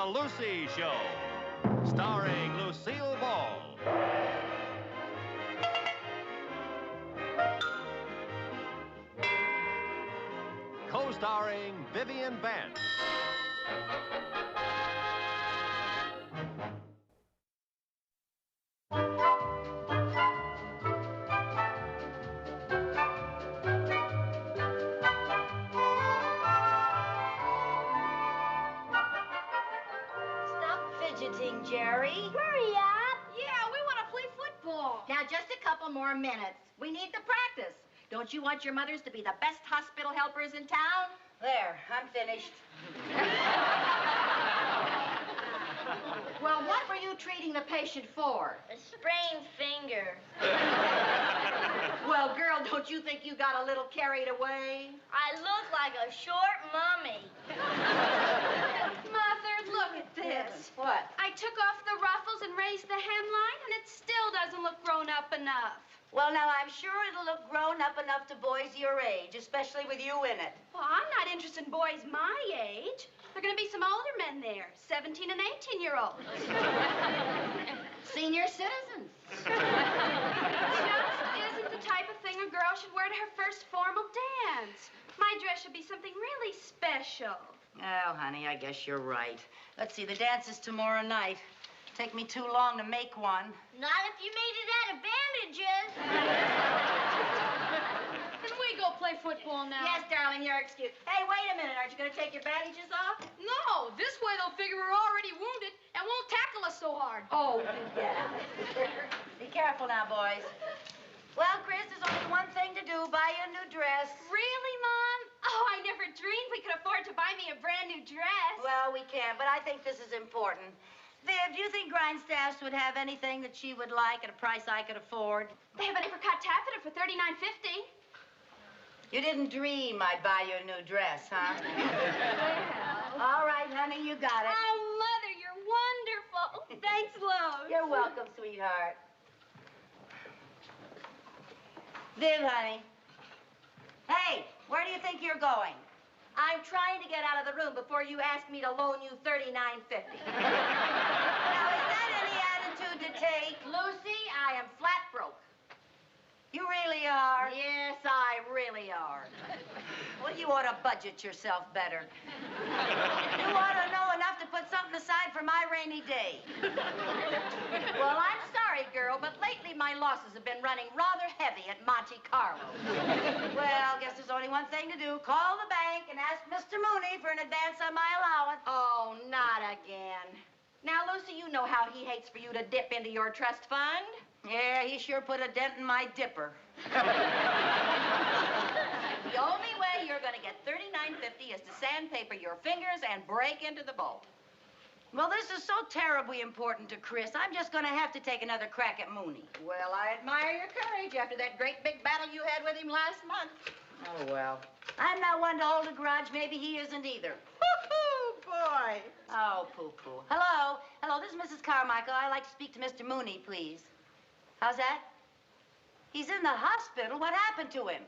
Lucy Show, starring Lucille Ball. Co-starring Vivian Vance. Jerry. Hurry up. Yeah, we want to play football. Now, just a couple more minutes. We need the practice. Don't you want your mothers to be the best hospital helpers in town? There, I'm finished. Well, what were you treating the patient for? A sprained finger. Well, girl, don't you think you got a little carried away? I look like a short mummy. Mother, look at this. What? I took off the ruffles and raised the hemline, and it still doesn't look grown up enough. Well, now, I'm sure it'll look grown up enough to boys your age, especially with you in it. Well, I'm not interested in boys my age. There are going to be some older men there, 17 and 18-year-olds. Senior citizens. Just isn't the type of thing a girl should wear to her first formal dance. My dress should be something really special. Oh, honey, I guess you're right. Let's see, the dance is tomorrow night. Take me too long to make one. Not if you made it out of bandages. Can we go play football now? Yes, darling, you're excused. Hey, wait a minute. Aren't you going to take your bandages off? No, this way they'll figure we're already wounded and won't tackle us so hard. Oh, yeah. Be careful now, boys. Well, Chris, there's only one thing to do. Buy you a new dress. Really, Mom? Oh, I never dreamed we could afford to buy me a brand new dress. Well, we can, but I think this is important. Viv, do you think Grindstaffs would have anything that she would like at a price I could afford? They have an apricot taffeta for $39.50. You didn't dream I'd buy you a new dress, huh? Well. All right, honey, you got it. Oh, Mother, you're wonderful. Thanks, Lois. You're welcome, sweetheart. Viv, honey. Hey, where do you think you're going? I'm trying to get out of the room before you ask me to loan you $39.50. Now, is that any attitude to take? Lucy, I am flat broke. You really are? Yes, I really are. Well, you ought to budget yourself better. You ought to know enough to put something aside for my rainy day. Well, I'm sorry, girl, but lately my losses have been running rather heavy at Monte Carlo. Well, guess there's only one thing to do. Call the bank and ask Mr. Mooney for an advance on my allowance. Oh, not again. Now, Lucy, you know how he hates for you to dip into your trust fund. Yeah, he sure put a dent in my dipper. The only way you're going to get $39.50 is to sandpaper your fingers and break into the bolt. Well, this is so terribly important to Chris. I'm just going to have to take another crack at Mooney. Well, I admire your courage after that great big battle you had with him last month. Oh, well. I'm not one to hold a grudge. Maybe he isn't either. Woo-hoo, boy. Oh, poo-poo. Hello. Hello, this is Mrs. Carmichael. I'd like to speak to Mr. Mooney, please. How's that? He's in the hospital. What happened to him?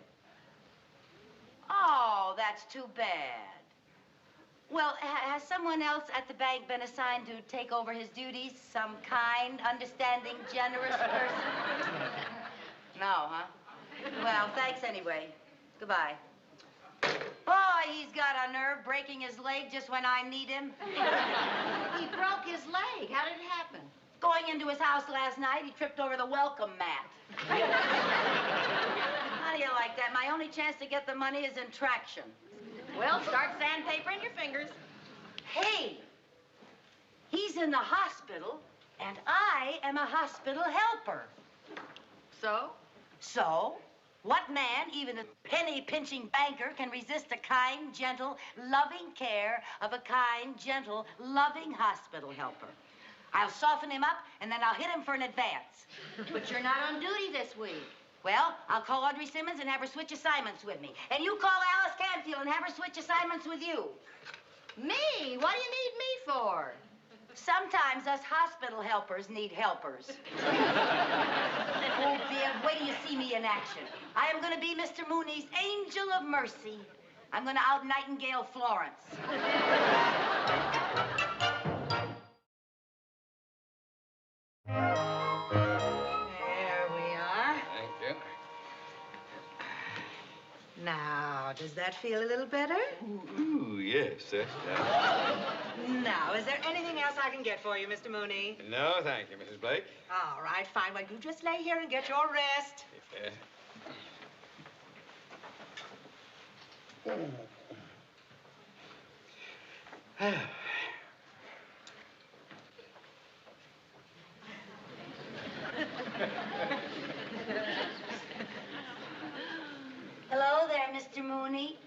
Oh, that's too bad. Well, has someone else at the bank been assigned to take over his duties? Some kind, understanding, generous person? No, huh? Well, thanks anyway. Goodbye. Boy, he's got a nerve breaking his leg just when I need him. He broke his leg. How did it happen? Going into his house last night, he tripped over the welcome mat. How do you like that? My only chance to get the money is in traction. Well, start sandpapering your fingers. Hey, he's in the hospital, and I am a hospital helper. So? So, what man, even a penny-pinching banker, can resist the kind, gentle, loving care of a kind, gentle, loving hospital helper? I'll soften him up, and then I'll hit him for an advance. But you're not on duty this week. Well, I'll call Audrey Simmons and have her switch assignments with me. And you call Alice Canfield and have her switch assignments with you. Me? What do you need me for? Sometimes us hospital helpers need helpers. Oh, Viv, wait till you see me in action. I am going to be Mr. Mooney's angel of mercy. I'm going to out-Nightingale Florence. that feel a little better? Ooh, yes. Now, is there anything else I can get for you, Mr. Mooney? No, thank you, Mrs. Blake. All right, fine. Well, you just lay here and get your rest. Hello there, Mr. Mooney.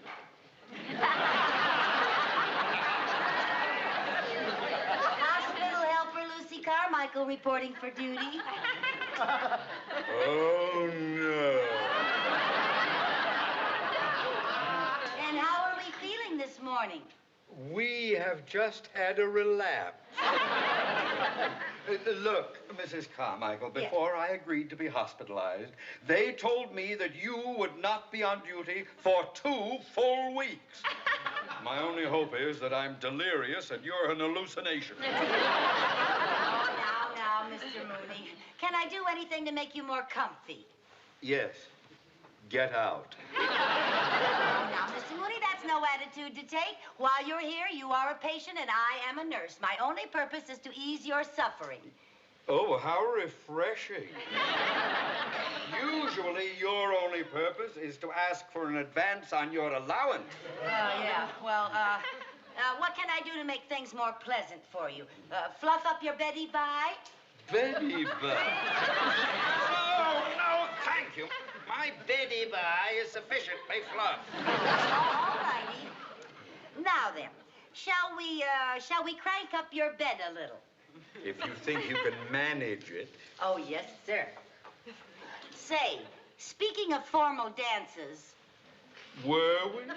Hospital helper Lucy Carmichael reporting for duty. Oh, no. And how are we feeling this morning? We have just had a relapse. Look, Mrs. Carmichael, before I agreed to be hospitalized, they told me that you would not be on duty for 2 full weeks. My only hope is that I'm delirious and you're an hallucination. Oh, now, Mr. Mooney. Can I do anything to make you more comfy? Yes. Get out. Oh, now, Mr. Mooney, that's no attitude to take. While you're here, you are a patient and I am a nurse. My only purpose is to ease your suffering. Oh, how refreshing. Usually, your only purpose is to ask for an advance on your allowance. Yeah. Well, what can I do to make things more pleasant for you? Fluff up your Betty Bye? Betty Bye. No, thank you. My Betty Bye is sufficiently fluffed. All righty. Now then, shall we crank up your bed a little? If you think you can manage it. Oh, yes, sir. Say, speaking of formal dances... Were we?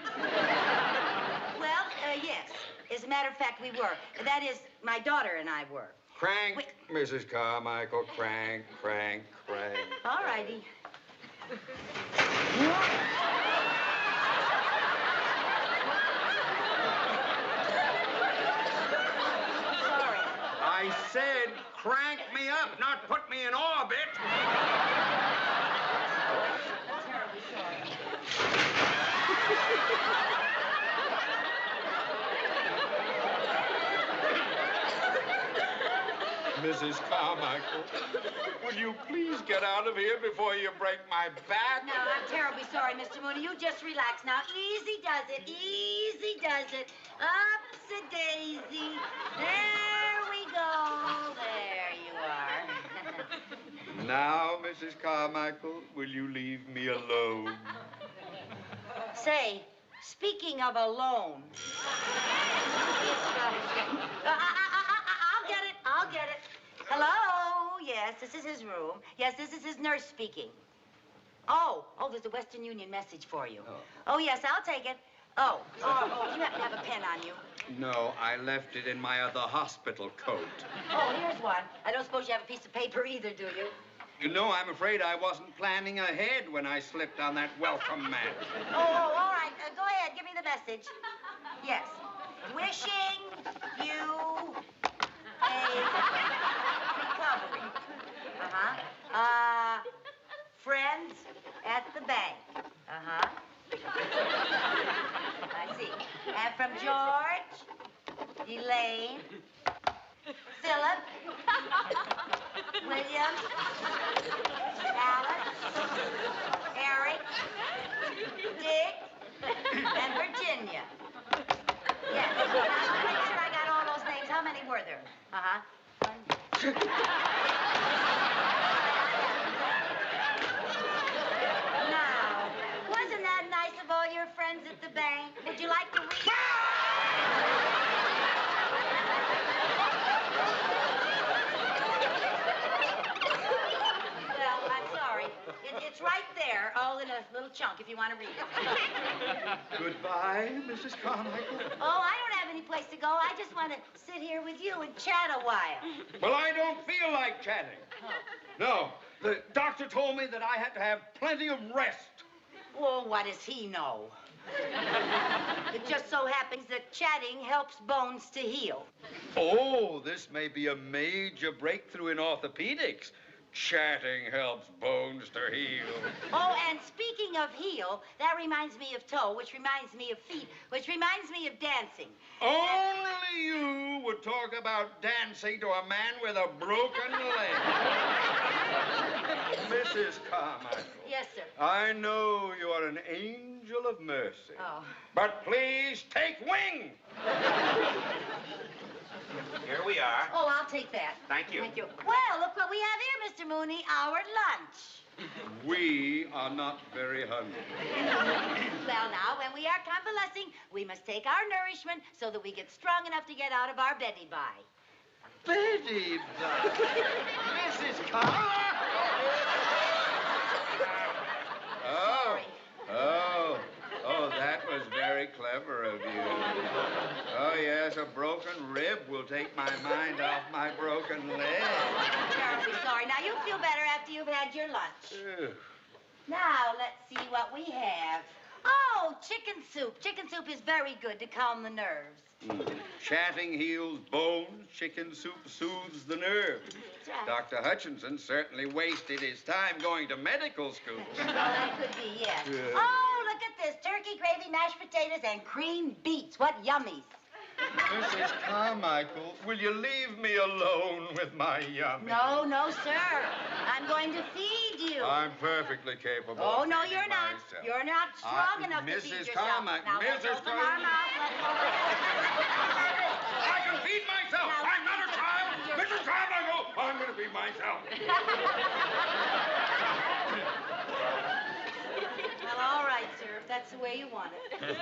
Well, yes. As a matter of fact, we were. That is, my daughter and I were. Crank, Mrs. Carmichael, crank, crank, crank. All righty. I said crank me up, not put me in orbit. Terribly sorry. Mrs. Carmichael, will you please get out of here before you break my back? No, I'm terribly sorry, Mr. Mooney. You just relax now. Easy does it. Easy does it. Upsy-daisy. There we go. There you are. Now, Mrs. Carmichael, will you leave me alone? Say, speaking of alone... I'll get it. Hello? Yes, this is his room. Yes, this is his nurse speaking. Oh, there's a Western Union message for you. Oh, yes, I'll take it. Oh, you happen to have a pen on you? No, I left it in my other hospital coat. Oh, here's one. I don't suppose you have a piece of paper either, do you? No, I'm afraid I wasn't planning ahead when I slipped on that welcome mat. Oh, all right. Go ahead. Give me the message. Yes. Wishing you a recovery. Friends at the bank. I see. And from George, Elaine, Philip, William, Alice, Eric, Dick, and Virginia. Yes. Now, make sure I got all those names. How many were there? Now, wasn't that nice of all your friends at the bank? Would you like to read? Well, I'm sorry. It's right there, all in a little chunk, if you want to read it. Goodbye, Mrs. Carmichael. Oh, I don't have any place to go. I just want to sit here with you and chat a while. Well, I don't feel like chatting. No, the doctor told me that I had to have plenty of rest. Well, what does he know? It just so happens that chatting helps bones to heal. Oh, this may be a major breakthrough in orthopedics. Chatting helps bones to heal. Oh, and speaking of heel, that reminds me of toe, which reminds me of feet, which reminds me of dancing. Only you would talk about dancing to a man with a broken leg. Mrs. Carmichael. Yes, sir. I know you are an angel of mercy. Oh. But please take wing. Here we are. Oh, I'll take that. Thank you. Thank you. Well, look what we have here, Mr. Mooney, our lunch. We are not very hungry. Well, now, when we are convalescing, we must take our nourishment so that we get strong enough to get out of our Betty Bye. Betty Bye. Mrs. Carmichael. Oh, that was very clever of you. Oh, yes, a broken rib will take my mind off my broken leg. I'm terribly sorry. Now, you'll feel better after you've had your lunch. Now, let's see what we have. Oh, chicken soup. Chicken soup is very good to calm the nerves. Chatting heals bones. Chicken soup soothes the nerves. That's right. Dr. Hutchinson certainly wasted his time going to medical school. Well, that could be, yes. Yeah. Oh, look at this. Turkey gravy, mashed potatoes, and creamed beets. What yummies. Mrs. Carmichael, will you leave me alone with my yummy? No, no, sir. I'm going to feed you. I'm perfectly capable Oh, of no, feeding you're not. myself. You're not strong enough to feed Mrs. yourself. Carmichael, Now, let's Mrs. open our mouth. Let's I can feed myself. Now, I'm not a child. Mrs. Carmichael, I'm going to feed myself. Well, all right, sir, if that's the way you want it.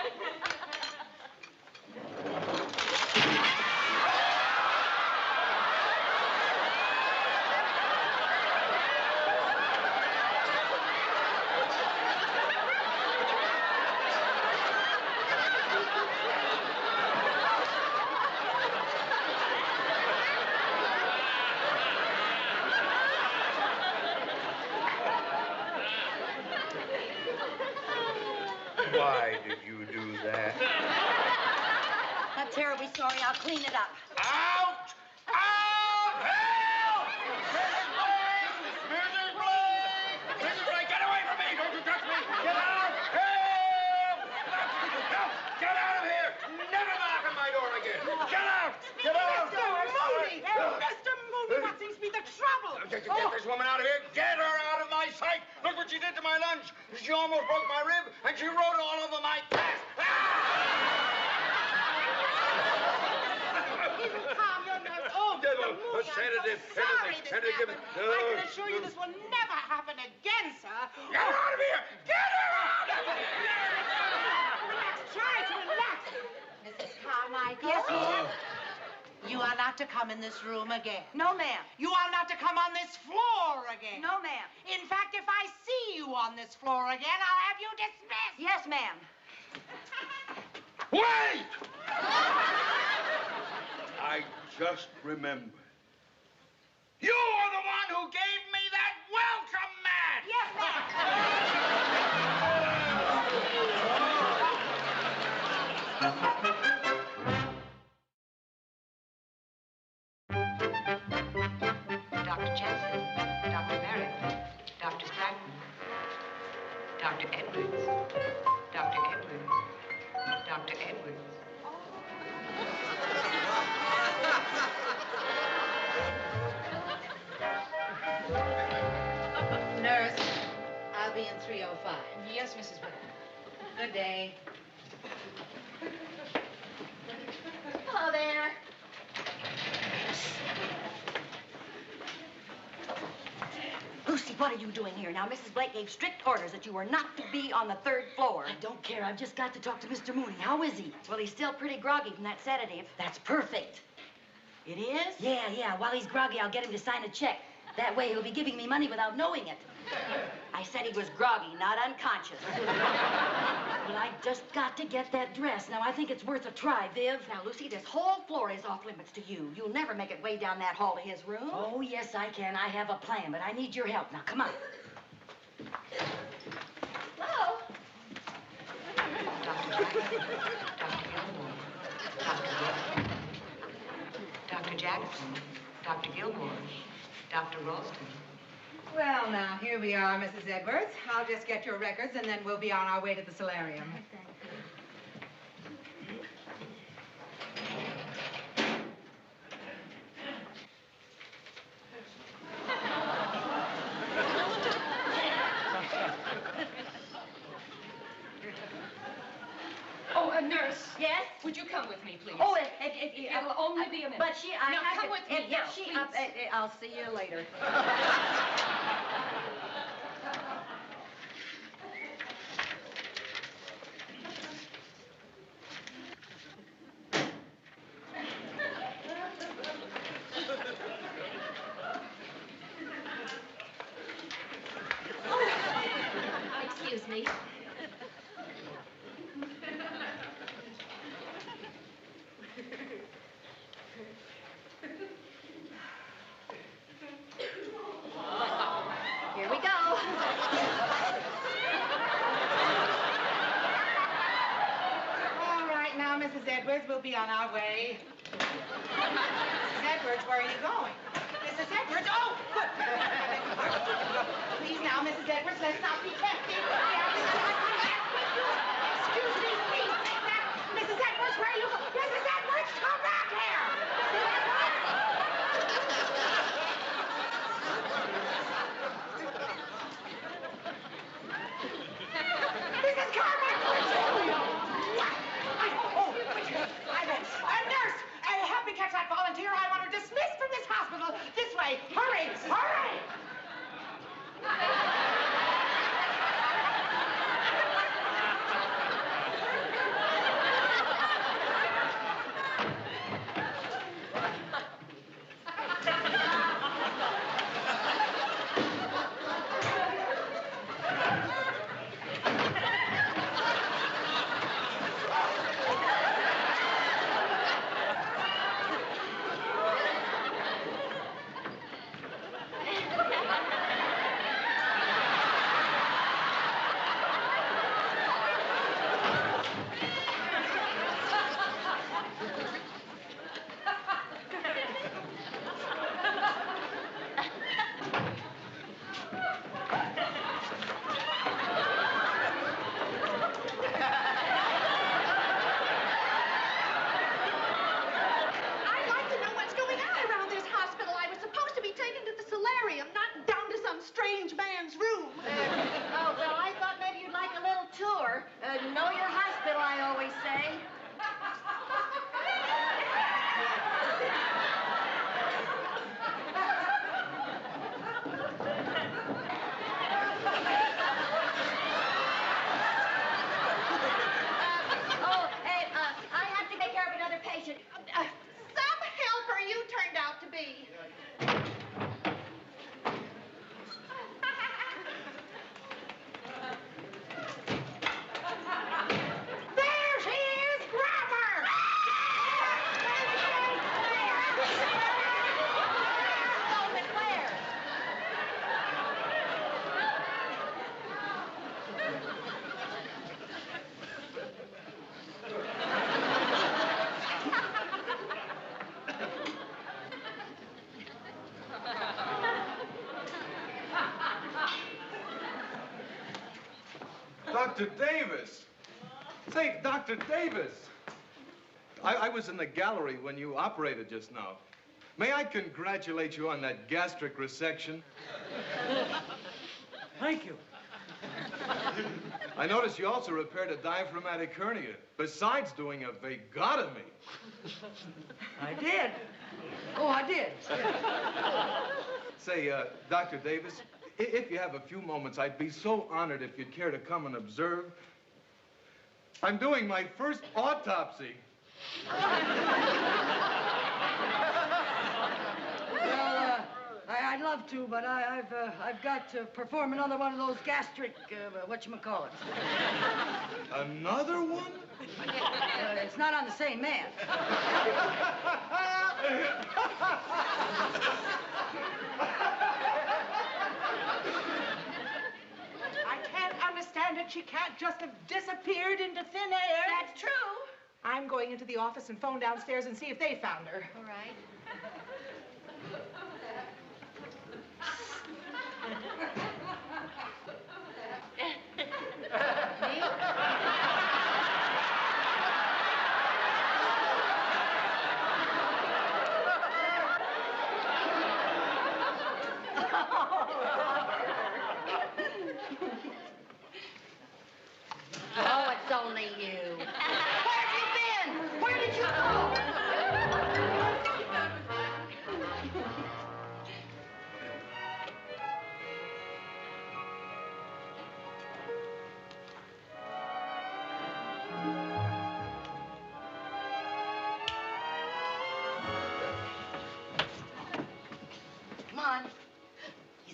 Why did you do that? I'm terribly sorry. I'll clean it up. Out! Out! Help! Mrs. Blake! Mrs. Blake! Mrs. Blake, get away from me! Don't you touch me! Get out! Help! Help! Get out of here! Never knock on my door again! Get out! Get out! Mr. Mooney! Mr. Mooney, what seems to be the trouble? Get this woman out of here! Get her out of my sight! Look what she did to my lunch! She almost broke my rib, and she wrote it all over my chest! Calm your nerves. Oh, Mr. Mooney, sedative, I'm so sorry anything, this sedative. happened. I can assure you this will never happen again, sir. Get her out of here! Get her out of here! Relax, try to relax. Mrs. Carmichael? Yes, ma'am? You are not to come in this room again. No, ma'am. You are not to come on this floor again. No, ma'am. In fact, if I see you on this floor again, I'll have you dismissed. Yes, ma'am. Wait! I just remembered. You are the one who gave me that welcome mat! Yes, ma'am. Dr. Jensen, Dr. Merrick, Dr. Stratton, Dr. Edwards, Dr. Edwards, Dr. Edwards. Nurse, I'll be in 305. Yes, Mrs. White. Good day. Hello there. Lucy, what are you doing here? Now, Mrs. Blake gave strict orders that you were not to be on the 3rd floor. I don't care. I've just got to talk to Mr. Mooney. How is he? Well, he's still pretty groggy from that sedative. That's perfect. It is? Yeah. While he's groggy, I'll get him to sign a check. That way, he'll be giving me money without knowing it. I said he was groggy, not unconscious. Well, I just got to get that dress. Now, I think it's worth a try, Viv. Now, Lucy, this whole floor is off limits to you. You'll never make it way down that hall to his room. Oh, yes, I can. I have a plan, but I need your help. Now, come on. Hello. Dr. Jackson, Dr. Gilmore, Dr. Ralston, Dr. Jackson, Dr. Gilmore, Dr. Ralston, Well, now, here we are, Mrs. Edwards. I'll just get your records, and then we'll be on our way to the solarium. Oh, nurse. Yes? Would you come with me, please? Oh, It'll only be a minute. But I Now, have come to, with me now, please. I'll see you later. Excuse me. Here we go. All right, now, Mrs. Edwards, we'll be on our way. Mrs. Edwards, where are you going? Mrs. Edwards, oh, good. Please now, Mrs. Edwards, let's not be tempted. Excuse me, please. Mrs. Edwards, where are you going? Mrs. Edwards, come back here. Mrs. Carmichael, nurse, help me catch that volunteer. I want her dismissed from this hospital. This way. Hurry, hurry. I'd like to know what's going on around this hospital. I was supposed to be taken to the solarium, not down to some strange man's room. Oh, well, I thought maybe you'd like a little tour. Know your hospital, I always say. I have to take care of another patient. Some helper you turned out to be. There she is! Grab her! Open where? Dr. Davis! Say, Dr. Davis! I was in the gallery when you operated just now. May I congratulate you on that gastric resection? Thank you. I noticed you also repaired a diaphragmatic hernia, besides doing a vagotomy. I did. Oh, I did. Say, Dr. Davis, if you have a few moments, I'd be so honored if you'd care to come and observe. I'm doing my first autopsy. Well, I'd love to, but I've got to perform another one of those gastric, whatchamacallit. Another one? It's not on the same man. I can't understand it. She can't just have disappeared into thin air. That's true. I'm going into the office and phone downstairs and see if they found her. All right.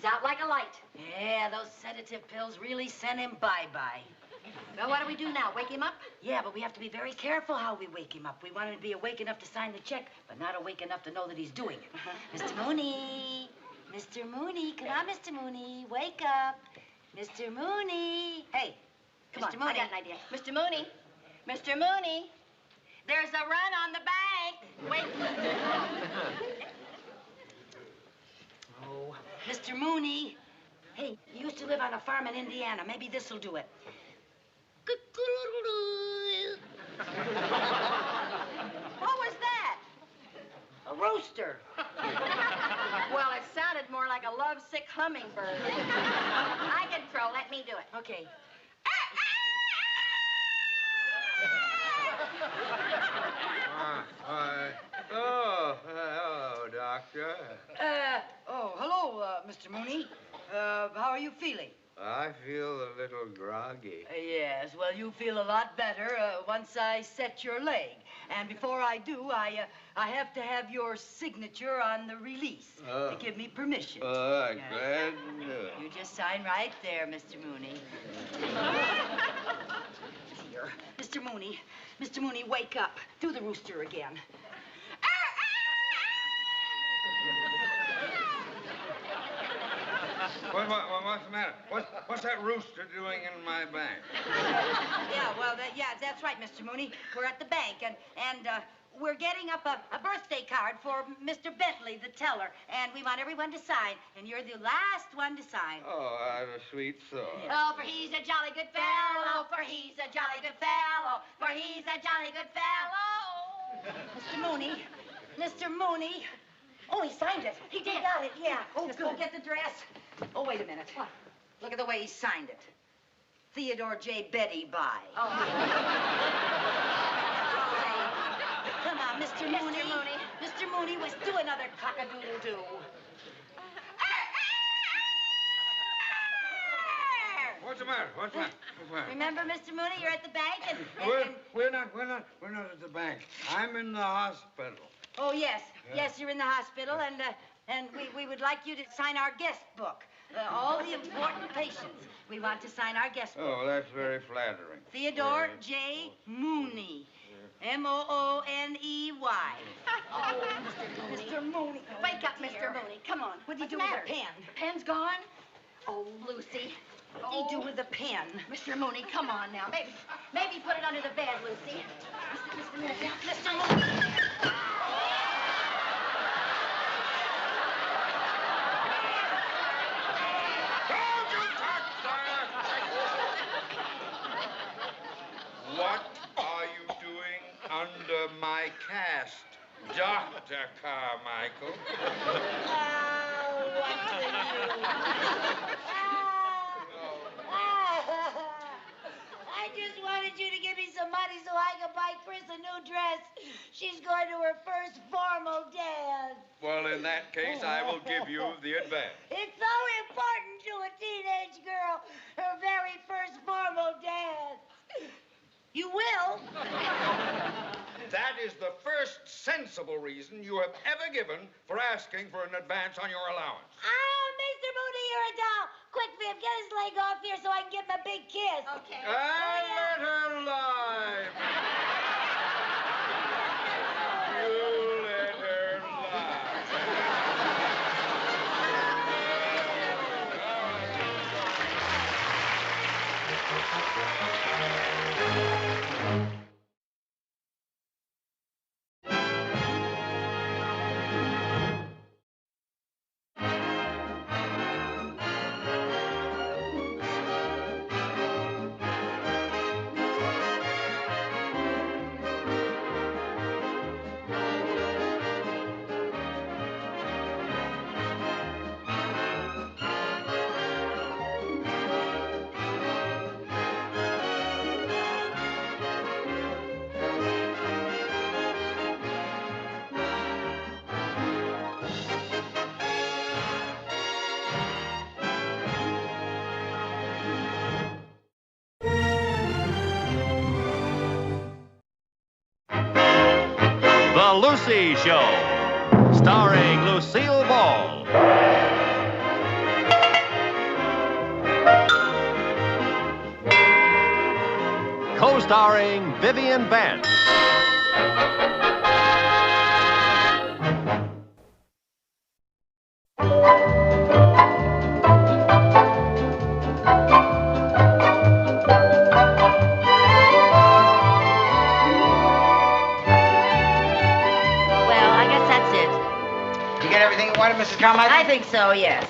He's out like a light. Yeah, those sedative pills really sent him bye-bye. Well, what do we do now? Wake him up? Yeah, but we have to be very careful how we wake him up. We want him to be awake enough to sign the check, but not awake enough to know that he's doing it. Mr. Mooney. Mr. Mooney. Come on, Mr. Mooney. Wake up. Mr. Mooney. Hey, come Mr. on. Mooney. I got an idea. Mr. Mooney. Mr. Mooney. There's a run on the bank. Wait. Oh, Mr. Mooney. Hey, you used to live on a farm in Indiana. Maybe this'll do it. What was that? A rooster. Well, it sounded more like a lovesick hummingbird. I can crow. Let me do it. Okay. Hello, Doctor. Hello, Mr. Mooney. How are you feeling? I feel a little groggy. Yes, well, you feel a lot better once I set your leg. And before I do, I have to have your signature on the release to give me permission. I'm glad to know. You just sign right there, Mr. Mooney. Here. Mr. Mooney. Mr. Mooney, wake up. Do the rooster again. What's the matter? What's that rooster doing in my bank? That's right, Mr. Mooney. We're at the bank, and we're getting up a birthday card for Mr. Bentley, the teller, and we want everyone to sign, and you're the last one to sign. Oh, I've a sweet thought. Oh, for he's a jolly good fellow. For he's a jolly good fellow. For he's a jolly good fellow. Mr. Mooney. Mr. Mooney. Oh, he signed it. He did. He got it, yeah. Oh, Just good. go get the dress. Oh, wait a minute. What? Look at the way he signed it. Theodore J. Betty by. Oh. Come on, Mr. Mooney. Mr. Mooney. Mr. Mooney was do another cock-a-doodle-doo. What's the matter? What's that? Remember, Mr. Mooney, you're at the bank and We're not at the bank. I'm in the hospital. Oh, yes. Yes, you're in the hospital, and we would like you to sign our guest book. All the important patients. We want to sign our guest book. Oh, that's very flattering. Theodore J. Mooney. M-O-O-N-E-Y. Oh, Mr. Mooney. Wake up, Mr. Mooney. Come on. What did he What's do the with matter? the pen? Pen's gone? Oh, Lucy. What did he do with the pen? Mr. Mooney, come on now. Maybe put it under the bed, Lucy. Mr. Mooney. What are you doing under my cast, Dr. Carmichael? I just wanted you to give me some money so I could buy Chris a new dress. She's going to her first formal dance. Well, in that case, I will give you the advance. It's so important to a teenage girl, her very first formal dance. You will? That is the first sensible reason you have ever given for asking for an advance on your allowance. Oh, Mr. Mooney, you're a doll. Quick, Viv, get his leg off here so I can give him a big kiss. Okay. And let her lie. You let her The Lucy Show, starring Lucille Ball. show starring Vivian Vance. Everything you wanted, Mrs. Carmichael? I think so, yes.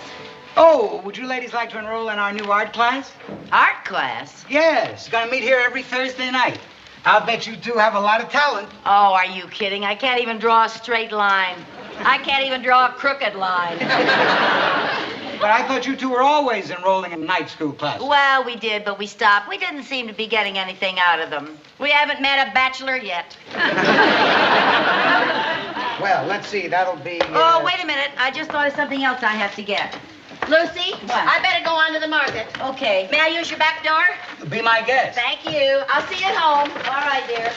Oh, would you ladies like to enroll in our new art class? Art class? Yes. Gonna meet here every Thursday night. I'll bet you two have a lot of talent. Oh, are you kidding? I can't even draw a straight line. I can't even draw a crooked line. But I thought you two were always enrolling in night school classes. Well, we did, but we stopped. We didn't seem to be getting anything out of them. We haven't met a bachelor yet. Well, let's see. That'll be... Oh, wait a minute. I just thought of something else I have to get. Lucy, What? I better go on to the market. Okay. May I use your back door? Be my guest. Thank you. I'll see you at home. All right, dear.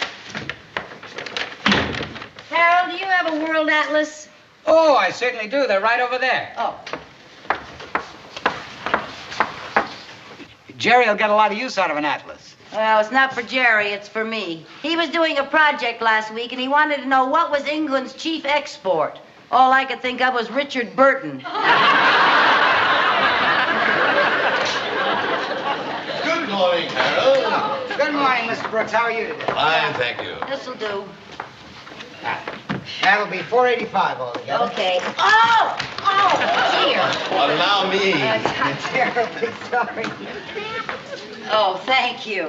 Harold, do you have a world atlas? Oh, I certainly do. They're right over there. Oh. Jerry will get a lot of use out of an atlas. Well, it's not for Jerry, it's for me. He was doing a project last week, and he wanted to know what was England's chief export. All I could think of was Richard Burton. Good morning, Harold. Oh, good morning, Mr. Brooks. How are you today? Fine, thank you. This'll do. That'll be $4.85 altogether. Okay. Oh! Oh, dear. Allow me. I'm terribly sorry. Oh, thank you.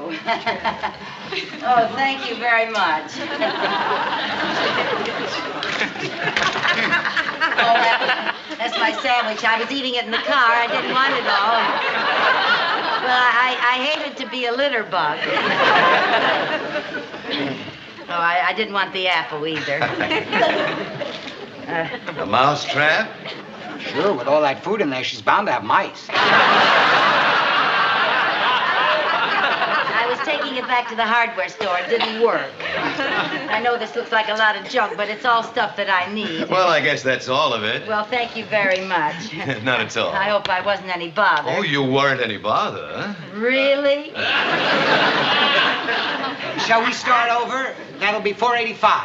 Oh, thank you very much. Oh, that's my sandwich. I was eating it in the car. I didn't want it all. Well, I hated to be a litter bug. Oh, I didn't want the apple either. A mouse trap? Sure, with all that food in there, she's bound to have mice. I was taking it back to the hardware store. It didn't work. I know this looks like a lot of junk, but it's all stuff that I need. Well, I guess that's all of it. Well, thank you very much. Not at all. I hope I wasn't any bother. Oh, you weren't any bother, huh? Really? Shall we start over? That'll be $4.85.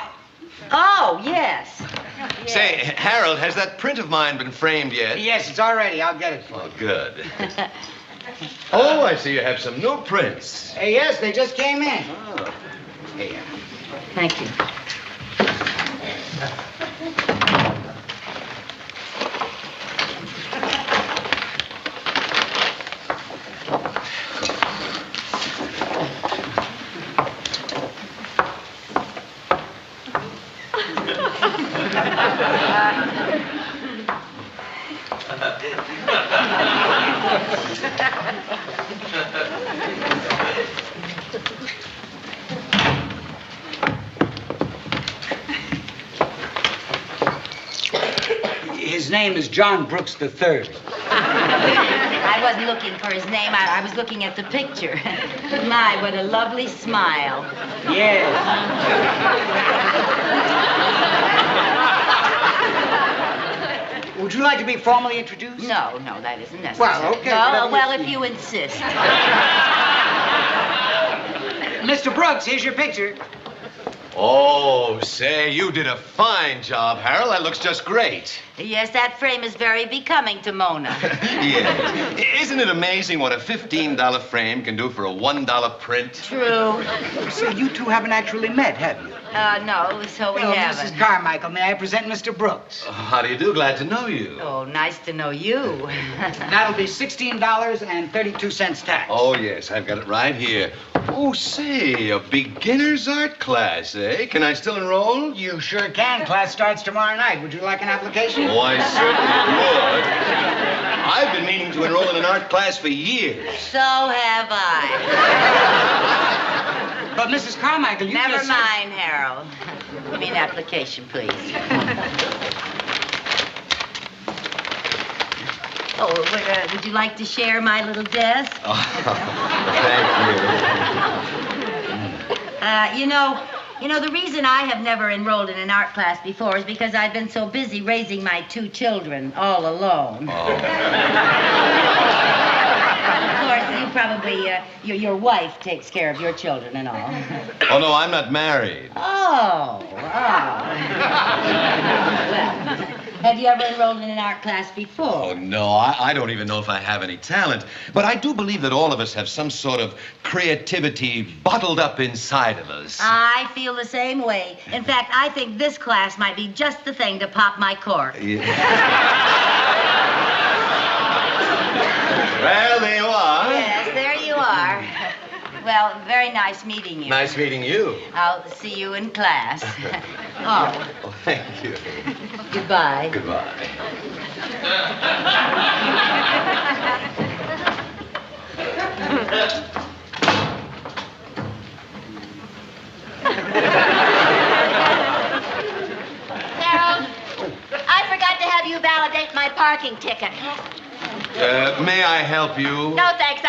Oh, yes. Say, Harold, has that print of mine been framed yet? Yes, it's all ready. I'll get it for Oh, you. good. Oh, I see you have some new prints. Yes, they just came in. Oh. Here. Thank you. His name is John Brooks III. I wasn't looking for his name. I was looking at the picture. My, what a lovely smile. Yes. Would you like to be formally introduced? No, that isn't necessary. Well, okay. Well, if you insist. Mr. Brooks, here's your picture. Oh, say, you did a fine job, Harold. That looks just great. Yes, that frame is very becoming to Mona. Yes. Isn't it amazing what a $15 frame can do for a $1 print? True. So you two haven't actually met, have you? No, so we Well, haven't. Mrs. Carmichael, may I present Mr. Brooks? Oh, how do you do? Glad to know you. Oh, nice to know you. That'll be $16.32 tax. Oh, yes, I've got it right here. Oh, say, a beginner's art class, eh? Can I still enroll? You sure can. Class starts tomorrow night. Would you like an application? Oh, I certainly would. I've been meaning to enroll in an art class for years. So have I. But, Mrs. Carmichael, you Never just said- mind, Harold. Give me an application, please. Oh, would you like to share my little desk? Oh, thank you. You know, the reason I have never enrolled in an art class before is because I've been so busy raising my 2 children all alone. Oh. Of course, you probably, your wife takes care of your children and all. Oh, no, I'm not married. Oh. Well, have you ever enrolled in an art class before? Oh, no, I don't even know if I have any talent. But I do believe that all of us have some sort of creativity bottled up inside of us. I feel the same way. In fact, I think this class might be just the thing to pop my cork. Well, there you are. Yes, there you are. Well, very nice meeting you. Nice meeting you. I'll see you in class. Oh. Oh, thank you. Goodbye. Goodbye. Harold, I forgot to have you validate my parking ticket. May I help you? No, thanks.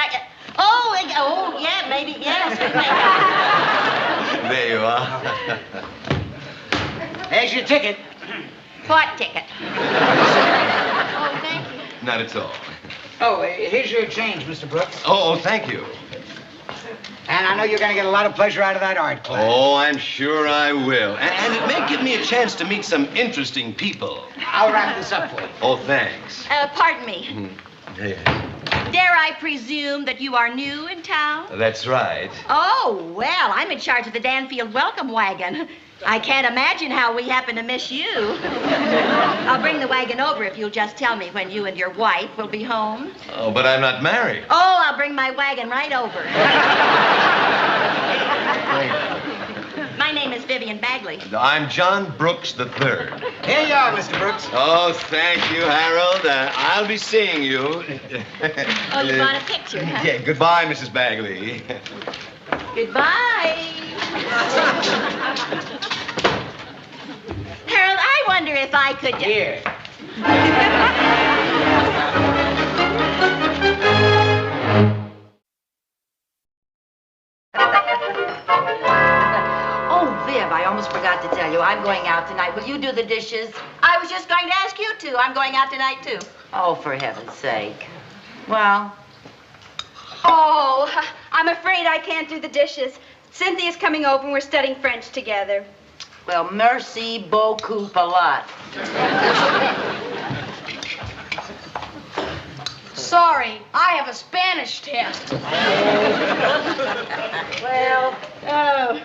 Oh, yeah, maybe, yes. There you are. There's your ticket. What ticket? Oh, thank you. Not at all. Oh, here's your change, Mr. Brooks. Oh, thank you. And I know you're going to get a lot of pleasure out of that art class. Oh, I'm sure I will. And it may give me a chance to meet some interesting people. I'll wrap this up for you. Oh, thanks. Pardon me. Yeah. Dare I presume that you are new in town? That's right. Oh, well, I'm in charge of the Danfield welcome wagon. I can't imagine how we happen to miss you. I'll bring the wagon over if you'll just tell me when you and your wife will be home. Oh, but I'm not married. Oh, I'll bring my wagon right over. My name is Vivian Bagley. I'm John Brooks III. Here you are, Mr. Brooks. Oh, thank you, Harold. I'll be seeing you. Oh, you bought a picture, huh? Yeah, goodbye, Mrs. Bagley. Goodbye. Harold, I wonder if I could... Here. Oh, Viv, I almost forgot to tell you. I'm going out tonight. Will you do the dishes? I was just going to ask you to. I'm going out tonight, too. Oh, for heaven's sake. Well, Oh, I'm afraid I can't do the dishes. Cynthia's coming over and we're studying French together. well, merci beaucoup a lot. Sorry, I have a Spanish test. Well, oh.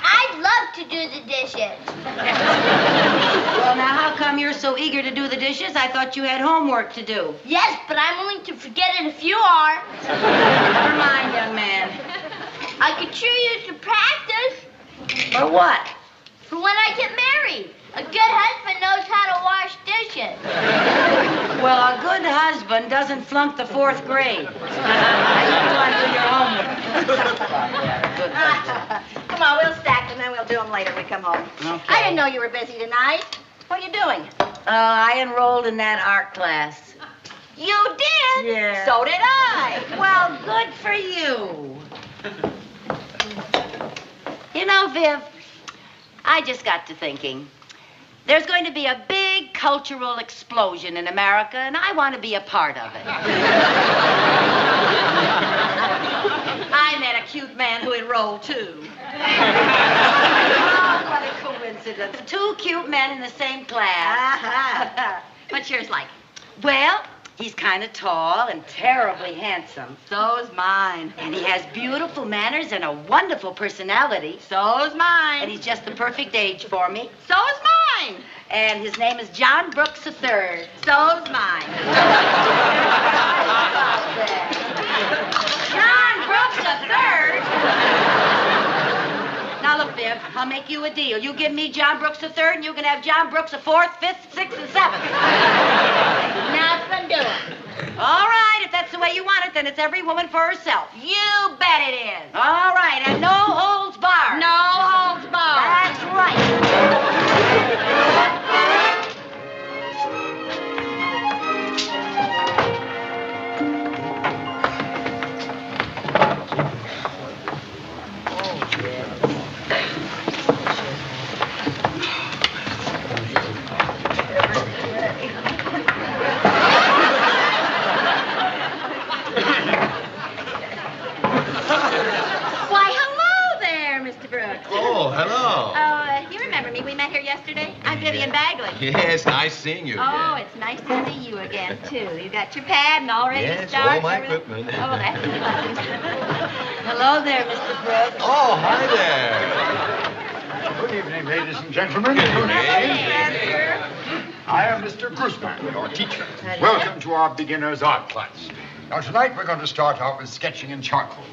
I'd love to do the dishes. well, now, how come you're so eager to do the dishes? I thought you had homework to do. Yes, but I'm willing to forget it if you are. Never mind, young man. I could sure use the practice For what? for when I get married. A good husband knows how to wash dishes. Well, a good husband doesn't flunk the 4th grade. Now, you go on and do your homework. Come on, we'll stack them, then we'll do them later when we come home. Okay. I didn't know you were busy tonight. What are you doing? I enrolled in that art class. You did? Yeah. So did I. Well, good for you. You know, Viv, I just got to thinking. There's going to be a big cultural explosion in America, and I want to be a part of it. I met a cute man who enrolled, too. Oh, what a coincidence. 2 cute men in the same class. What's yours like? Well, he's kind of tall and terribly handsome. So's mine. And he has beautiful manners and a wonderful personality. So's mine. And he's just the perfect age for me. So's mine. And his name is John Brooks III. So's mine. John Brooks III? Now, look, Viv, I'll make you a deal. You give me John Brooks III, and you can have John Brooks IV, 5th, 6th, and 7th. Now it's been doing. All right, if that's the way you want it, then it's every woman for herself. You bet it is. All right, and no holds barred. No holds barred. That's right. yesterday? I'm Vivian Bagley. Yes, nice seeing you again. Oh, it's nice to see you again, too. You got your pad and all ready to Yes, start? all my Everything? equipment. Oh, that's nice. Hello there, Mr. Brooks. Oh, hi there. Good evening, ladies and gentlemen. I am Mr. Guzman, your teacher. Welcome to our beginner's art class. Now, tonight we're going to start out with sketching in charcoal.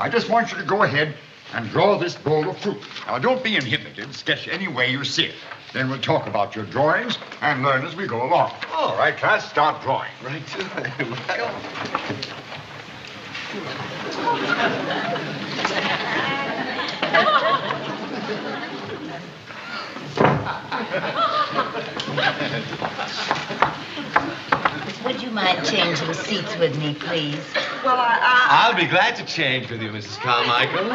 I just want you to go ahead and draw this bowl of fruit. Now, don't be inhibited. Sketch any way you see it. Then we'll talk about your drawings and learn as we go along. All right, class, start drawing. Right. Would you mind changing seats with me, please? Well, I'll be glad to change with you, Mrs. Carmichael.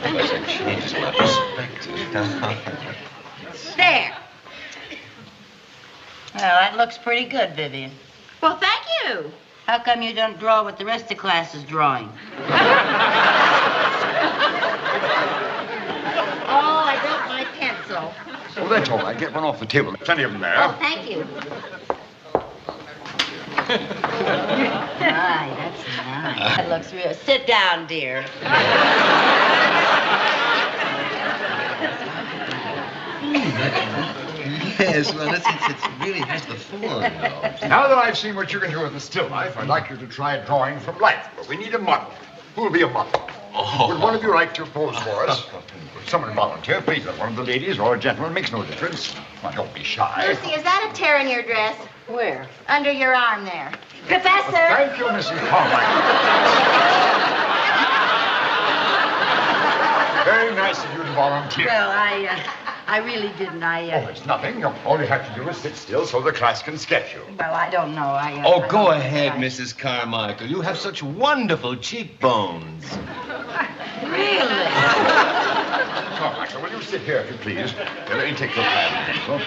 That changes my perspective. There. Well, that looks pretty good, Vivian. Well, thank you. How come you don't draw what the rest of the class is drawing? Oh, I broke my pencil. Oh, that's all right. Get one off the table. Plenty of them there. Oh, thank you. My, that's nice. That looks real. Sit down, dear. Yes, well, it really has the form, though. Now that I've seen what you can do with the still life, I'd like you to try drawing from life. But we need a model. Who will be a model? Oh. Would one of you like to pose for us? Would someone volunteer, please? One of the ladies or a gentleman makes no difference. Well, don't be shy. Lucy, is that a tear in your dress? Where? Under your arm there. Professor! Thank you, Mrs. Carmichael. Very nice of you to volunteer. Well, I really didn't. Oh, it's nothing. All you have to do is sit still so the class can sketch you. Well, I don't know. Oh, go ahead, Mrs. Carmichael. You have such wonderful cheekbones. Really? Carmichael, will you sit here, if you please? Let me take your pad and pencil.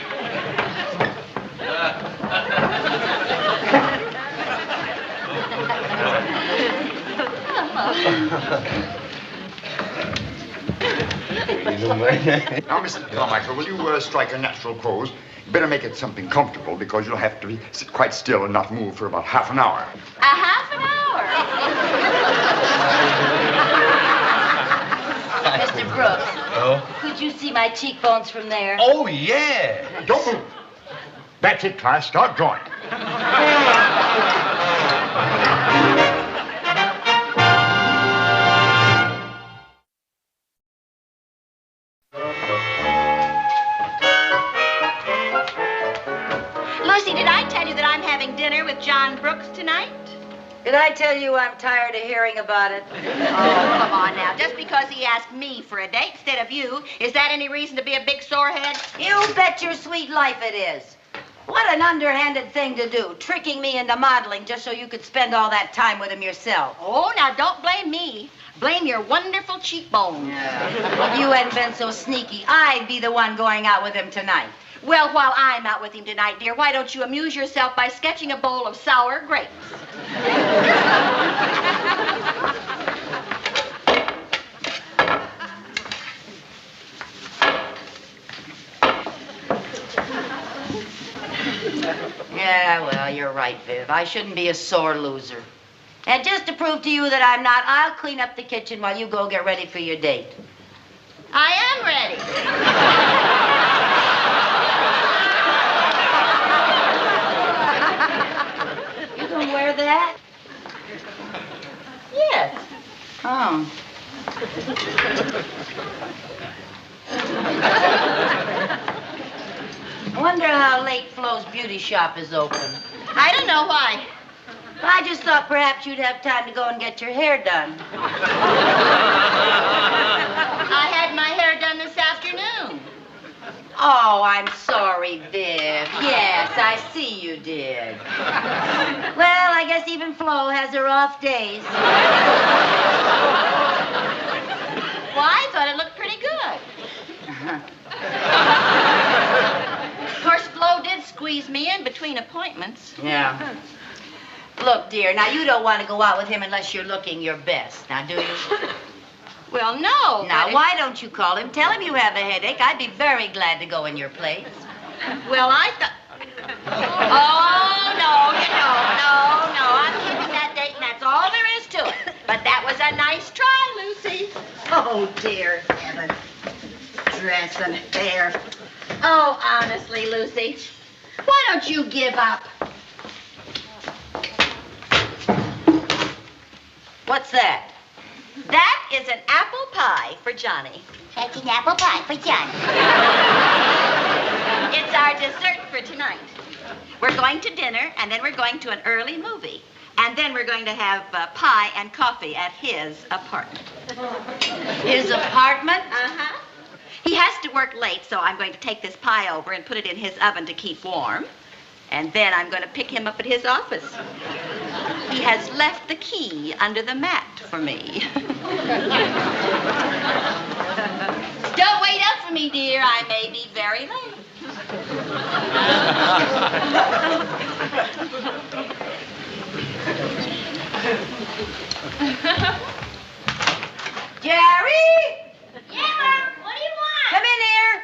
Now, Mrs. Carmichael, will you strike a natural pose? You better make it something comfortable because you'll have to sit quite still and not move for about half an hour. A half an hour? Mr. Brooks. Oh? Could you see my cheekbones from there? Oh, yeah. Don't move. That's it, class. Start drawing. Lucy, did I tell you that I'm having dinner with John Brooks tonight? Did I tell you I'm tired of hearing about it? Oh, come on now. Just because he asked me for a date instead of you, is that any reason to be a big sorehead? You bet your sweet life it is. What an underhanded thing to do, tricking me into modeling just so you could spend all that time with him yourself. Oh, now don't blame me. Blame your wonderful cheekbones. If you hadn't been so sneaky, I'd be the one going out with him tonight. Well, while I'm out with him tonight, dear, why don't you amuse yourself by sketching a bowl of sour grapes? Yeah, well, you're right, Viv. I shouldn't be a sore loser. And just to prove to you that I'm not, I'll clean up the kitchen while you go get ready for your date. I am ready. You gonna wear that? Yes. Oh. Wonder how late Flo's beauty shop is open. I don't know why. I just thought perhaps you'd have time to go and get your hair done. I had my hair done this afternoon. Oh, I'm sorry, Viv. Yes, I see you did. Well, I guess even Flo has her off days. Well, I thought it looked pretty good. Of course, Flo did squeeze me in between appointments. Yeah. Look, dear, now you don't want to go out with him unless you're looking your best. Now, do you? Well, no. Now, but why don't you call him? Tell him you have a headache. I'd be very glad to go in your place. Well, I thought... Oh, no, no. I'm keeping that date, and that's all there is to it. But that was a nice try, Lucy. Oh, dear heaven. Dress and hair. Oh, honestly, Lucy, why don't you give up? What's that? That is an apple pie for Johnny. That's an apple pie for Johnny. It's our dessert for tonight. We're going to dinner, and then we're going to an early movie. And then we're going to have pie and coffee at his apartment. His apartment? Uh-huh. He has to work late, so I'm going to take this pie over and put it in his oven to keep warm. And then I'm going to pick him up at his office. He has left the key under the mat for me. Don't wait up for me, dear. I may be very late. Jerry! Yeah, Mom. What do you want? Come in here.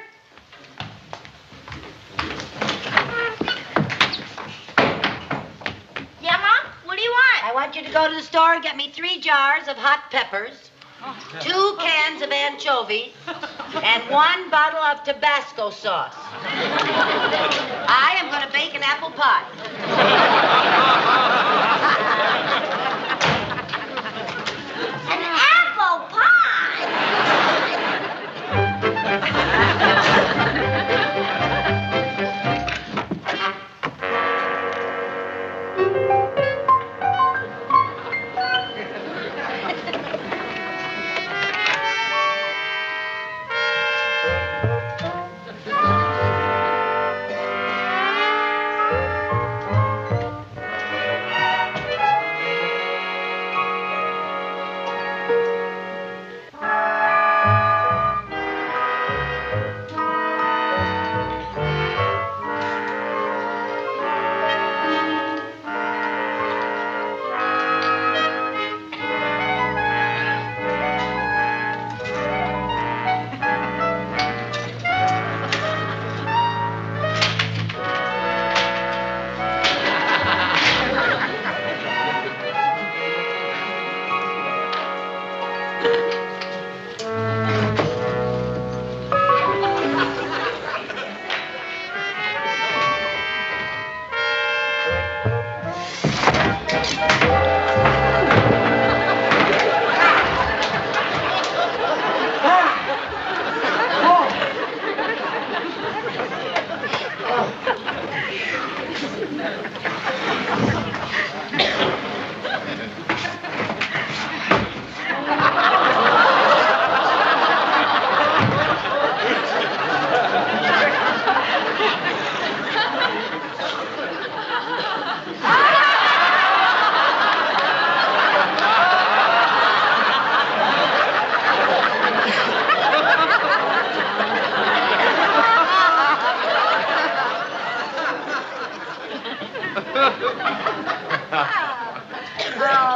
Yeah, Mom. What do you want? I want you to go to the store and get me 3 jars of hot peppers, 2 cans of anchovies, and 1 bottle of Tabasco sauce. I am going to bake an apple pie. An apple pie?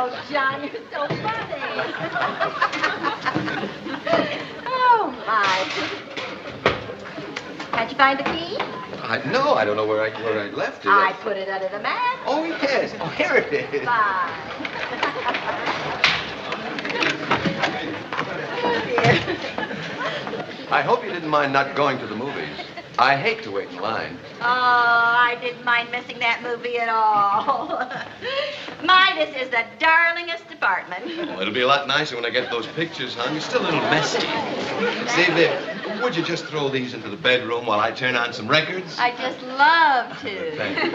Oh, John, you're so funny. Oh, my. Can't you find the key? No, I don't know where I left it. I put it under the mat. Oh, yes. Oh, here it is. Bye. Oh, dear. I hope you didn't mind not going to the movies. I hate to wait in line. Oh, I didn't mind missing that movie at all. My, this is the darlingest apartment. Well, it'll be a lot nicer when I get those pictures hung. It's still a little messy. Say, Viv, would you just throw these into the bedroom while I turn on some records? I just love to. Thank you.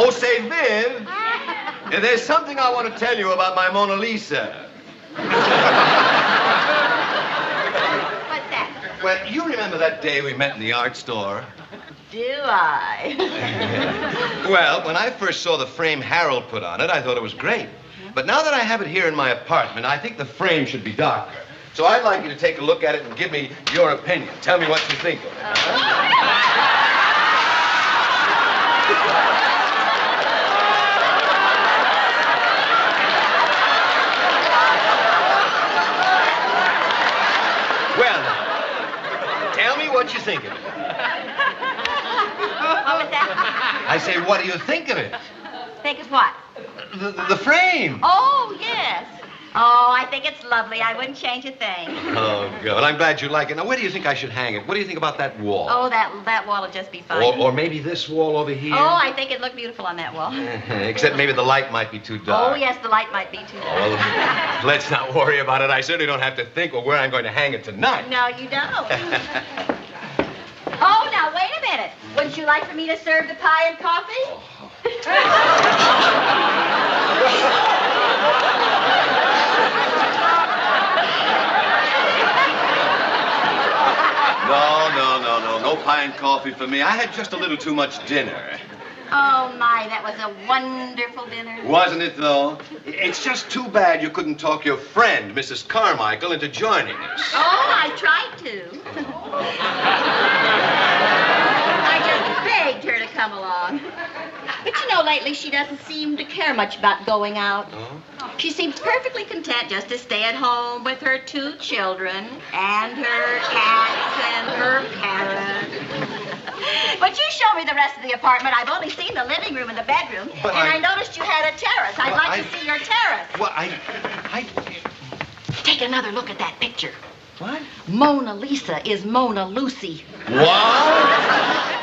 Oh, say, Viv, there's something I want to tell you about my Mona Lisa. What's that? Well, you remember that day we met in the art store? Do I? Well, when I first saw the frame Harold put on it, I thought it was great. But now that I have it here in my apartment, I think the frame should be darker. So I'd like you to take a look at it and give me your opinion. Tell me what you think of it. Well, tell me what you think of it. What was that? I say, what do you think of it? Think of what? The frame. Oh, yes. Oh, I think it's lovely. I wouldn't change a thing. Oh, good. I'm glad you like it. Now, where do you think I should hang it? What do you think about that wall? Oh, that wall will just be fine. Or maybe this wall over here? Oh, I think it'd look beautiful on that wall. Except maybe the light might be too dark. Oh, yes, the light might be too dark. Well, let's not worry about it. I certainly don't have to think of where I'm going to hang it tonight. No, you don't. Oh, now, wait a minute. Wouldn't you like for me to serve the pie and coffee? No pie and coffee for me. I had just a little too much dinner. Oh, my, that was a wonderful dinner. Wasn't it, though? It's just too bad you couldn't talk your friend, Mrs. Carmichael, into joining us. Oh, I tried to. I just begged her to come along. But you know, lately she doesn't seem to care much about going out. Oh? She seems perfectly content just to stay at home with her 2 children and her cats and her parrot. But you show me the rest of the apartment. I've only seen the living room and the bedroom. But and I noticed you had a terrace. I'd like to see your terrace. Well, Take another look at that picture. What? Mona Lisa is Mona Lucy. What?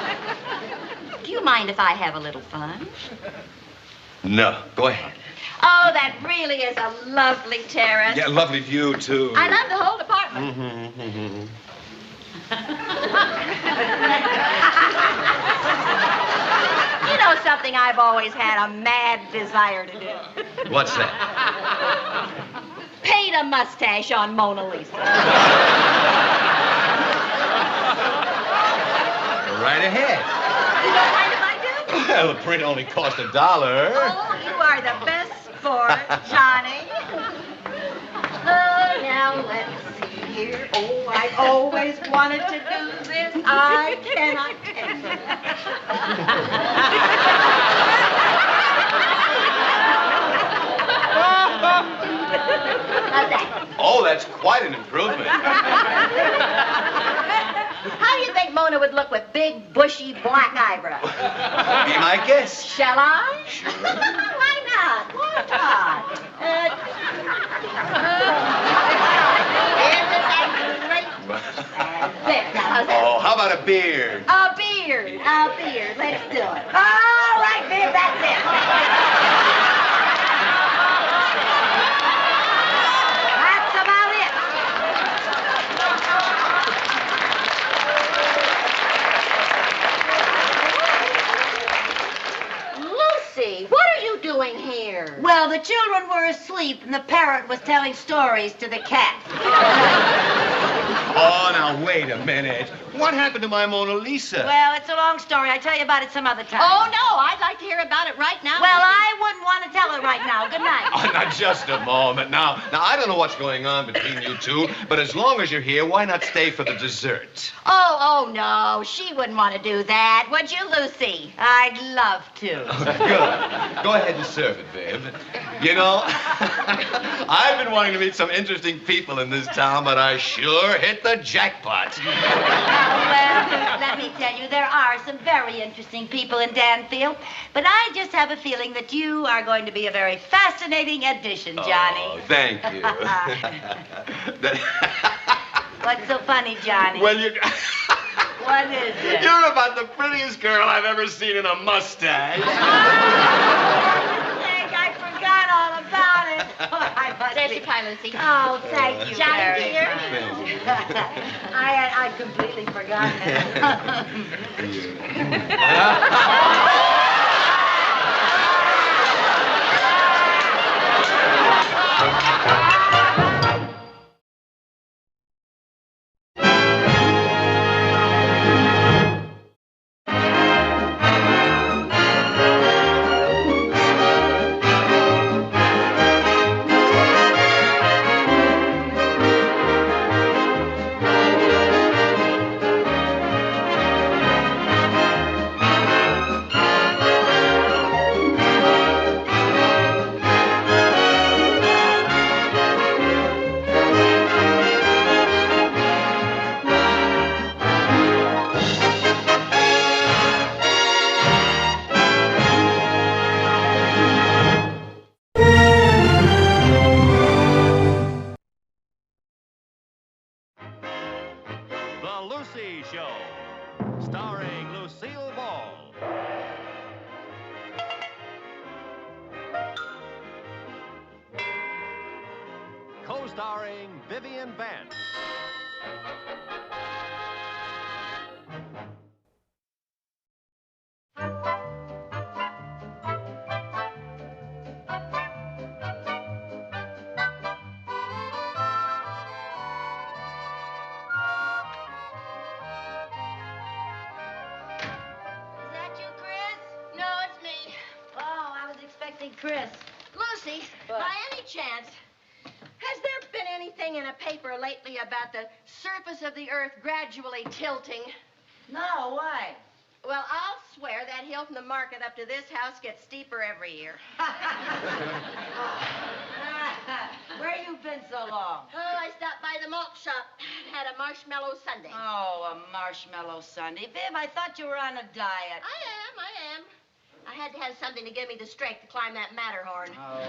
Do you mind if I have a little fun? No. Go ahead. Oh, that really is a lovely terrace. Yeah, lovely view, too. I love the whole apartment. You know something I've always had a mad desire to do? What's that? Paint a mustache on Mona Lisa. Right ahead. You don't mind if I do? Well, the print only cost $1. Oh, you are the best sport, Johnny. Oh, now let's see here. Oh, I've always wanted to do this. I cannot tell How's that? Oh, that's quite an improvement. How do you think Mona would look with big, bushy, black eyebrows? Be my guest. Shall I? Sure. Why not? Why not? Isn't that great? There, now, how's that? Oh, how about a beard? A beard. A beard. Let's do it. All right, beard, that's it. That's about it. Lucy, what are you doing here? Well, the children were asleep and the parrot was telling stories to the cat. Oh, now, wait a minute. What happened to my Mona Lisa? Well, it's a long story. I'll tell you about it some other time. Oh, no, I'd like to hear about it right now. Well, I wouldn't want to tell it right now. Good night. Oh, now, just a moment. Now, I don't know what's going on between you two, but as long as you're here, why not stay for the dessert? Oh, no, she wouldn't want to do that, would you, Lucy? I'd love to. Good. Go ahead and serve it, babe. You know, I've been wanting to meet some interesting people in this town, but I sure hit the jackpot. Well, let me tell you, there are some very interesting people in Danfield, but I just have a feeling that you are going to be a very fascinating addition, Johnny. Oh, thank you. What's so funny, Johnny? Well, you... What is it? You're about the prettiest girl I've ever seen in a mustache. I forgot all about it. There's your pie, Lucy. Oh, thank you, Johnny, Mary. dear. I'd completely forgotten Starring Lucille Ball. Co-starring Vivian Vance. Is that you, Chris? No, it's me. Oh, I was expecting Chris. Lucy, What? by any chance, has there been anything in a paper lately about the surface of the earth gradually tilting? No, why? Well, I'll swear that hill from the market up to this house gets steeper every year. Where you been so long? Oh, I stopped by the malt shop. Had a marshmallow sundae. Oh, a marshmallow sundae. Viv, I thought you were on a diet. I am. I had to have something to give me the strength to climb that Matterhorn. Oh.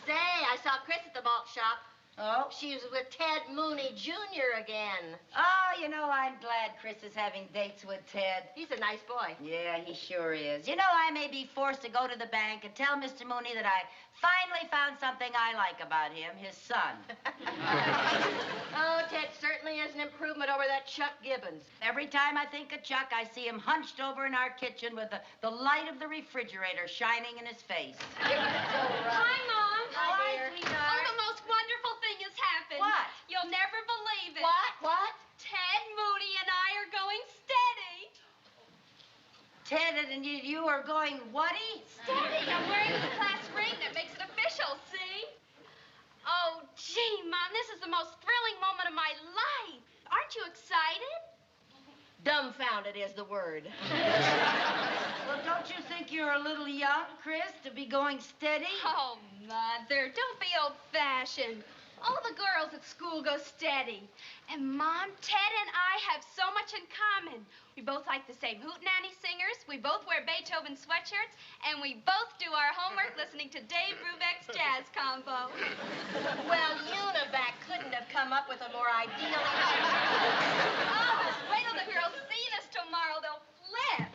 Say, I saw Chris at the malt shop. Oh? She was with Ted Mooney Jr. again. Oh, you know, I'm glad Chris is having dates with Ted. He's a nice boy. Yeah, he sure is. You know, I may be forced to go to the bank and tell Mr. Mooney that I finally found something I like about him, his son. Oh, Ted certainly is an improvement over that Chuck Gibbons. Every time I think of Chuck, I see him hunched over in our kitchen with the light of the refrigerator shining in his face. Hi, Mom. Hi, dear. Oh, the most wonderful thing has happened. What? You'll never believe it. What? Ted Mooney and I are going steady. Ted, and you are going whatty? Steady. I'm wearing the class ring that makes it official, see? Oh, gee, Mom, this is the most thrilling moment of my life. Aren't you excited? Dumbfounded is the word. Well, don't you think you're a little young, Chris, to be going steady? Oh, Mother, don't be old-fashioned. All the girls at school go steady. And, Mom, Ted and I have so much in common. We both like the same hootenanny singers, we both wear Beethoven sweatshirts, and we both do our homework listening to Dave Brubeck's jazz combo. Well, Univac couldn't have come up with a more ideal... Oh, wait till the girls see us tomorrow. They'll flip.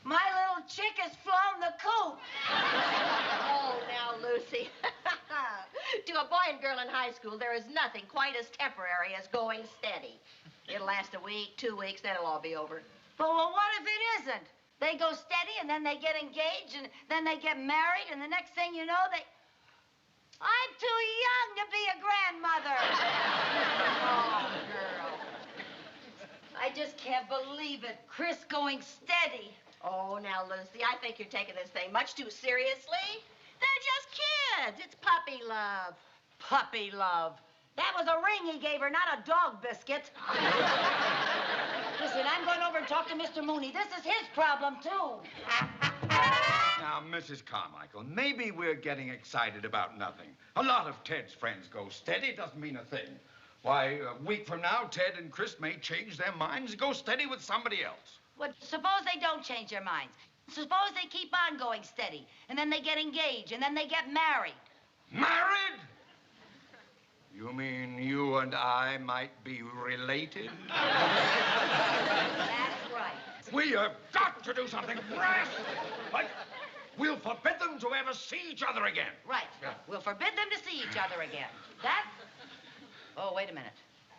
My little chick has flown the coop. Oh, now, Lucy. To a boy and girl in high school, there is nothing quite as temporary as going steady. It'll last a week, 2 weeks, then it'll all be over. But well, what if it isn't? They go steady, and then they get engaged, and then they get married, and the next thing you know, I'm too young to be a grandmother. Oh, girl. I just can't believe it. Chris going steady. Oh, now, Lucy, I think you're taking this thing much too seriously. They're just kids. It's puppy love. Puppy love. That was a ring he gave her, not a dog biscuit. Listen, I'm going over and talk to Mr. Mooney. This is his problem, too. Now, Mrs. Carmichael, maybe we're getting excited about nothing. A lot of Ted's friends go steady. Doesn't mean a thing. Why, a week from now, Ted and Chris may change their minds and go steady with somebody else. Well, suppose they don't change their minds. Suppose they keep on going steady, and then they get engaged, and then they get married. Married? You mean you and I might be related? That's right. We have got to do something drastic. Like, we'll forbid them to ever see each other again. Right. Yeah. We'll forbid them to see each other again. That... Oh, wait a minute.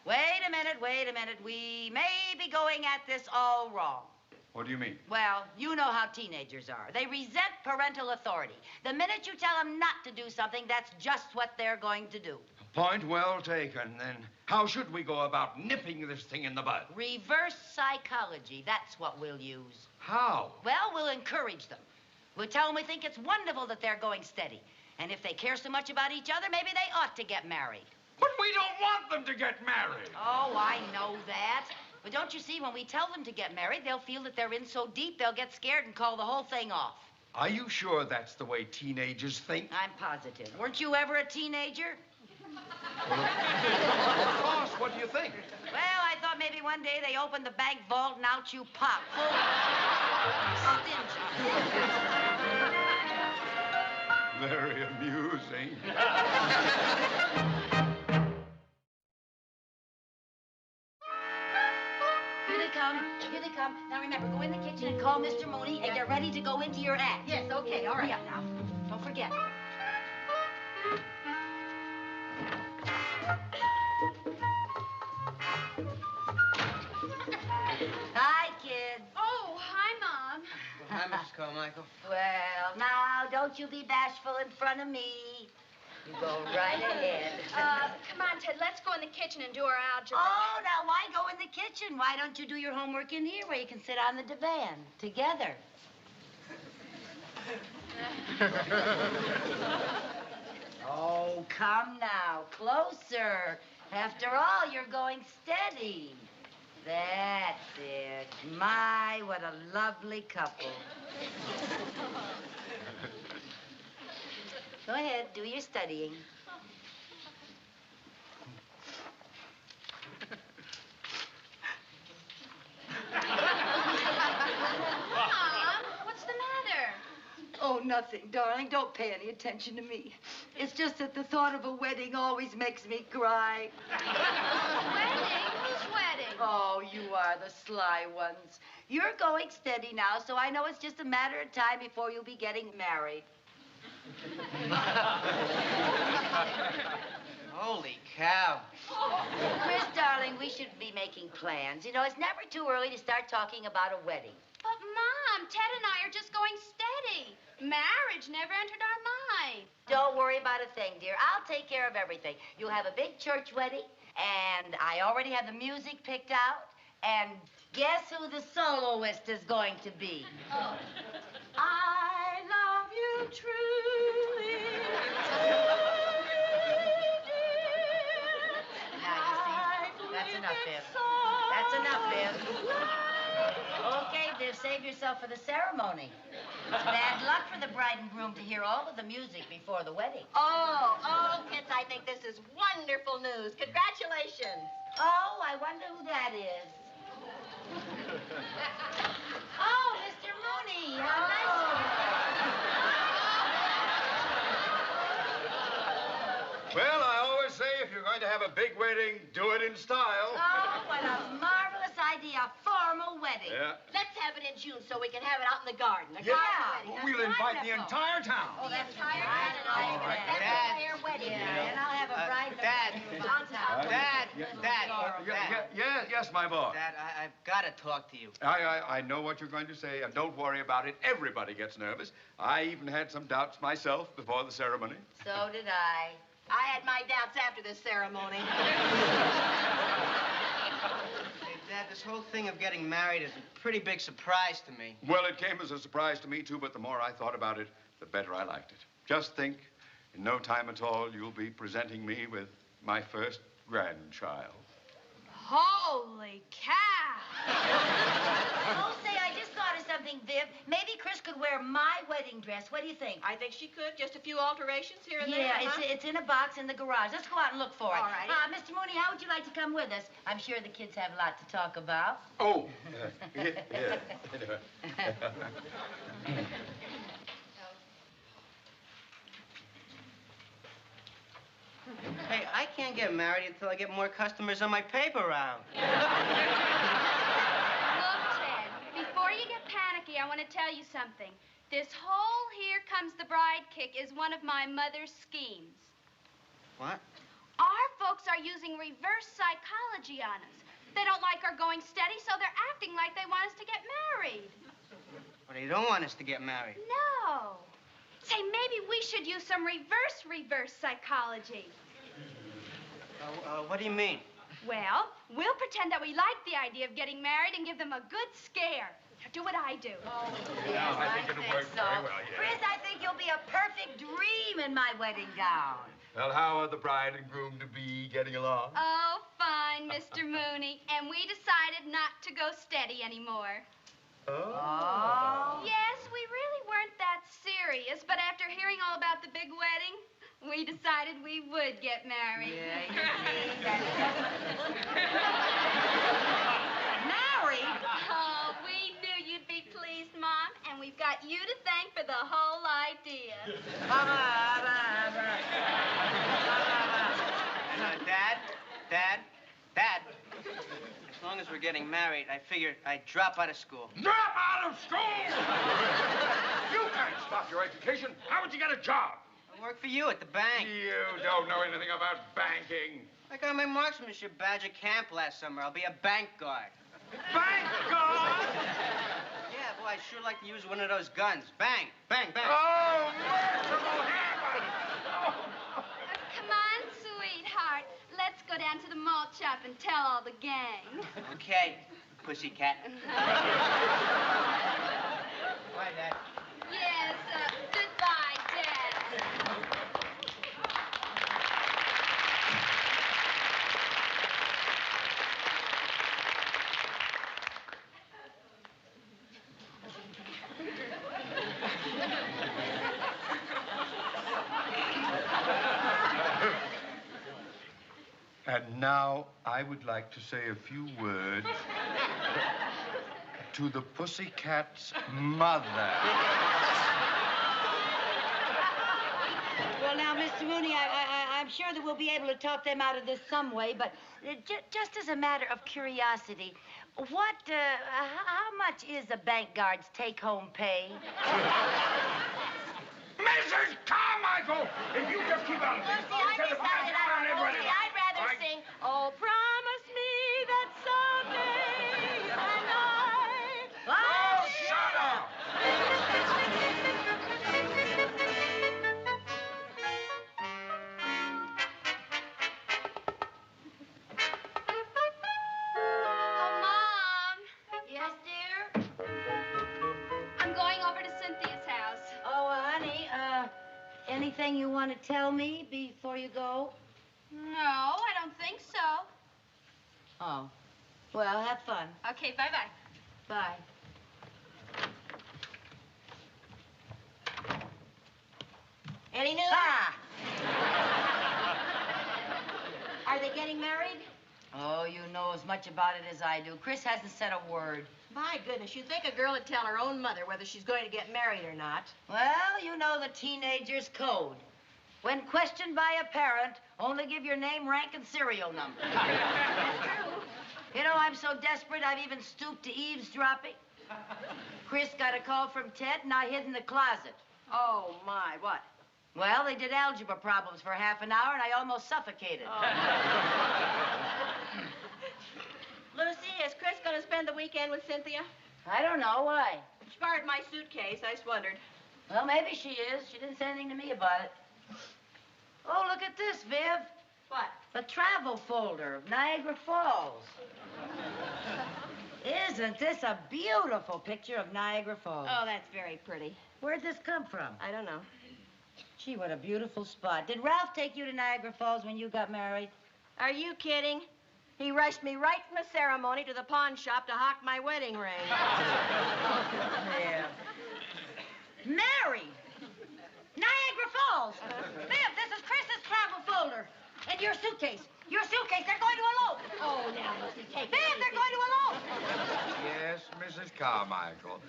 Wait a minute. We may be going at this all wrong. What do you mean? Well, you know how teenagers are. They resent parental authority. The minute you tell them not to do something, that's just what they're going to do. Point well taken. Then how should we go about nipping this thing in the bud? Reverse psychology. That's what we'll use. How? Well, we'll encourage them. We'll tell them we think it's wonderful that they're going steady. And if they care so much about each other, maybe they ought to get married. But we don't want them to get married. Oh, I know that. But don't you see, when we tell them to get married, they'll feel that they're in so deep, they'll get scared and call the whole thing off. Are you sure that's the way teenagers think? I'm positive. Weren't you ever a teenager? Of course. What do you think? Well, I thought maybe one day they opened the bank vault and out you pop. Full stingy. Very amusing. they come. Here they come. Now remember, go in the kitchen and call Mr. Mooney and get ready to go into your act. Yes, okay, all right. Hurry up now. Don't forget. Hi, kids. Oh, hi, Mom. Hi, Mrs. Carmichael. Well, now, don't you be bashful in front of me. You go right ahead. Come on, Ted, let's go in the kitchen and do our algebra. Oh, now why go in the kitchen? Why don't you do your homework in here where you can sit on the divan together? Oh, come now, closer. After all, you're going steady. That's it. My, what a lovely couple. Go ahead, do your studying. Mom, what's the matter? Oh, nothing, darling. Don't pay any attention to me. It's just that the thought of a wedding always makes me cry. Wedding? Whose wedding? Oh, you are the sly ones. You're going steady now, so I know it's just a matter of time before you'll be getting married. Holy cow. Chris, darling, we should be making plans. You know, it's never too early to start talking about a wedding. But, Mom, Ted and I are just going steady. Marriage never entered our mind. Don't worry about a thing, dear. I'll take care of everything. You'll have a big church wedding, and I already have the music picked out. And guess who the soloist is going to be? Oh. I love you truly. Now, you see, that's enough, Viv. That's enough, Viv. Okay, Viv, save yourself for the ceremony. It's bad luck for the bride and groom to hear all of the music before the wedding. Oh, kids, I think this is wonderful news. Congratulations. Oh, I wonder who that is. Oh, Mr. Mooney, how nice of you. Well, I always say if you're going to have a big wedding, do it in style. Oh, what a marvelous idea, a formal wedding. Yeah. Let's have it in June so we can have it out in the garden. A Yeah. garden wedding. We'll invite the entire town. Oh, that's entire town. All right. That's Dad. a fair wedding. Yeah, and I'll have a bride and Dad. a groom on top. Yes, my boy. Dad, I've got to talk to you. I know what you're going to say, and don't worry about it. Everybody gets nervous. I even had some doubts myself before the ceremony. So did I. I had my doubts after this ceremony. Hey, Dad, this whole thing of getting married is a pretty big surprise to me. Well, it came as a surprise to me, too, but the more I thought about it, the better I liked it. Just think, in no time at all, you'll be presenting me with my first grandchild. Holy cow! Oh, say, I just thought of something, Viv. Maybe Chris could wear my wedding dress. What do you think? I think she could. Just a few alterations here and there. Yeah, it's in a box in the garage. Let's go out and look for it. All right. Mr. Mooney, how would you like to come with us? I'm sure the kids have a lot to talk about. Oh, Hey, I can't get married until I get more customers on my paper route. Look, Ted, before you get panicky, I want to tell you something. This whole Here Comes the Bride kick is one of my mother's schemes. What? Our folks are using reverse psychology on us. They don't like our going steady, so they're acting like they want us to get married. Well, they don't want us to get married. No. Say, maybe we should use some reverse psychology. What do you mean? Well, we'll pretend that we like the idea of getting married and give them a good scare. Now, do what I do. Oh, Yeah, I think it'll work so. very well, yeah. Chris, I think you'll be a perfect dream in my wedding gown. Well, how are the bride and groom to be getting along? Oh, fine, Mr. Mooney. And we decided not to go steady anymore. Oh. Yes, we really weren't that serious, but after hearing all about the big wedding, we decided we would get married. Yeah, you see, married? Oh, we knew you'd be pleased, Mom, and we've got you to thank for the whole idea. Dad, as long long as we're getting married, I figured I'd drop out of school. Drop out of school! You can't stop your education. How would you get a job? I work for you at the bank. You don't know anything about banking. I got my marksmanship badge at camp last summer. I'll be a bank guard. Bank guard? Yeah, boy, I sure like to use one of those guns. Bang, bang, bang. Oh, merciful heaven! Come on, sweetheart. Let's go down to the malt shop and tell all the gang. Okay, pussycat. Bye, Dad. Yes, goodbye, Dad. And now I would like to say a few words to the pussycat's mother. Well, now, Mr. Mooney, I'm sure that we'll be able to talk them out of this some way, but just as a matter of curiosity, how much is a bank guard's take-home pay? Mrs. Carmichael! If you just keep out of this, Lucy, I decided I'd rather sing, oh, promise me that someday and I... Oh, shut up! Oh, Mom. Yes, dear? I'm going over to Cynthia's house. Oh, honey, anything you want to tell me before you go? No, I don't think so. Oh. Well, have fun. Okay, bye-bye. Bye. Any news? Ah! Are they getting married? Oh, you know as much about it as I do. Chris hasn't said a word. My goodness, you'd think a girl would tell her own mother whether she's going to get married or not. Well, you know the teenager's code. When questioned by a parent, only give your name, rank, and serial number. You know, I'm so desperate, I've even stooped to eavesdropping. Chris got a call from Ted, and I hid in the closet. Oh, my, what? Well, they did algebra problems for half an hour, and I almost suffocated. Lucy, is Chris going to spend the weekend with Cynthia? I don't know. Why? She borrowed my suitcase. I just wondered. Well, maybe she is. She didn't say anything to me about it. Oh, look at this, Viv. What? A travel folder of Niagara Falls. Isn't this a beautiful picture of Niagara Falls? Oh, that's very pretty. Where'd this come from? I don't know. Gee, what a beautiful spot. Did Ralph take you to Niagara Falls when you got married? Are you kidding? He rushed me right from the ceremony to the pawn shop to hawk my wedding ring. Yeah. Married? Niagara Falls. Viv, this is Chris's travel folder. And your suitcase. Your suitcase. They're going to elope. Oh, now, Lucy, take Viv, they're going to elope. Yes, Mrs. Carmichael.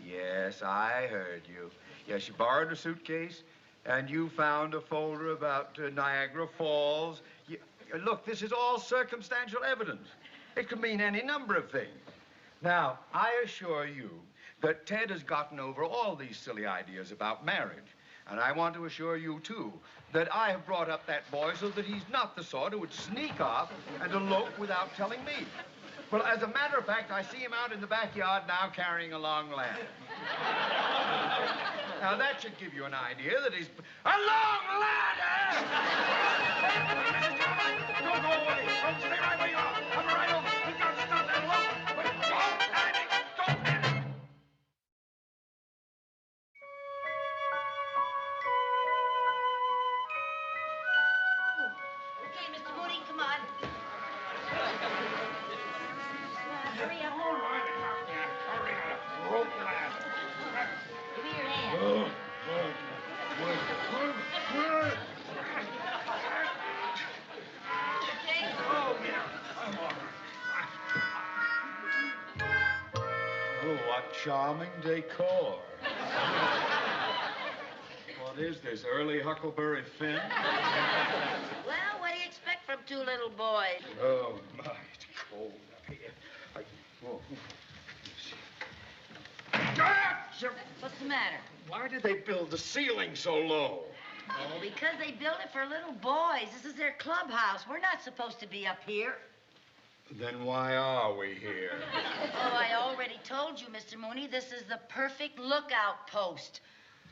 Yes, I heard you. Yes, you borrowed a suitcase, and you found a folder about Niagara Falls. Look, this is all circumstantial evidence. It could mean any number of things. Now, I assure you that Ted has gotten over all these silly ideas about marriage. And I want to assure you, too, that I have brought up that boy so that he's not the sort who would sneak off and elope without telling me. Well, as a matter of fact, I see him out in the backyard now carrying a long ladder. Now, that should give you an idea that he's... A long ladder! Don't go away. Don't stay right where you are. Come right over. We've got to stop that elope. But don't panic. Don't panic. Okay, Mr. Mooney, come on. Hurry up. Hurry up. Rope ladder. Give me your hand. Oh, what charming decor. What is this, early Huckleberry Finn? Well, what do you expect from two little boys? Oh, my, it's cold up here. What's the matter? Why did they build the ceiling so low? Oh, because they built it for little boys. This is their clubhouse. We're not supposed to be up here. Then why are we here? Oh, I already told you, Mr. Mooney, this is the perfect lookout post.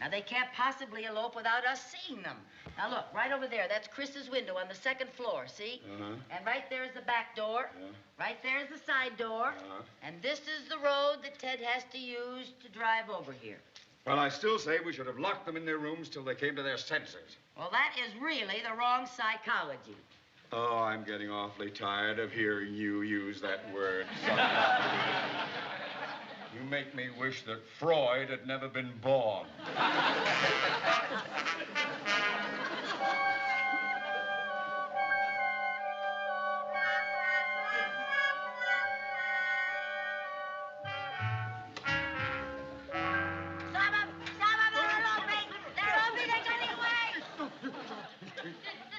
Now, they can't possibly elope without us seeing them. Now, look, right over there, that's Chris's window on the second floor, see? Uh-huh. And right there is the back door. Yeah. Right there is the side door. Uh-huh. And this is the road that Ted has to use to drive over here. Well, I still say we should have locked them in their rooms till they came to their senses. Well, that is really the wrong psychology. Oh, I'm getting awfully tired of hearing you use that word. You make me wish that Freud had never been born.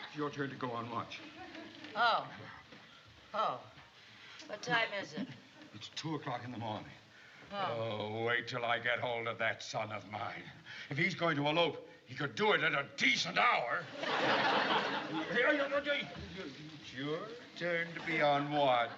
It's your turn to go on watch. Oh. Oh. What time is it? It's 2 o'clock in the morning. Oh. Wait till I get hold of that son of mine. If he's going to elope, he could do it at a decent hour. It's your turn to be on watch.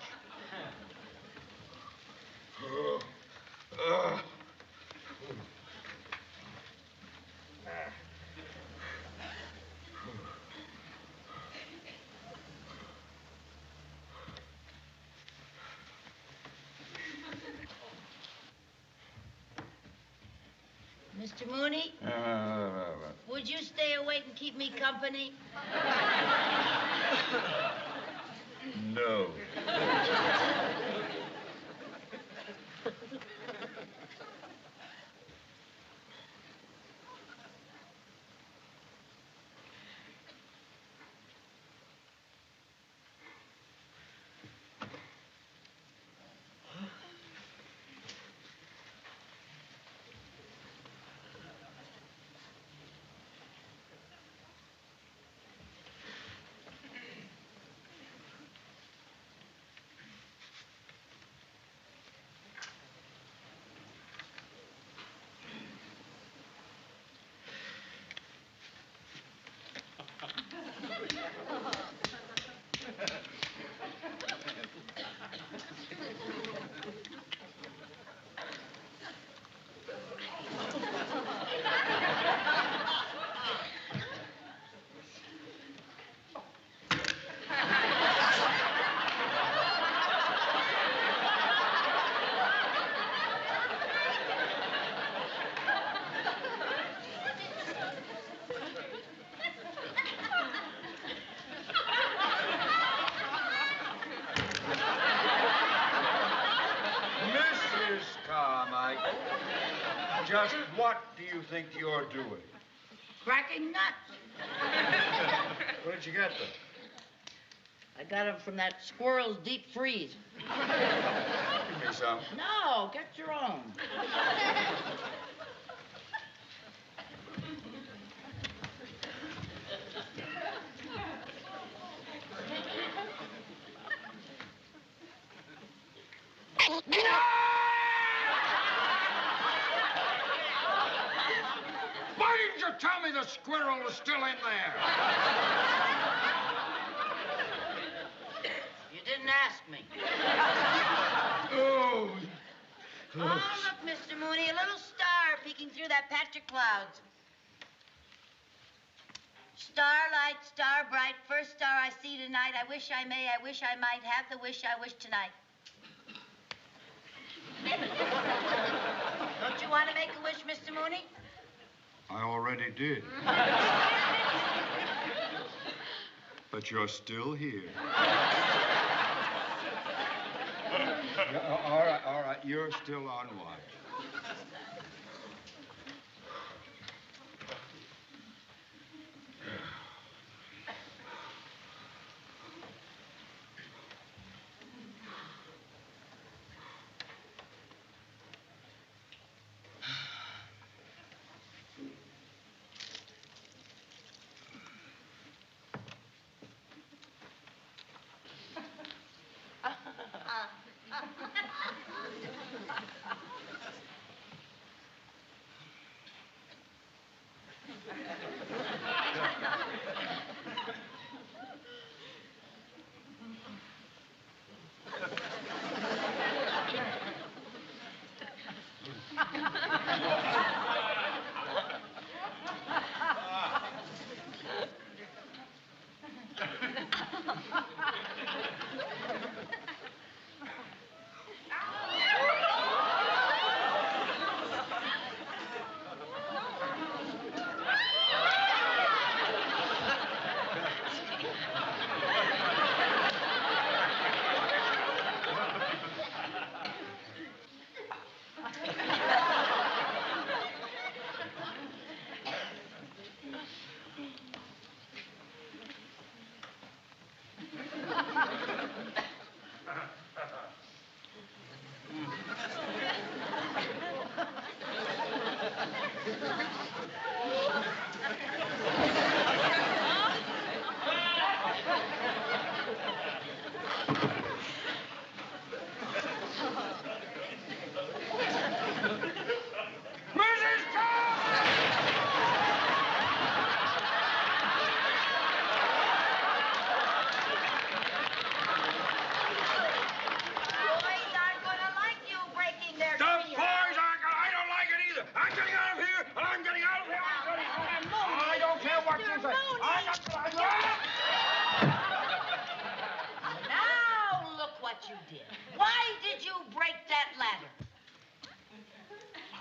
Mr. Mooney, would you stay awake and keep me company? No. Just what do you think you're doing? Cracking nuts. Where did you get them? I got them from that squirrel's deep freeze. Give me some. No, get your own. Why didn't you tell me the squirrel was still in there? You didn't ask me. Oh. Oh, look, Mr. Mooney, a little star peeking through that patch of clouds. Starlight, star bright, first star I see tonight. I wish I may, I wish I might have the wish I wish tonight. Don't you want to make a wish, Mr. Mooney? I already did. But you're still here. Yeah, all right. You're still on watch.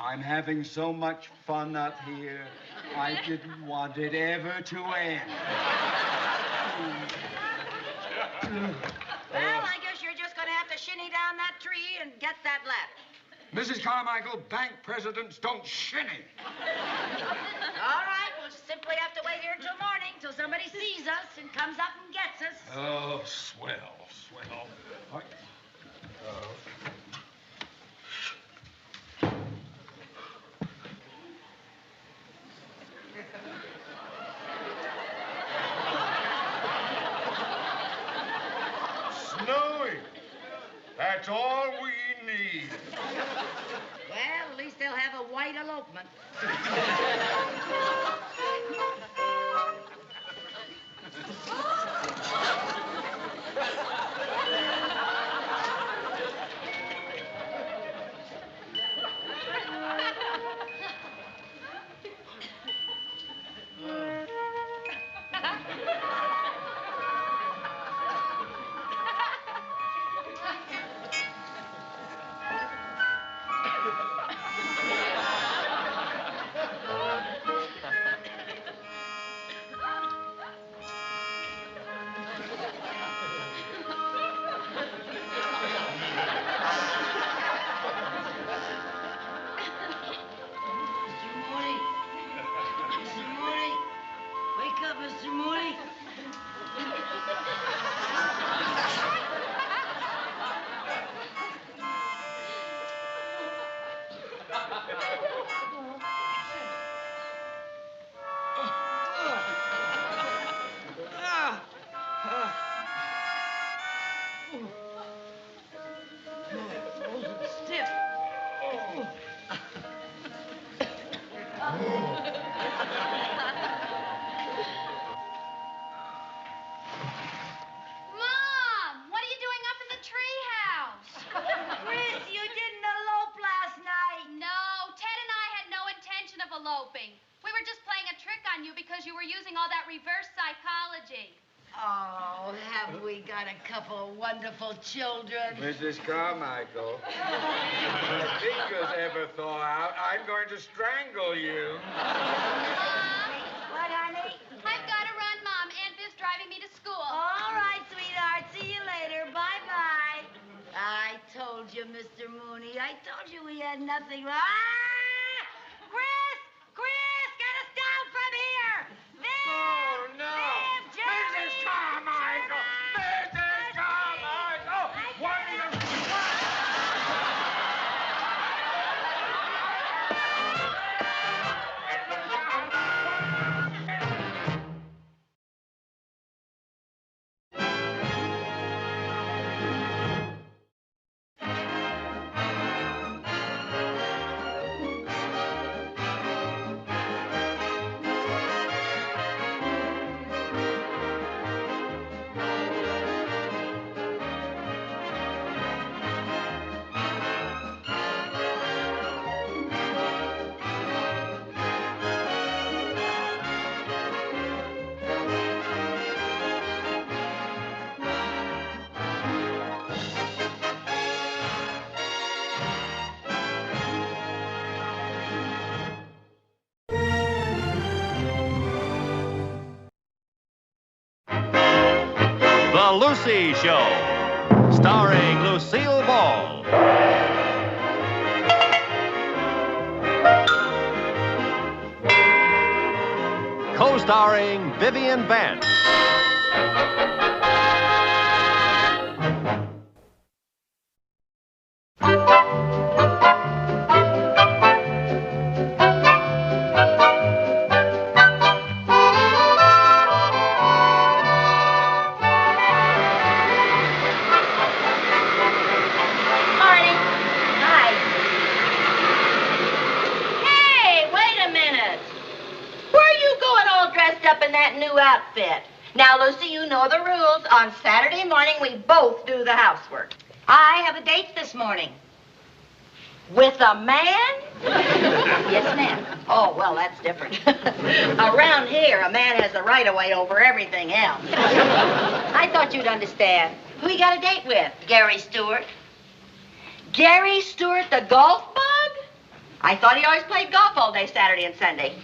I'm having so much fun up here. I didn't want it ever to end. Well, I guess you're just going to have to shinny down that tree and get that ladder. Mrs. Carmichael, bank presidents don't shinny. All right, we'll simply have to wait here until morning, till somebody sees us and comes up and gets us. Oh, swell, swell. Snowy. That's all we need. Well, at least they'll have a white elopement. Oh, have we got a couple of wonderful children? Mrs. Carmichael, if your fingers ever thaw out, I'm going to strangle you. What, honey? I've got to run, Mom. Aunt Viv's driving me to school. All right, sweetheart. See you later. Bye-bye. I told you, Mr. Mooney. I told you we had nothing. Chris! Chris! Get us down from here! Viv! Oh, no! Viv, Jerry! Mrs. Carmichael! Mrs. Carmichael! What are you... The Lucy Show, starring Lucille Ball. Co-starring Vivian Vance. Outfit. Now, Lucy, you know the rules. On Saturday morning, we both do the housework. I have a date this morning. With a man? Yes, ma'am. Oh, well, that's different. Around here, a man has the right of way over everything else. I thought you'd understand. Who you got a date with? Gary Stewart. Gary Stewart, the golf bug? I thought he always played golf all day Saturday and Sunday.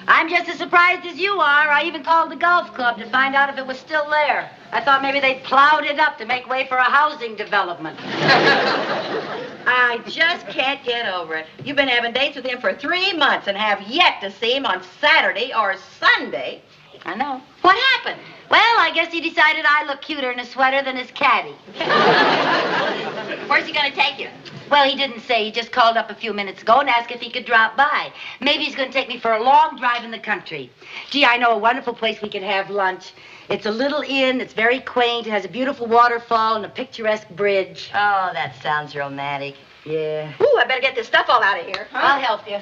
I'm just as surprised as you are. I even called the golf club to find out if it was still there. I thought maybe they plowed it up to make way for a housing development. I just can't get over it. You've been having dates with him for 3 months and have yet to see him on Saturday or Sunday. I know. What happened? Well, I guess he decided I look cuter in a sweater than his caddy. Where's he going to take you? Well, he didn't say. He just called up a few minutes ago and asked if he could drop by. Maybe he's going to take me for a long drive in the country. Gee, I know a wonderful place we could have lunch. It's a little inn. It's very quaint. It has a beautiful waterfall and a picturesque bridge. Oh, that sounds romantic. Yeah. Ooh, I better get this stuff all out of here. Huh? I'll help you.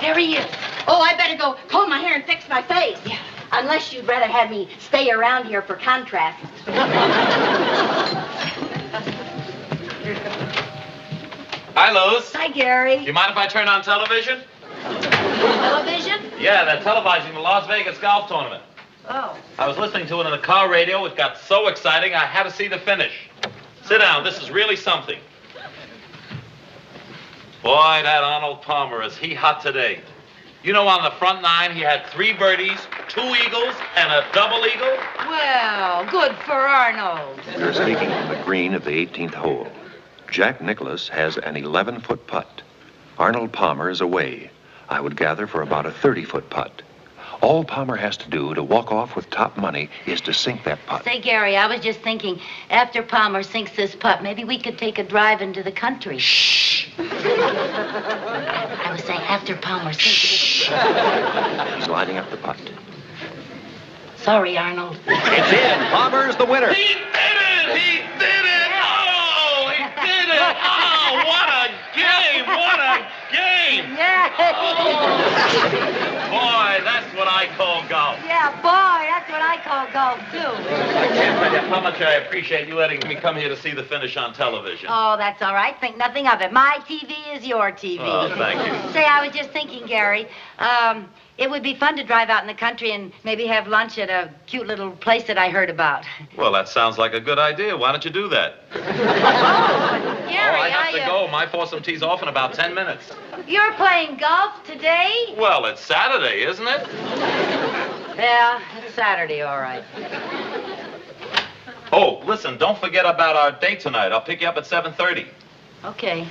There he is. Oh, I better go comb my hair and fix my face. Yeah. Unless you'd rather have me stay around here for contrast. Hi, Luz. Hi, Gary. Do you mind if I turn on television? Television? Yeah, they're televising the Las Vegas golf tournament. Oh. I was listening to it on the car radio. It got so exciting, I had to see the finish. Sit down. This is really something. Boy, that Arnold Palmer, is he hot today. You know, on the front nine, he had 3 birdies, 2 eagles, and a double eagle. Well, good for Arnold. They're speaking from the green of the 18th hole. Jack Nicklaus has an 11-foot putt. Arnold Palmer is away, I would gather, for about a 30-foot putt. All Palmer has to do to walk off with top money is to sink that putt. Say, Gary, I was just thinking, after Palmer sinks this putt, maybe we could take a drive into the country. Shh. I was saying, after Palmer sinks this putt. He's lining up the putt. Sorry, Arnold. It's in. Palmer's the winner. He did it! He did it! Oh, he did it! Oh, what a game! What a game! Yeah. Boy, that's what I call golf. Yeah, boy, that's what I call golf, too. I can't tell you how much I appreciate you letting me come here to see the finish on television. Oh, that's all right. Think nothing of it. My TV is your TV. Oh, thank you. Say, I was just thinking, Gary, it would be fun to drive out in the country and maybe have lunch at a cute little place that I heard about. Well, that sounds like a good idea. Why don't you do that? Gary, I have to go. My foursome tee's off in about 10 minutes. You're playing golf today? Well, it's Saturday, isn't it? Yeah, it's Saturday, all right. Oh, listen, don't forget about our date tonight. I'll pick you up at 7:30. Okay.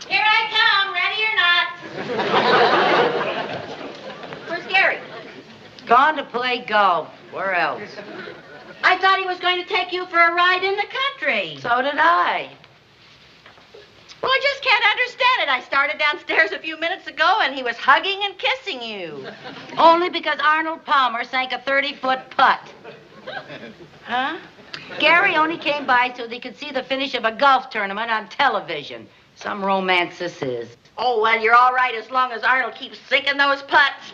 Here I come, ready or not. Where's Gary? Gone to play golf. Where else? I thought he was going to take you for a ride in the country. So did I. Well, I just can't understand it. I started downstairs a few minutes ago, and he was hugging and kissing you. Only because Arnold Palmer sank a 30-foot putt. Huh? Gary only came by so they could see the finish of a golf tournament on television. Some romance this is. Oh, well, you're all right as long as Arnold keeps sinking those putts.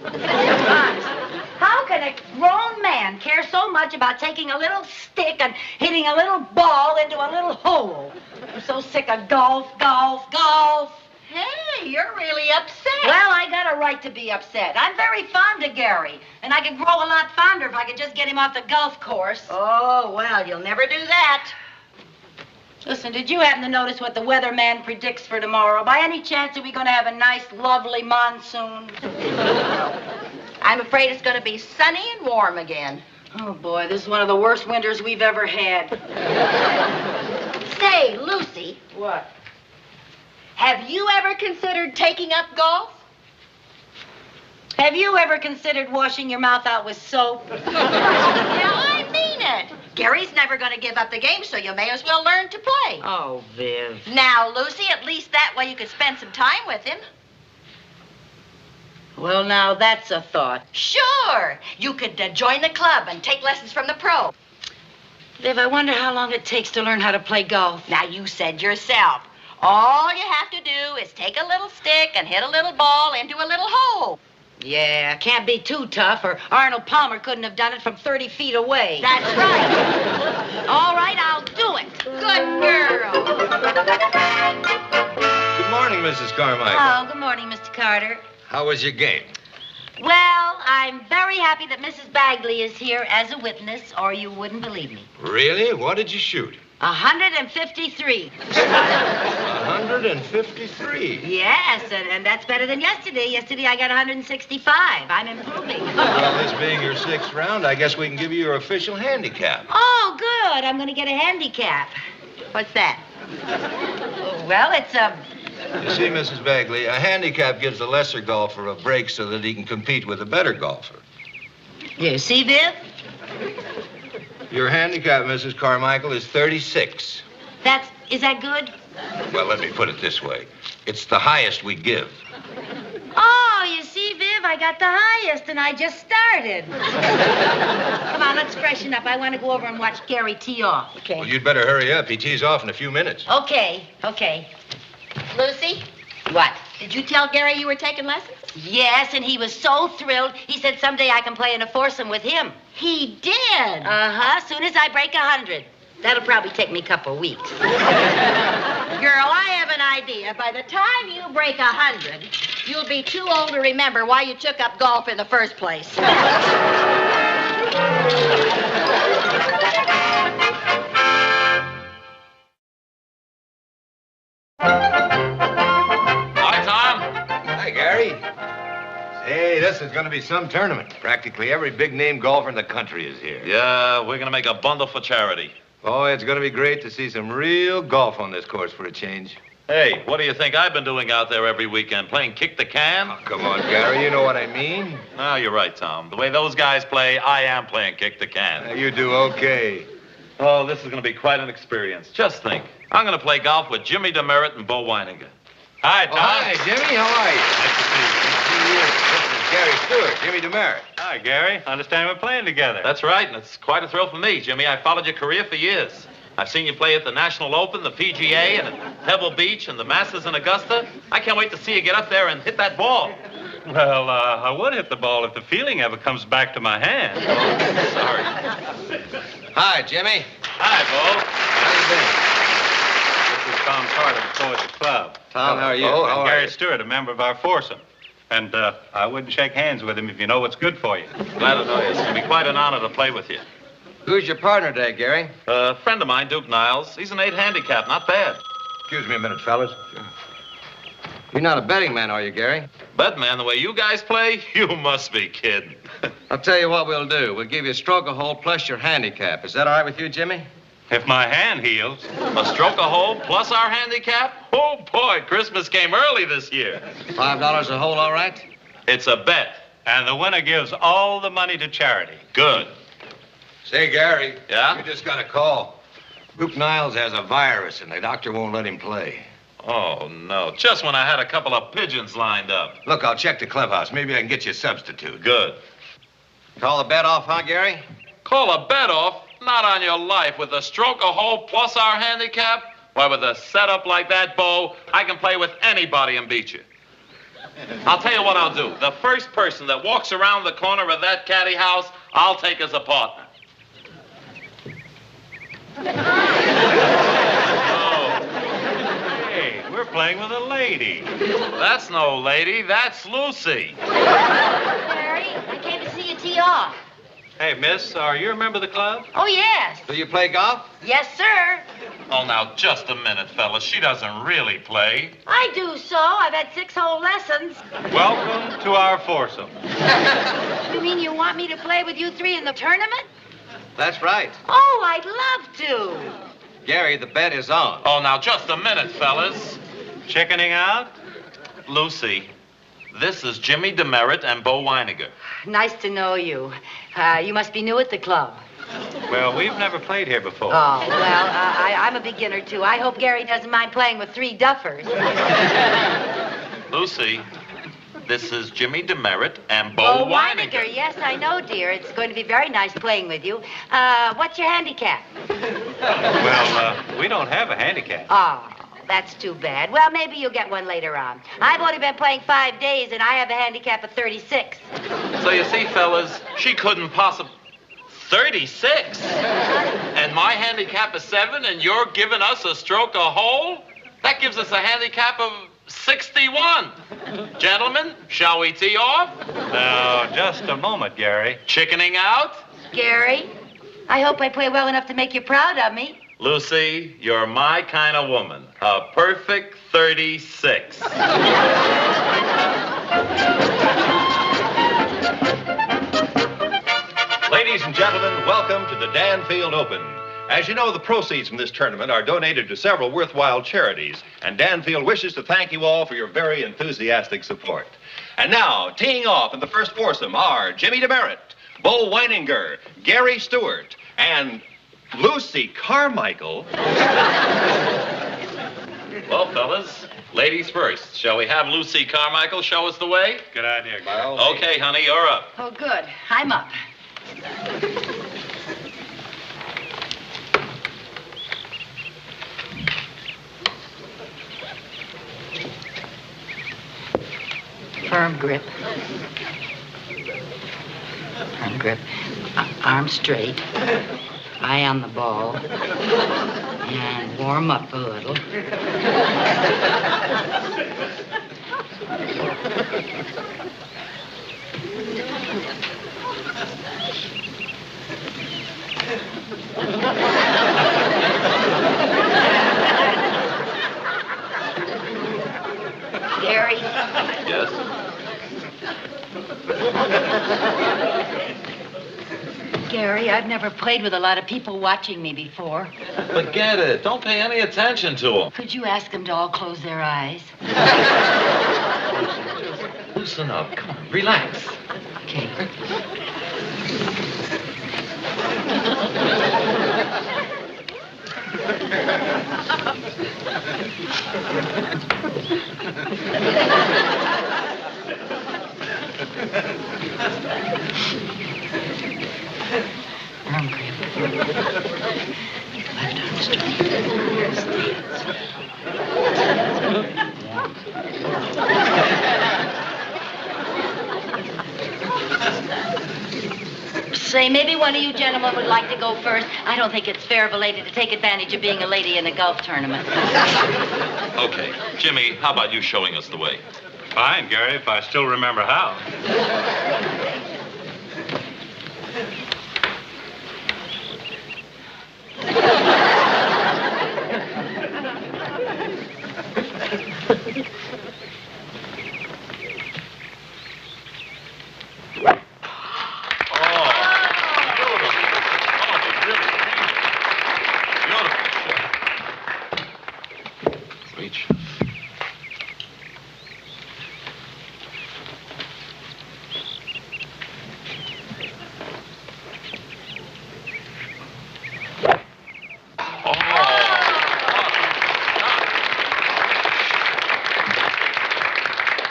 How can a grown man care so much about taking a little stick and hitting a little ball into a little hole? I'm so sick of golf, golf, golf. Hey, you're really upset. Well, I got a right to be upset. I'm very fond of Gary, and I could grow a lot fonder if I could just get him off the golf course. Oh, well, you'll never do that. Listen, did you happen to notice what the weatherman predicts for tomorrow? By any chance are we going to have a nice, lovely monsoon? I'm afraid it's going to be sunny and warm again. Oh, boy, this is one of the worst winters we've ever had. Say, Lucy. What? Have you ever considered taking up golf? Have you ever considered washing your mouth out with soap? Yeah, I mean it. Gary's never going to give up the game, so you may as well learn to play. Oh, Viv. Now, Lucy, at least that way you could spend some time with him. Well, now, that's a thought. Sure. You could join the club and take lessons from the pro. Viv, I wonder how long it takes to learn how to play golf. Now, you said yourself, all you have to do is take a little stick and hit a little ball into a little hole. Yeah, can't be too tough, or Arnold Palmer couldn't have done it from 30 feet away. That's right. All right, I'll do it. Good girl. Good morning, Mrs. Carmichael. Oh, good morning, Mr. Carter. How was your game? Well, I'm very happy that Mrs. Bagley is here as a witness, or you wouldn't believe me. Really? What did you shoot? 153. 153? Yes, and that's better than yesterday. Yesterday I got 165. I'm improving. Well, this being your 6th round, I guess we can give you your official handicap. Oh, good. I'm going to get a handicap. What's that? Well, it's You see, Mrs. Bagley, a handicap gives the lesser golfer a break so that he can compete with a better golfer. You see, Viv? Your handicap, Mrs. Carmichael, is 36. Is that good? Well, let me put it this way. It's the highest we give. Oh, you see, Viv, I got the highest, and I just started. Come on, let's freshen up. I want to go over and watch Gary tee off, okay? Well, you'd better hurry up. He tees off in a few minutes. Okay. Lucy, What? did you tell Gary you were taking lessons? Yes, and he was so thrilled. He said someday I can play in a foursome with him. He did. Uh-huh, as soon as I break 100. That'll probably take me a couple weeks. Girl, I have an idea. By the time you break 100, you'll be too old to remember why you took up golf in the first place. Hi, Tom. Hi, Gary. Hey, this is going to be some tournament. Practically every big-name golfer in the country is here. Yeah, we're going to make a bundle for charity. Oh, it's going to be great to see some real golf on this course for a change. Hey, what do you think I've been doing out there every weekend? Playing kick the can? Oh, come on, Gary. You know what I mean. No, you're right, Tom. The way those guys play, I am playing kick the can. You do okay. Oh, this is going to be quite an experience. Just think. I'm going to play golf with Jimmy DeMeritt and Bo Weininger. Hi, Tom. Oh, hi, Jimmy. How are you? Nice to see you. This is Gary Stewart, Jimmy DeMeritt. Hi, Gary. I understand we're playing together. That's right, and it's quite a thrill for me, Jimmy. I followed your career for years. I've seen you play at the National Open, the PGA, and at Pebble Beach, and the Masters in Augusta. I can't wait to see you get up there and hit that ball. Well, I would hit the ball if the feeling ever comes back to my hand. Oh, sorry. Hi, Jimmy. Hi, Bo. This is Tom Carter, the poet at the club. Tom, how are you? Oh, How and are Gary you? Stewart, a member of our foursome. And I wouldn't shake hands with him if you know what's good for you. Glad to know you. It's going to be quite an honor to play with you. Who's your partner today, Gary? A friend of mine, Duke Niles. He's an 8 handicap, not bad. Excuse me a minute, fellas. Sure. You're not a betting man, are you, Gary? Bet, man, the way you guys play, you must be kidding. I'll tell you what we'll do. We'll give you a stroke a hole plus your handicap. Is that all right with you, Jimmy? If my hand heals. A stroke a hole plus our handicap? Oh, boy, Christmas came early this year. $5 a hole, all right? It's a bet. And the winner gives all the money to charity. Good. Say, Gary. Yeah? You just got a call. Duke Niles has a virus, and the doctor won't let him play. Oh, no. Just when I had a couple of pigeons lined up. Look, I'll check the clubhouse. Maybe I can get you a substitute. Good. Call the bet off, huh, Gary? Call a bet off? Not on your life. With a stroke a hole plus our handicap? Why, with a setup like that, Bo, I can play with anybody and beat you. I'll tell you what I'll do. The first person that walks around the corner of that caddy house, I'll take as a partner. Hey, we're playing with a lady. That's no lady. That's Lucy. Gary, I came to see you tee off. Hey, miss, are you a member of the club? Oh, yes. Do you play golf? Yes, sir. Oh, now, just a minute, fellas. She doesn't really play. I do so. I've had 6-hole lessons. Welcome to our foursome. You mean you want me to play with you three in the tournament? That's right. Oh, I'd love to. Gary, the bet is on. Oh, now, just a minute, fellas. Chickening out? Lucy, this is Jimmy DeMeritt and Bo Weininger. Nice to know you. You must be new at the club. Well, we've never played here before. Oh, well, I'm a beginner, too. I hope Gary doesn't mind playing with 3 duffers. Lucy, this is Jimmy DeMeritt and Bo Weininger. Yes, I know, dear. It's going to be very nice playing with you. What's your handicap? Well, we don't have a handicap. Oh, that's too bad. Well, maybe you'll get one later on. I've only been playing 5 days, and I have a handicap of 36. So you see, fellas, she couldn't possibly... 36? And my handicap is 7, and you're giving us a stroke a hole? That gives us a handicap of 61. Gentlemen, shall we tee off? Now, just a moment, Gary. Chickening out? Gary, I hope I play well enough to make you proud of me. Lucy, you're my kind of woman. A perfect 36. Ladies and gentlemen, welcome to the Danfield Open. As you know, the proceeds from this tournament are donated to several worthwhile charities, and Danfield wishes to thank you all for your very enthusiastic support. And now, teeing off in the first foursome are Jimmy DeMeritt, Bo Weininger, Gary Stewart, and Lucy Carmichael. Well, fellas, ladies first. Shall we have Lucy Carmichael show us the way? Good idea, Gary. Okay, honey, you're up. Oh, good. I'm up. Firm grip. Firm grip. Arm straight. Eye on the ball. And warm up a little. Gary? Yes? Gary, I've never played with a lot of people watching me before. Forget it. Don't pay any attention to him. Could you ask them to all close their eyes? Loosen up. Come on, relax. Okay. Arm grip. Left arm straight. Say, maybe one of you gentlemen would like to go first. I don't think it's fair of a lady to take advantage of being a lady in a golf tournament. Okay, Jimmy, how about you showing us the way? Fine, Gary, if I still remember how. Reach.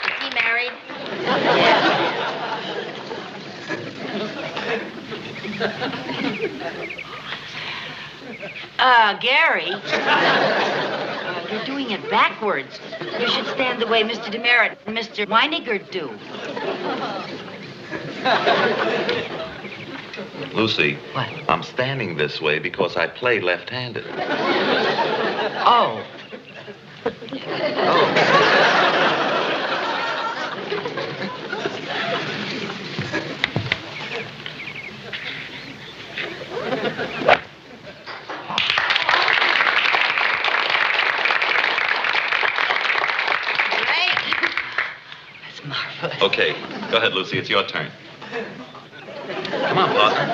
Is he married? Gary. You're doing it backwards. You should stand the way Mr. DeMeritt and Mr. Weininger do. Lucy. What? I'm standing this way because I play left-handed. Oh. Okay, go ahead, Lucy. It's your turn. Come on, partner.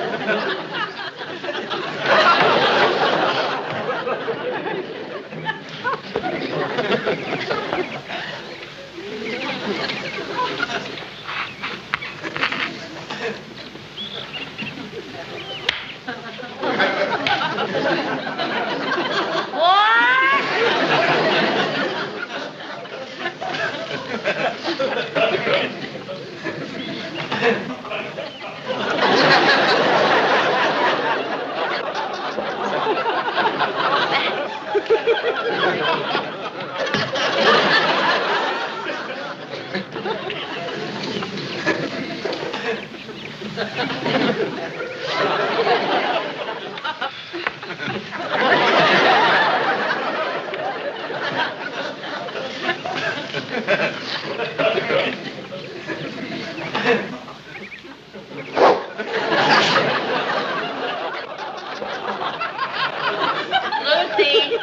see.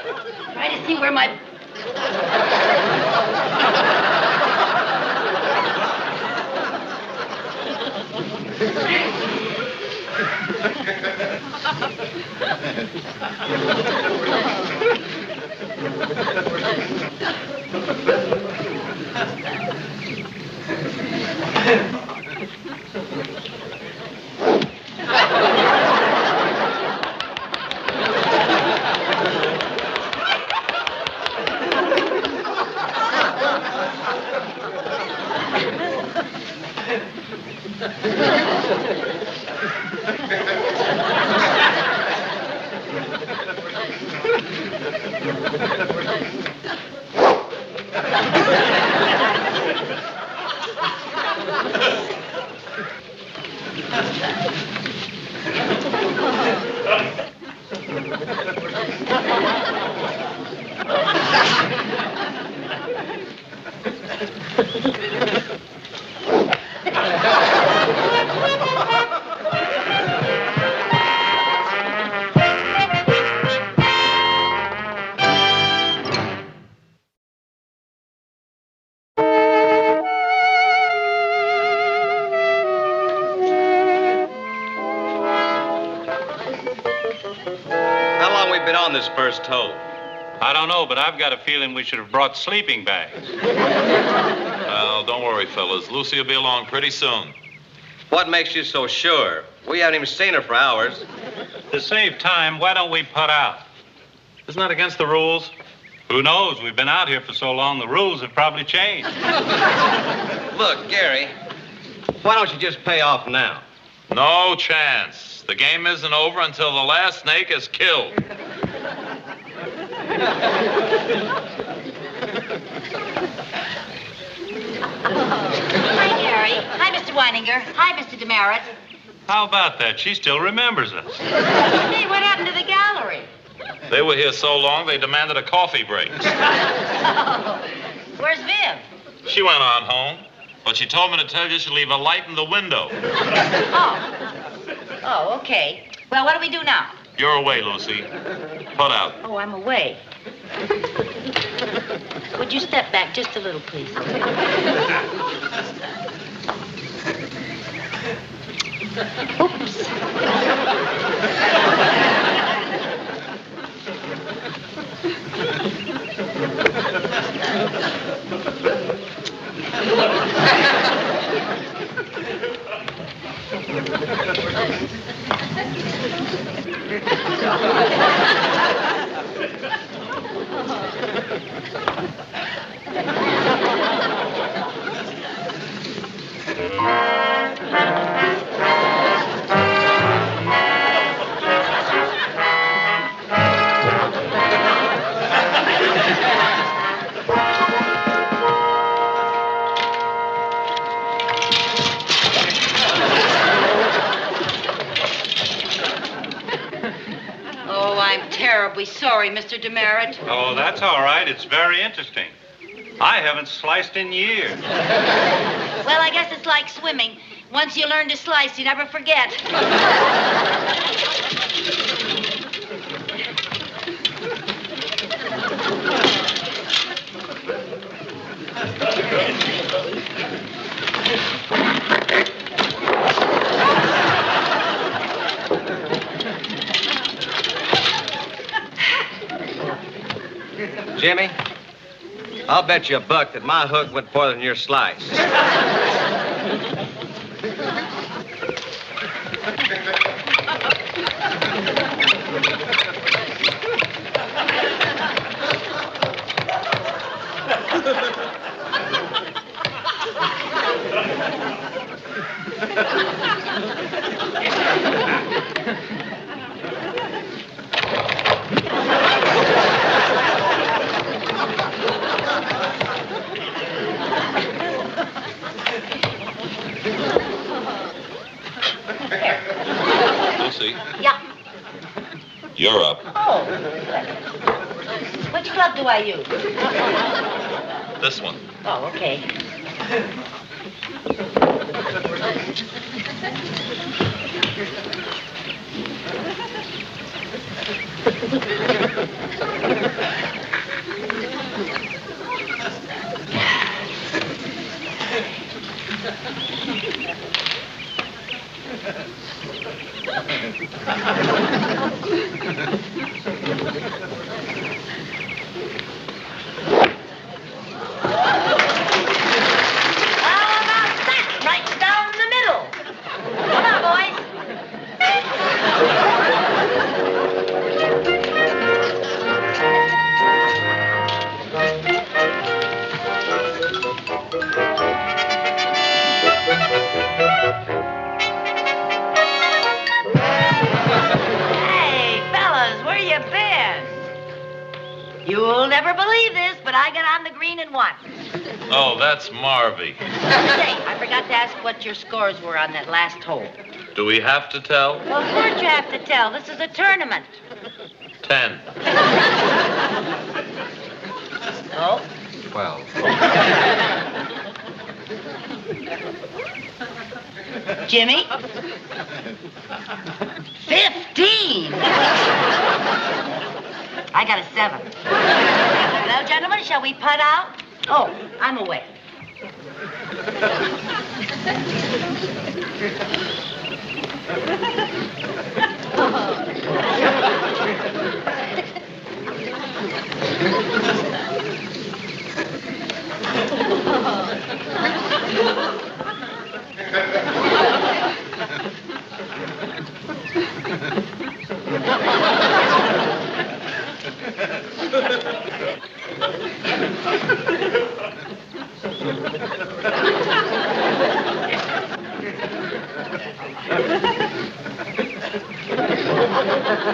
Try to see where my... How long we been on this first tow? I don't know, but I've got a feeling we should have brought sleeping bags. Well, don't worry, fellas. Lucy will be along pretty soon. What makes you so sure? We haven't even seen her for hours. To save time, why don't we put out? Isn't that against the rules? Who knows? We've been out here for so long, the rules have probably changed. Look, Gary, why don't you just pay off now? No chance. The game isn't over until the last snake is killed. Hi, Gary. Hi, Mr. Weininger. Hi, Mr. Demerit. How about that? She still remembers us. Hey, what happened to the gallery? They were here so long, they demanded a coffee break. Where's Viv? She went on home, but she told me to tell you she'll leave a light in the window. Oh, okay. Well, what do we do now? You're away, Lucy. Put out. Oh, I'm away. Would you step back just a little, please? Oops. Oh, I'm terribly sorry, Mr. Demerit. Oh, that's all right. It's very interesting. I haven't sliced in years. Well, I guess it's like swimming. Once you learn to slice, you never forget. Jimmy, I'll bet you $1 that my hook went farther than your slice. Lucy, Yeah. you're up. Oh. Which club do I use? This one. Oh, okay. How about that? Right down the middle. Come on, boys. Hey, fellas, where you been? You'll never believe this, but I got on the green in one. Oh, that's Marvy. Say, I forgot to ask what your scores were on that last hole. Do we have to tell? Well, of course you have to tell. This is a tournament. 10. Oh? 12. Jimmy? 15. I got a 7. Well, gentlemen, shall we putt out? Oh, I'm away.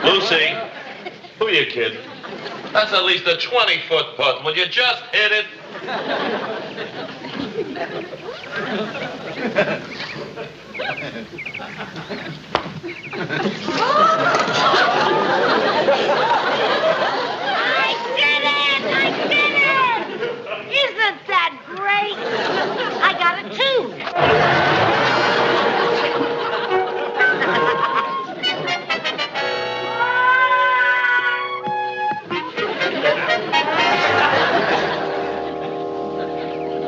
Lucy, who you kidding? That's at least a 20-foot putt. Will you just hit it? I did it! I did it! Isn't that great? I got a 2.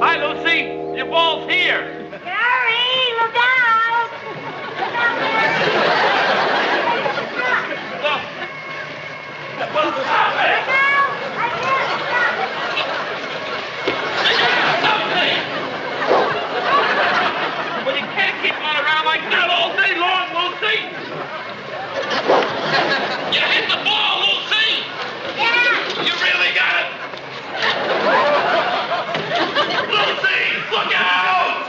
Hi, Lucy. Your ball's here. Harry, look out! Look out Well, stop it! Well, you can't keep on around like that all day long, Lucy. You hit the ball, Lucy. Yeah. You really got it. Lucy, look out!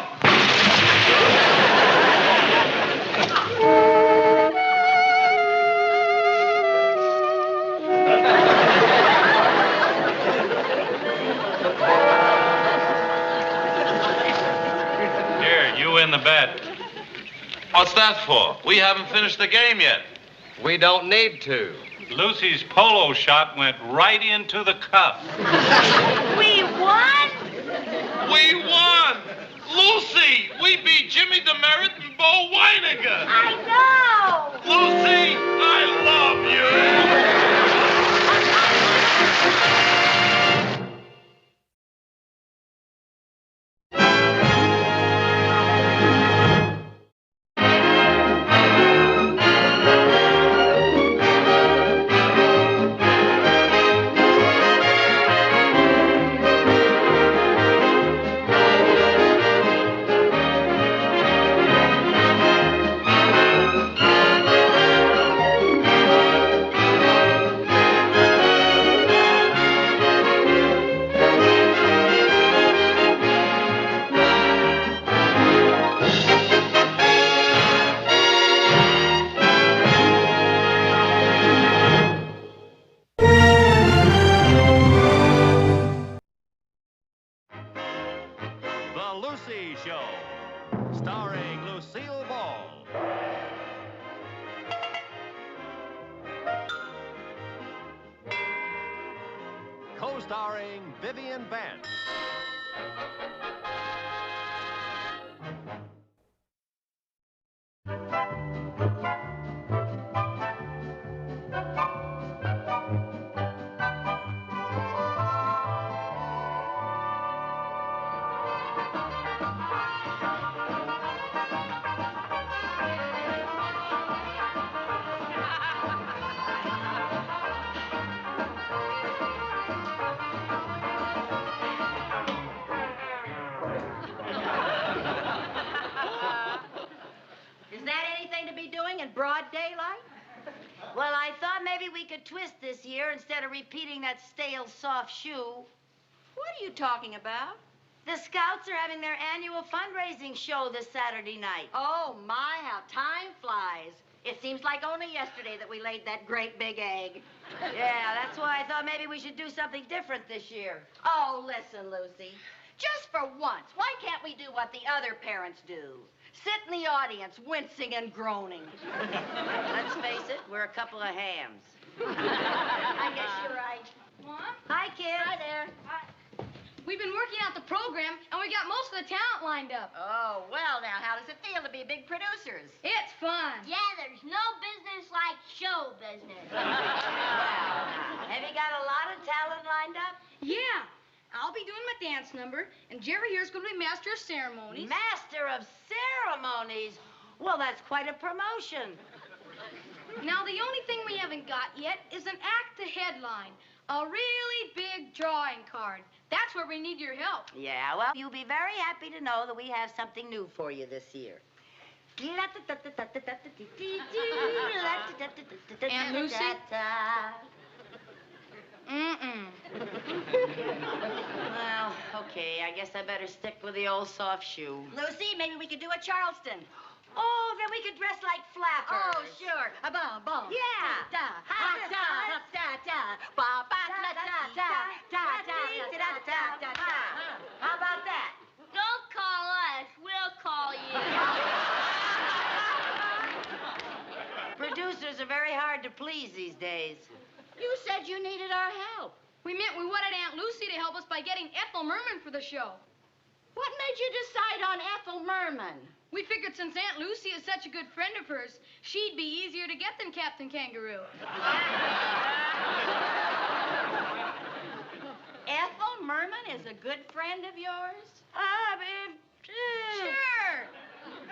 Here, you win the bet. What's that for? We haven't finished the game yet. We don't need to. Lucy's polo shot went right into the cup. We won? We won! Lucy, we beat Jimmy DeMerit and Bo Weiniger. I know! Lucy, I love you! Lucy Show, starring Lucille Ball. Co-starring Vivian Vance. maybe we could twist this year instead of repeating that stale soft shoe. What are you talking about? The Scouts are having their annual fundraising show this Saturday night. Oh, my, how time flies. It seems like only yesterday that we laid that great big egg. Yeah, that's why I thought maybe we should do something different this year. Oh, listen, Lucy. Just for once, why can't we do what the other parents do? Sit in the audience, wincing and groaning. Let's face it, we're a couple of hams. I guess you're right. Mom? Hi, kids. Hi there. We've been working out the program, and we got most of the talent lined up. Oh, well, now, how does it feel to be big producers? It's fun. Yeah, there's no business like show business. Have you got a lot of talent lined up? Yeah. I'll be doing my dance number, and Jerry here's going to be master of ceremonies. Master of ceremonies? Well, that's quite a promotion. Now, the only thing we haven't got yet is an act to headline. A really big drawing card. That's where we need your help. Yeah, well, you'll be very happy to know that we have something new for you this year. Aunt Lucy? Well, okay, I guess I better stick with the old soft shoe. Lucy, maybe we could do a Charleston. Oh, then we could dress like flappers. Oh, sure. A bum, bum. Yeah. Da, ha, da, ha, da, da, ba, ba, da, da, da, da, da, da, da. How about that? Don't call us. We'll call you. Producers are very hard to please these days. You said you needed our help. We meant we wanted Aunt Lucy to help us by getting Ethel Merman for the show. What made you decide on Ethel Merman? We figured since Aunt Lucy is such a good friend of hers, she'd be easier to get than Captain Kangaroo. Ethel Merman is a good friend of yours? Sure.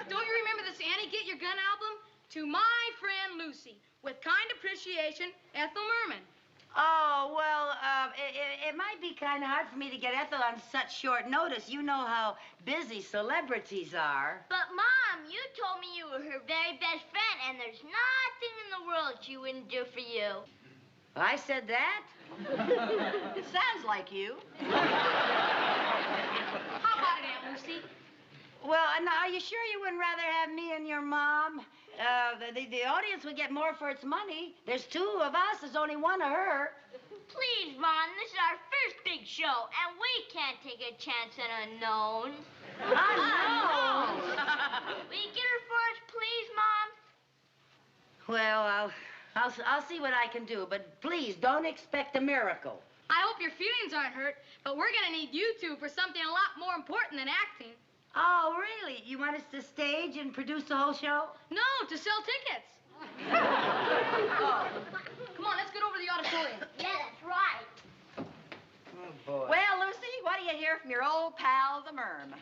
Don't you remember this Annie Get Your Gun album? To my friend Lucy, with kind appreciation, Ethel Merman. Oh, well, it might be kind of hard for me to get Ethel on such short notice. You know how busy celebrities are. But, Mom, you told me you were her very best friend, and there's nothing in the world she wouldn't do for you. I said that? It sounds like you. How about it, Aunt Lucy? Well, now, are you sure you wouldn't rather have me and your mom? The audience would get more for its money. There's two of us. There's only one of her. Please, Mom, this is our first big show, and we can't take a chance on unknowns. Unknowns? Will you get her for us, please, Mom? Well, I'll see what I can do, but please don't expect a miracle. I hope your feelings aren't hurt, but we're going to need you two for something a lot more important than acting. Oh, really? You want us to stage and produce the whole show? No, to sell tickets. Oh. Come on, let's get over to the auditorium. Yeah, that's right. Oh, boy. Well, Lucy, what do you hear from your old pal, the Merm?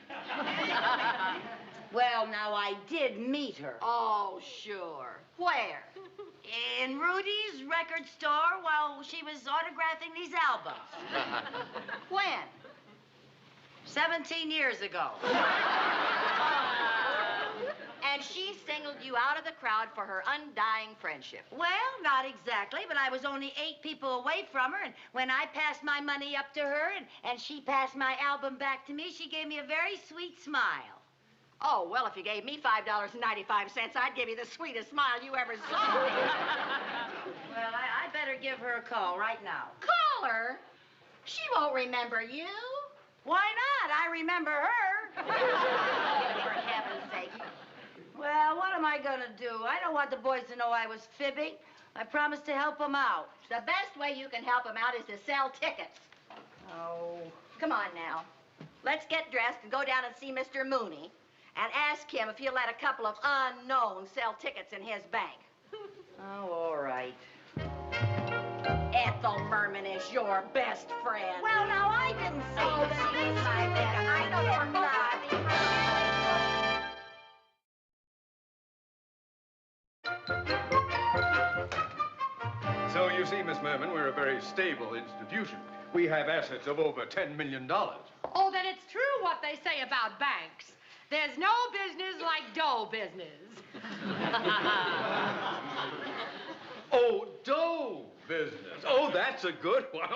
Well, now, I did meet her. Oh, sure. Where? In Rudy's record store while she was autographing these albums. When? 17 years ago. And she singled you out of the crowd for her undying friendship. Well, not exactly, but I was only 8 people away from her, and when I passed my money up to her and she passed my album back to me, she gave me a very sweet smile. Oh, well, if you gave me $5.95, I'd give you the sweetest smile you ever saw. Well, I better give her a call right now. Call her? She won't remember you. Why not? I remember her. For heaven's sake. Well, what am I going to do? I don't want the boys to know I was fibbing. I promised to help them out. The best way you can help them out is to sell tickets. Oh. Come on now. Let's get dressed and go down and see Mr. Mooney and ask him if he'll let a couple of unknowns sell tickets in his bank. Oh, all right. Ethel Merman is your best friend. Well, now, I didn't say that. She's my best. I know you're So you see, Miss Merman, we're a very stable institution. We have assets of over $10 million. Oh, then it's true what they say about banks. There's no business like dough business. Oh, dough business. Oh, that's a good one.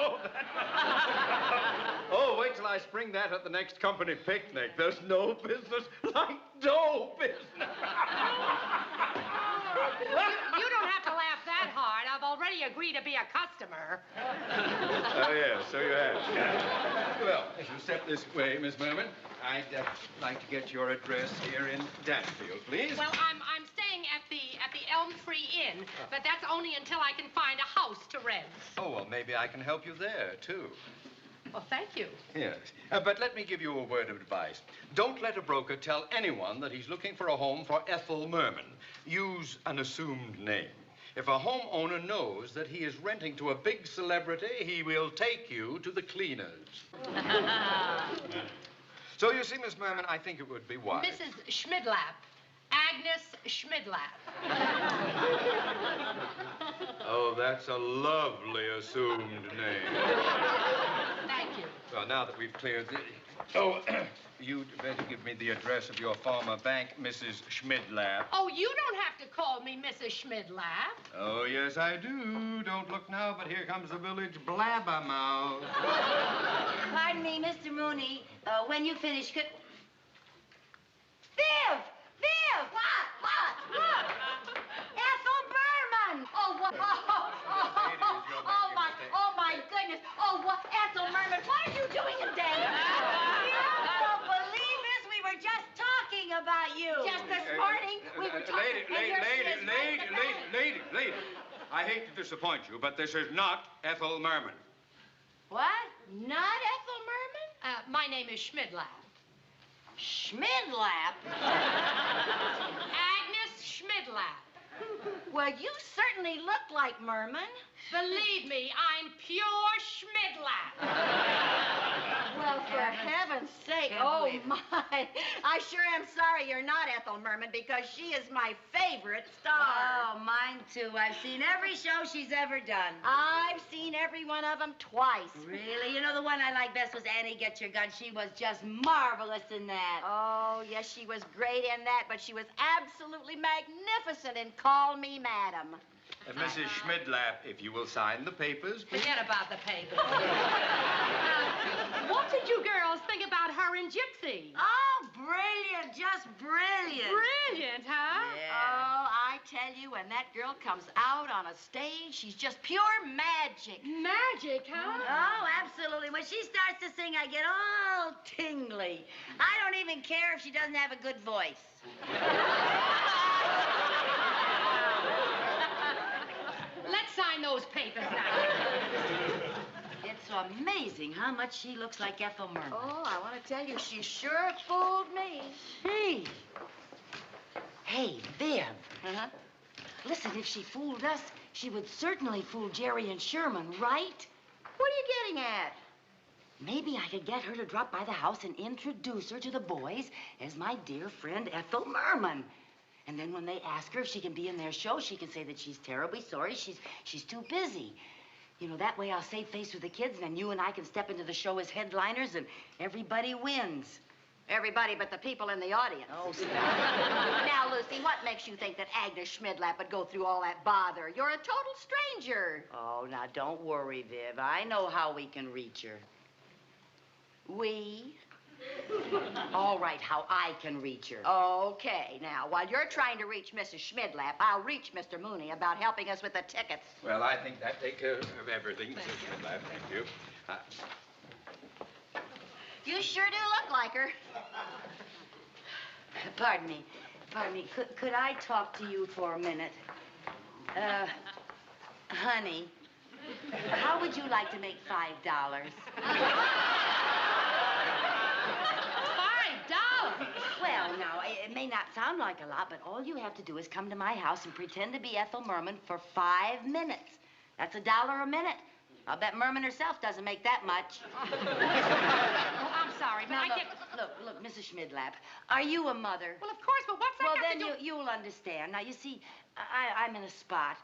Oh, wait till I spring that at the next company picnic. There's no business like dough business. You don't have to laugh that hard. I've already agreed to be a customer. Oh, yes, so you have. Well, if you step this way, Miss Merman, I'd like to get your address here in Danfield, please. Well, I'm staying at the Elm Tree Inn, but that's only until I can find a house to rent. Oh, well, maybe I can help you there, too. Well, thank you. Yes. But let me give you a word of advice. Don't let a broker tell anyone that he's looking for a home for Ethel Merman. Use an assumed name. If a homeowner knows that he is renting to a big celebrity, he will take you to the cleaners. So, you see, Miss Merman, I think it would be wise. Mrs. Schmidlap. Agnes Schmidlap. Oh, that's a lovely assumed name. Thank you. Well, now that we've cleared the... Oh, you'd better give me the address of your former bank, Mrs. Schmidlap. Oh, you don't have to call me Mrs. Schmidlap. Oh, yes, I do. Don't look now, but here comes the village blabbermouth. Pardon me, Mr. Mooney. When you finish, could... Viv! Viv! What? Ethel Merman! Oh, what? Oh, my goodness. Oh, what? Ethel Merman, what are you doing in Danville? You don't believe this? We were just talking about you. Just this morning, we were talking... Lady. I hate to disappoint you, but this is not Ethel Merman. What? Not Ethel Merman? My name is Schmidlap. Schmidlap? Agnes Schmidlap. Well, you certainly look like Merman. Believe me, I'm pure Schmidlap. Well, for heaven's sake, oh my. I sure am sorry you're not Ethel Merman because she is my favorite star. Oh, mine too. I've seen every show she's ever done. I've seen every one of them twice. Really? You know, the one I liked best was Annie Get Your Gun. She was just marvelous in that. Oh, yes, she was great in that, but she was absolutely magnificent in Call Me Madam. Mrs. Schmidlap, if you will sign the papers, please. Forget about the papers. What did you girls think about her and Gypsy? Oh, brilliant. Just brilliant. Brilliant, huh? Yeah. Oh, I tell you, when that girl comes out on a stage, she's just pure magic. Magic, huh? Oh, absolutely. When she starts to sing, I get all tingly. I don't even care if she doesn't have a good voice. Let's sign those papers now. It's amazing how much she looks like Ethel Merman. Oh, I want to tell you, she sure fooled me. Gee. Hey, Viv. Uh-huh. Listen, if she fooled us, she would certainly fool Jerry and Sherman, right? What are you getting at? Maybe I could get her to drop by the house and introduce her to the boys as my dear friend Ethel Merman. And then when they ask her if she can be in their show, she can say that she's terribly sorry. She's too busy. You know, that way I'll save face with the kids, and then you and I can step into the show as headliners, and everybody wins. Everybody but the people in the audience. Oh, stop. Now, Lucy, what makes you think that Agnes Schmidlap would go through all that bother? You're a total stranger. Oh, now, don't worry, Viv. I know how we can reach her. We? All right, how I can reach her. Okay, now, while you're trying to reach Mrs. Schmidlap, I'll reach Mr. Mooney about helping us with the tickets. Well, I think that takes care of everything, Mrs. Schmidlap. Thank you. You sure do look like her. Pardon me. Could I talk to you for a minute? Honey, how would you like to make $5? $5? Well, now, it may not sound like a lot, but all you have to do is come to my house and pretend to be Ethel Merman for 5 minutes. That's $1 a minute. I'll bet Merman herself doesn't make that much. Oh, I'm sorry, but I can't... Look, Mrs. Schmidlap, are you a mother? Well, of course, but what's that Well, have then to do... you'll understand. Now, you see, I'm in a spot.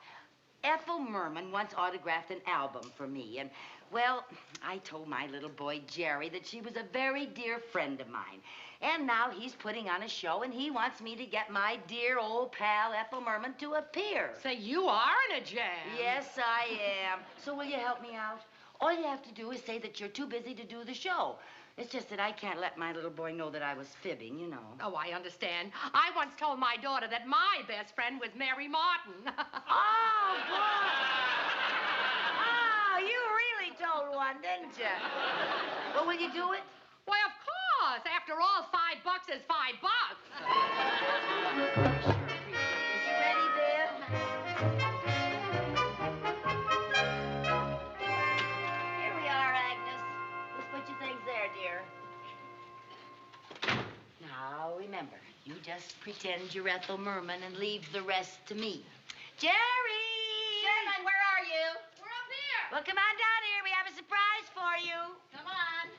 Ethel Merman once autographed an album for me, and, well, I told my little boy Jerry that she was a very dear friend of mine. And now he's putting on a show, and he wants me to get my dear old pal Ethel Merman to appear. Say, you are in a jam. Yes, I am. So will you help me out? All you have to do is say that you're too busy to do the show. It's just that I can't let my little boy know that I was fibbing, you know. Oh, I understand. I once told my daughter that my best friend was Mary Martin. Oh, boy. Oh, you really told one, didn't you? Well, will you do it? Why, of course. After all, $5 is $5. Sure, appreciate it. Is you ready, Viv? Here we are, Agnes. Just put your things there, dear. Now, remember, you just pretend you're Ethel Merman and leave the rest to me. Jerry! Sherman, where are you? We're up here. Well, come on down here. We have a surprise for you. Come on.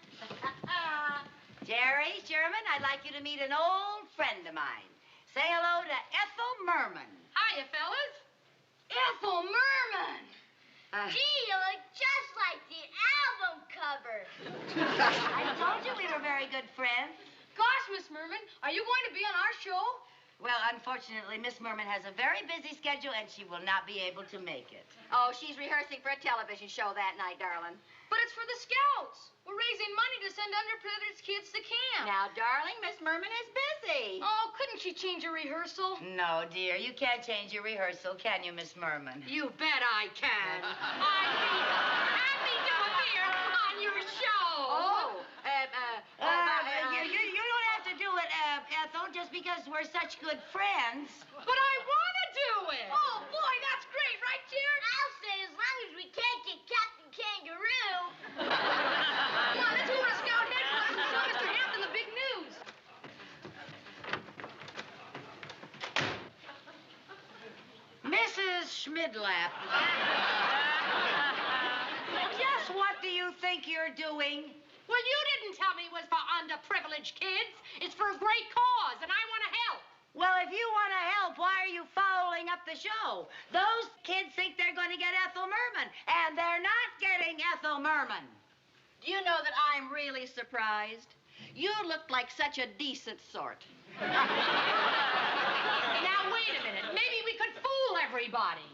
Jerry, Sherman, I'd like you to meet an old friend of mine. Say hello to Ethel Merman. Hiya, fellas. Ethel Merman! Gee, you look just like the album cover. I told you we were very good friends. Gosh, Miss Merman, are you going to be on our show? Well, unfortunately, Miss Merman has a very busy schedule, and she will not be able to make it. Oh, she's rehearsing for a television show that night, darling. But it's for the Scouts. We're raising money to send underprivileged kids to camp. Now, darling, Miss Merman is busy. Oh, couldn't she change a rehearsal? No, dear, you can't change your rehearsal, can you, Miss Merman? You bet I can. I'd be happy to appear on your show. You don't have to do it, Ethel, just because we're such good friends. But I want to do it. Oh, boy, that's great, right, Jerry? I'll say as long as we can't get Captain Kangaroo. Come on, let's go to Scout headquarters and tell Mr. Hampton the big news. Mrs. Schmidlap. Just what do you think you're doing? Well, you didn't tell me it was for underprivileged kids. It's for a great cause, and I want to help. Well, if you want to help, why are you fouling up the show? Those kids think they're going to get Ethel Merman, and they're not getting Ethel Merman. Do you know that I'm really surprised? You look like such a decent sort. Now, wait a minute. Maybe we could fool everybody.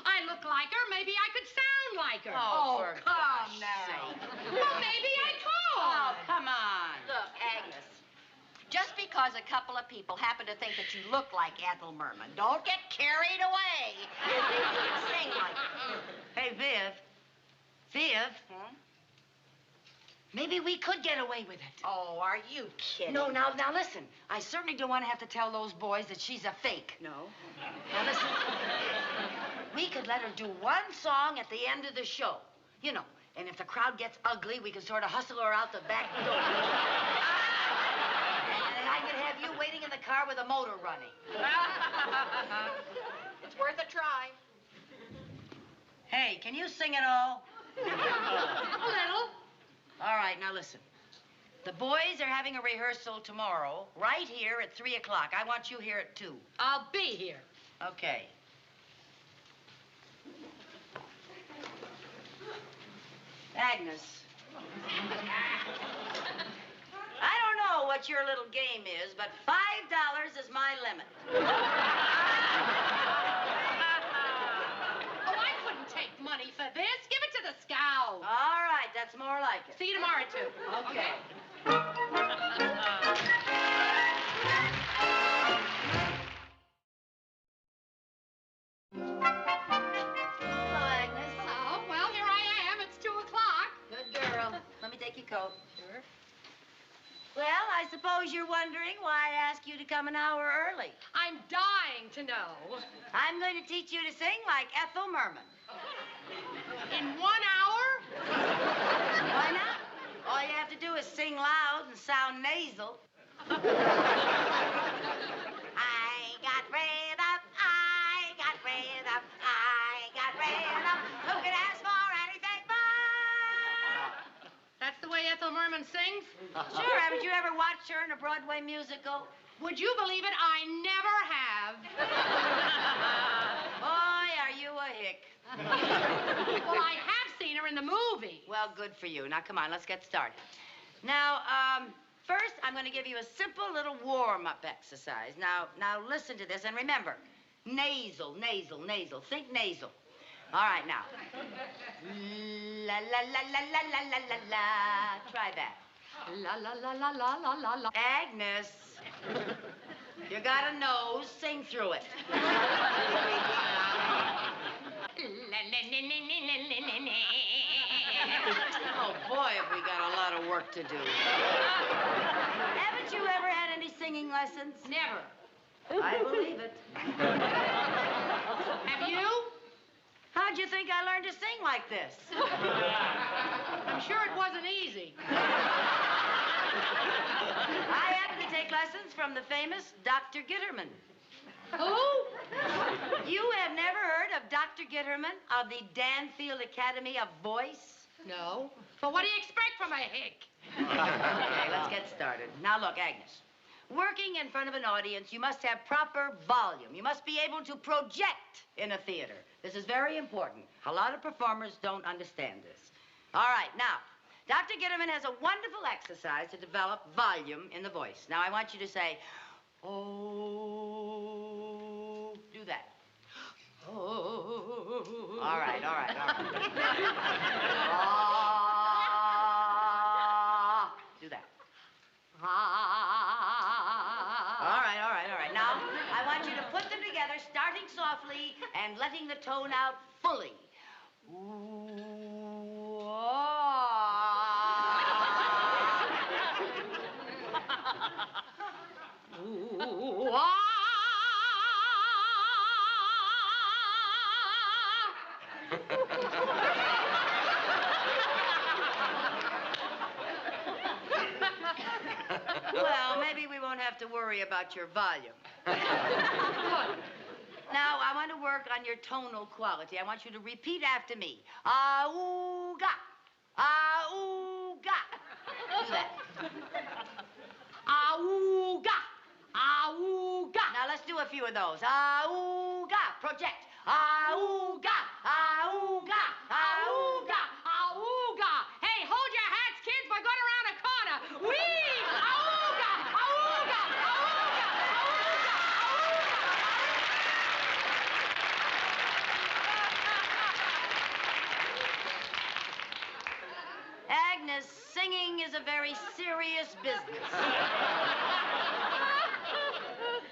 I look like her. Maybe I could sound like her. Oh, come gosh now. sake. Well, maybe I could. Oh, come on. Look, Agnes, just because a couple of people happen to think that you look like Ethel Merman, don't get carried away. You can sing like her. Hey, Viv. Viv. Maybe we could get away with it. Oh, are you kidding? No, now listen. I certainly don't want to have to tell those boys that she's a fake. No? Now listen. We could let her do one song at the end of the show. You know, and if the crowd gets ugly, we could sort of hustle her out the back door. And I could have you waiting in the car with a motor running. It's worth a try. Hey, can you sing at all? A little. All right, now listen. The boys are having a rehearsal tomorrow, right here at 3 o'clock. I want you here at 2. I'll be here. Okay. Agnes. I don't know what your little game is, but $5 is my limit. Oh, I couldn't take money for this. Give it to the Scouts. All right, that's more like it. See you tomorrow at 2. Okay. Hello, Agnes. Oh, well, here I am. It's 2 o'clock. Good girl. Let me take your coat. Sure. Well, I suppose you're wondering why I asked you to come an hour early. I'm dying to know. I'm going to teach you to sing like Ethel Merman. In 1 hour? Why not? All you have to do is sing loud and sound nasal. I got rhythm, I got rhythm, I got rhythm. Who can ask for anything more? That's the way Ethel Merman sings? Sure, haven't you ever watched her in a Broadway musical? Would you believe it? I never have. Boy, are you a hick. Well, I have seen her in the movie. Well, good for you. Now, come on, let's get started. Now, first, I'm going to give you a simple little warm-up exercise. Now, listen to this, and remember, nasal, nasal, nasal. Think nasal. All right, now. La, la, la, la, la, la, la, la, la. Try that. La, la, la, la, la, la, la, la. Agnes, you got a nose. Sing through it. Oh, boy, have we got a lot of work to do. Haven't you ever had any singing lessons? Never. I believe it. Have you? How'd you think I learned to sing like this? I'm sure it wasn't easy. I happen to take lessons from the famous Dr. Gitterman. Who? You have never heard of Dr. Gitterman of the Danfield Academy of Voice? No. But what do you expect from a hick? Okay, let's get started. Now, look, Agnes. Working in front of an audience, you must have proper volume. You must be able to project in a theater. This is very important. A lot of performers don't understand this. All right, now, Dr. Gitterman has a wonderful exercise to develop volume in the voice. Now, I want you to say, oh, do that. Oh. All right. Do that. All right. Now, I want you to put them together, starting softly and letting the tone out fully. Ooh, Ooh, Well, maybe we won't have to worry about your volume. Now, I want to work on your tonal quality. I want you to repeat after me. Ah-ooh-ga. Ah-ooh-ga. Do that. ah-ooh-ga. Ah-ooh-ga. Now, let's do a few of those. Ah-ooh-ga. Project. Ah-ooh-ga. Ah-ooh-ga. Ah-ooh-ga. Ah-ooh-ga. Hey, hold your hats, kids. We're going around a corner. Whee! Ah-ooh-ga. Ah-ooh-ga. Ah-ooh-ga. Agnes, singing is a very serious business.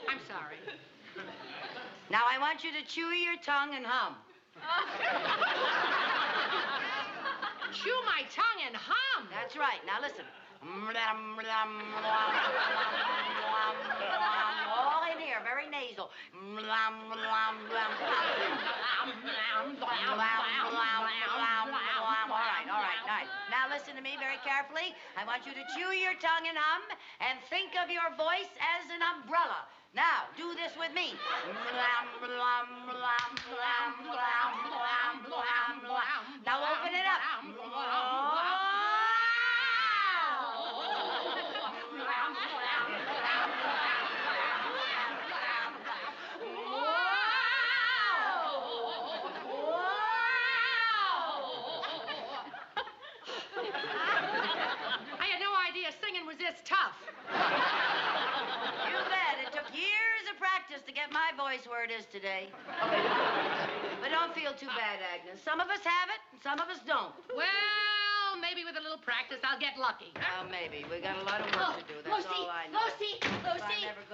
I'm sorry. Now, I want you to chew your tongue and hum. Chew my tongue and hum. That's right. Now, listen. All in here, very nasal. All right. Now, listen to me very carefully. I want you to chew your tongue and hum and think of your voice as an umbrella. Now, do this with me. Now, open it up. I had no idea singing was this tough. You bet. It took years of practice to get my voice where it is today. But don't feel too bad, Agnes. Some of us have it, and some of us don't. Well, maybe with a little practice, I'll get lucky. Well, maybe. We got a lot of work to do. That's all I know. Lucy.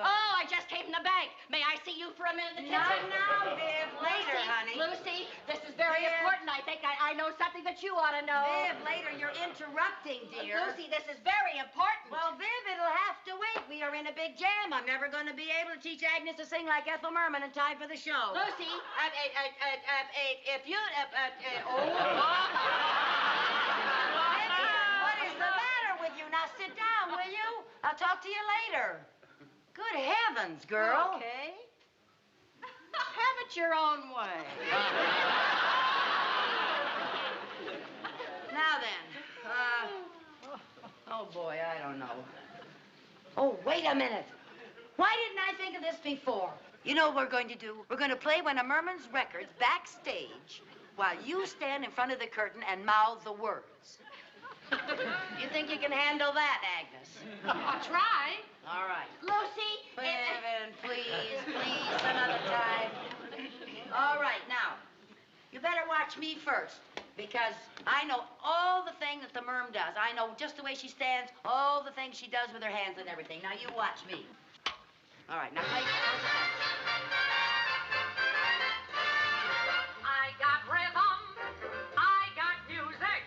Oh, I just came from the bank. May I see you for a minute? Not now, Viv. Later, honey. Lucy, this is very Viv. important. I think I know something that you ought to know. Viv, later. You're interrupting, dear. Lucy, this is very important. Well, Viv, it'll have to wait. We are in a big jam. I'm never going to be able to teach Agnes to sing like Ethel Merman in time for the show. Lucy, if you... What is the matter with you? Now sit down, will you? I'll talk to you later. Good heavens, girl. Okay. Have it your own way. Now then, oh boy, I don't know. Oh, wait a minute. Why didn't I think of this before? You know what we're going to do? We're going to play one of Merman's records backstage while you stand in front of the curtain and mouth the words. You think you can handle that, Agnes? I'll try. All right. Lucy, Evan, please, some other time. All right, now, you better watch me first, because I know all the thing that the merm does. I know just the way she stands, all the things she does with her hands and everything. Now, you watch me. All right, now, play. I got rhythm. I got music.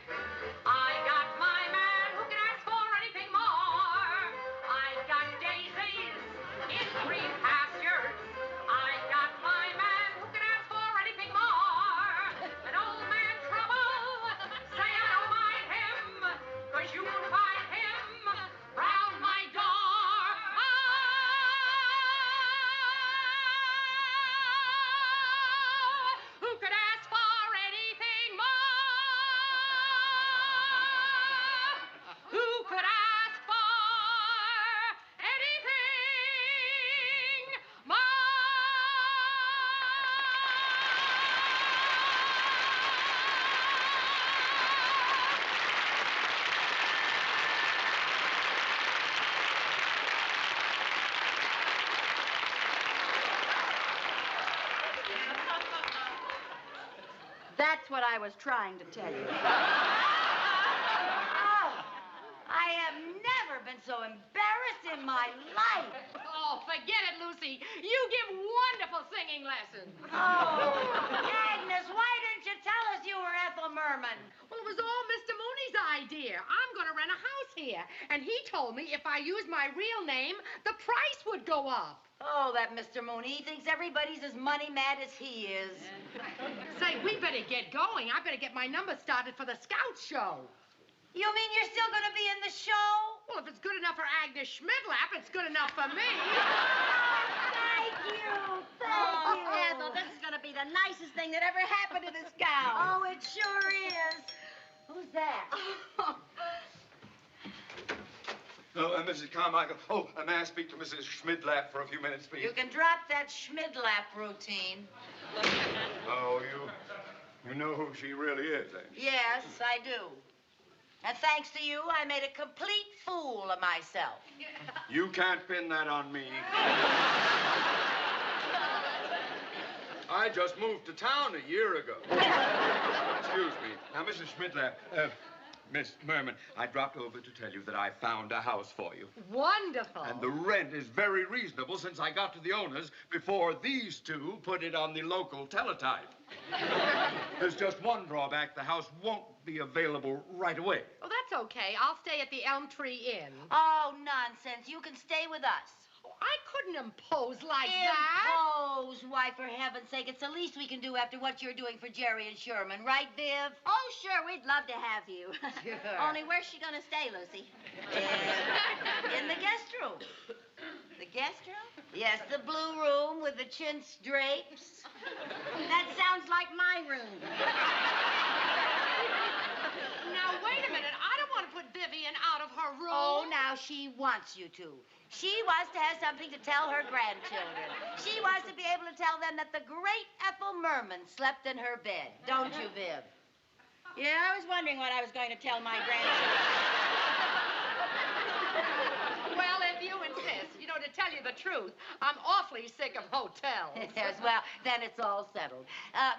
I got my man who can ask for anything more. I got daisies in green pastures. I got my man who can ask for anything more. An old man trouble, say I don't mind him, 'cause you won't find him round my door. Who could ask for anything more? Who could ask for anything more? That's what I was trying to tell you. Oh, I have never been so embarrassed in my life. Oh, forget it, Lucy. You give wonderful singing lessons. Oh, Agnes, why didn't you tell us you were Ethel Merman? Well, it was all Mr. Mooney's idea. I'm going to rent a house here. And he told me if I use my real name, the price would go up. Oh, that Mr. Mooney. He thinks everybody's as money mad as he is. Say, we better get going. I better get my number started for the scout show. You mean you're still going to be in the show? Well, if it's good enough for Agnes Schmidlap, it's good enough for me. Thank you. Ethel, this is going to be the nicest thing that ever happened to this gal. Oh, it sure is. Who's that? Oh, Mrs. Carmichael. Oh, may I speak to Mrs. Schmidlap for a few minutes, please? You can drop that Schmidlap routine. Oh, you know who she really is, eh? Yes, I do. And thanks to you, I made a complete fool of myself. You can't pin that on me. I just moved to town a year ago. Excuse me. Now, Mrs. Schmidlap, Miss Merman, I dropped over to tell you that I found a house for you. Wonderful. And the rent is very reasonable since I got to the owners before these two put it on the local teletype. There's just one drawback. The house won't be available right away. Oh, that's okay. I'll stay at the Elm Tree Inn. Oh, nonsense. You can stay with us. Oh, I couldn't impose like that. Impose? Why, for heaven's sake, it's the least we can do after what you're doing for Jerry and Sherman, right, Viv? Oh, sure, we'd love to have you. Sure. Only where's she going to stay, Lucy? In the guest room. The guest room? Yes, the blue room with the chintz drapes. That sounds like my room. Now, wait a minute. I don't want to put Vivian out of her room. Oh, now she wants you to. She wants to have something to tell her grandchildren. She wants to be able to tell them that the great Ethel Merman slept in her bed. Don't you, Viv? Yeah, I was wondering what I was going to tell my grandchildren. Well, if you insist. You know, to tell you the truth, I'm awfully sick of hotels. Yes, well, then it's all settled.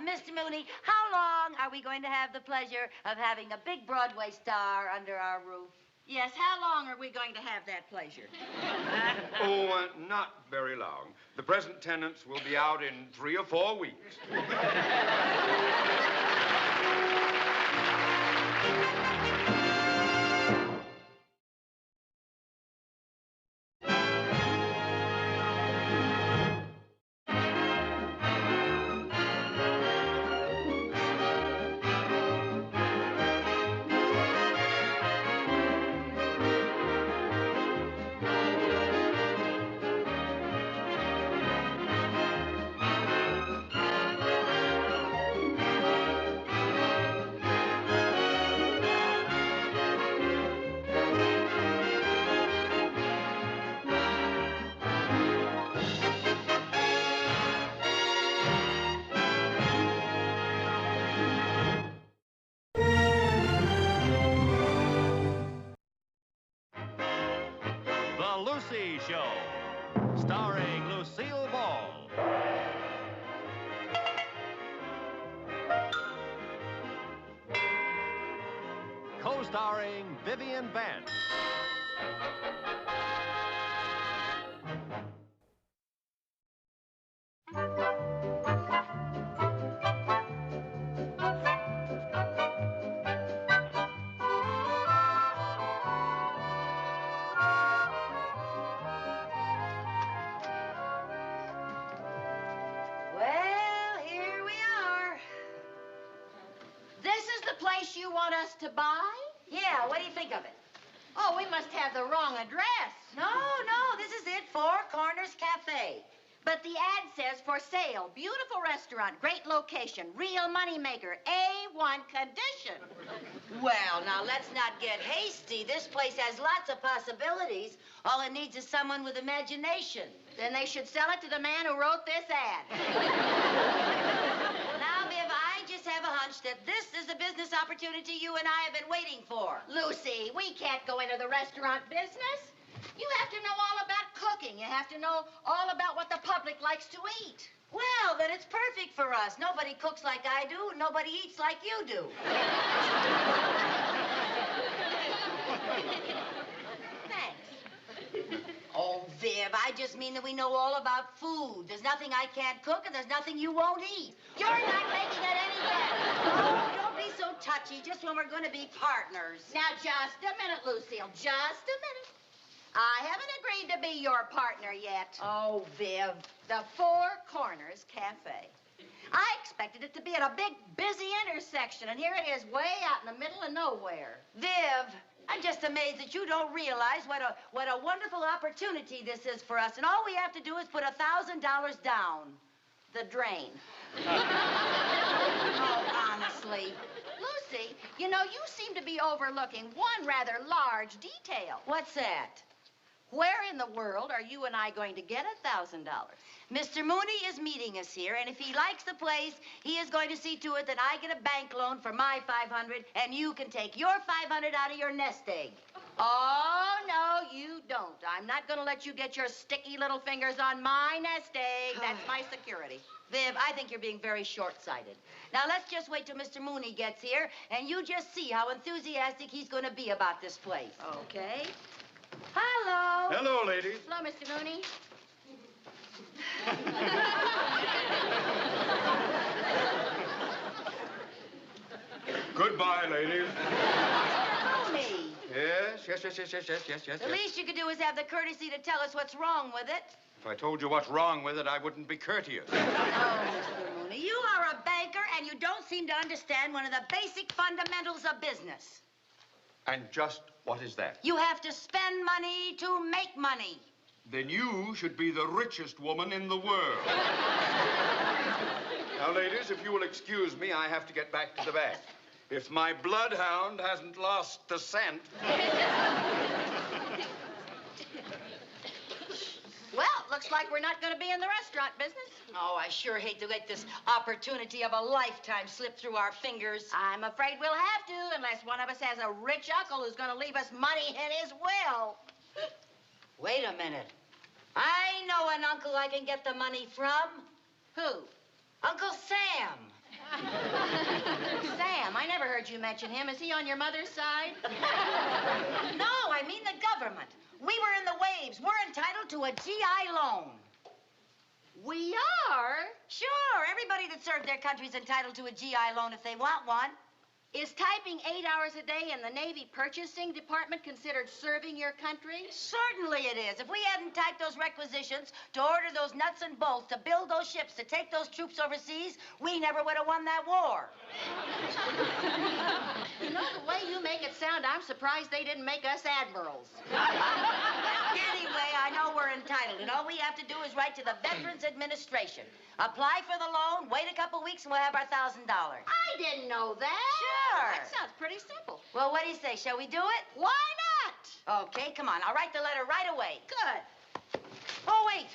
Mr. Mooney, how long are we going to have the pleasure of having a big Broadway star under our roof? Yes, how long are we going to have that pleasure? Oh, not very long. The present tenants will be out in 3 or 4 weeks. Lucy Show, starring Lucille Ball. Co-starring Vivian Vance. Well, here we are. This is the place you want us to buy? Yeah, what do you think of it? Oh, we must have the wrong address. No, this is it, Four Corners Cafe. But the ad says for sale. Beautiful restaurant, great location, real moneymaker, A1 condition. Well, now, let's not get hasty. This place has lots of possibilities. All it needs is someone with imagination. Then they should sell it to the man who wrote this ad. Now, Viv, I just have a hunch that this is the business opportunity you and I have been waiting for. Lucy, we can't go into the restaurant business. You have to know all about cooking. You have to know all about what the public likes to eat. Well, then it's perfect for us. Nobody cooks like I do. Nobody eats like you do. Thanks. Oh, Viv, I just mean that we know all about food. There's nothing I can't cook, and there's nothing you won't eat. You're not making it any better. Oh, don't be so touchy, just when we're going to be partners. Now, just a minute, Lucille. Just a minute. I haven't agreed to be your partner yet. Oh, Viv. The Four Corners Cafe. I expected it to be at a big, busy intersection, and here it is way out in the middle of nowhere. Viv, I'm just amazed that you don't realize what a wonderful opportunity this is for us, and all we have to do is put $1,000 down the drain. Oh, honestly. Lucy, you know, you seem to be overlooking one rather large detail. What's that? Where in the world are you and I going to get $1,000? Mr. Mooney is meeting us here, and if he likes the place, he is going to see to it that I get a bank loan for my $500, and you can take your $500 out of your nest egg. Oh, no, you don't. I'm not going to let you get your sticky little fingers on my nest egg. That's my security. Viv, I think you're being very short-sighted. Now, let's just wait till Mr. Mooney gets here, and you just see how enthusiastic he's going to be about this place. Okay. Hello. Hello, ladies. Hello, Mr. Mooney. Goodbye, ladies. Mooney. Yes. The least you could do is have the courtesy to tell us what's wrong with it. If I told you what's wrong with it, I wouldn't be courteous. Oh, Mr. Mooney, you are a banker, and you don't seem to understand one of the basic fundamentals of business. And just what is that? You have to spend money to make money. Then you should be the richest woman in the world. Now, ladies, if you will excuse me, I have to get back to the back. If my bloodhound hasn't lost the scent... Well, looks like we're not going to be in the restaurant business. Oh, I sure hate to let this opportunity of a lifetime slip through our fingers. I'm afraid we'll have to, unless one of us has a rich uncle who's going to leave us money in his will. Wait a minute. I know an uncle I can get the money from. Who? Uncle Sam. Sam, I never heard you mention him. Is he on your mother's side? No, I mean the government. We were in the waves. We're entitled to a GI loan. We are? Sure. Everybody that served their country's entitled to a GI loan if they want one. Is typing 8 hours a day in the Navy purchasing department considered serving your country? Certainly it is. If we hadn't typed those requisitions to order those nuts and bolts, to build those ships, to take those troops overseas, we never would have won that war. You know, the way you make it sound, I'm surprised they didn't make us admirals. Anyway, I know we're entitled, and all we have to do is write to the Veterans Administration. Apply for the loan, wait a couple weeks, and we'll have our $1,000. I didn't know that. Sure. That sounds pretty simple. Well, what do you say? Shall we do it? Why not? Okay, come on. I'll write the letter right away. Good. Oh, wait.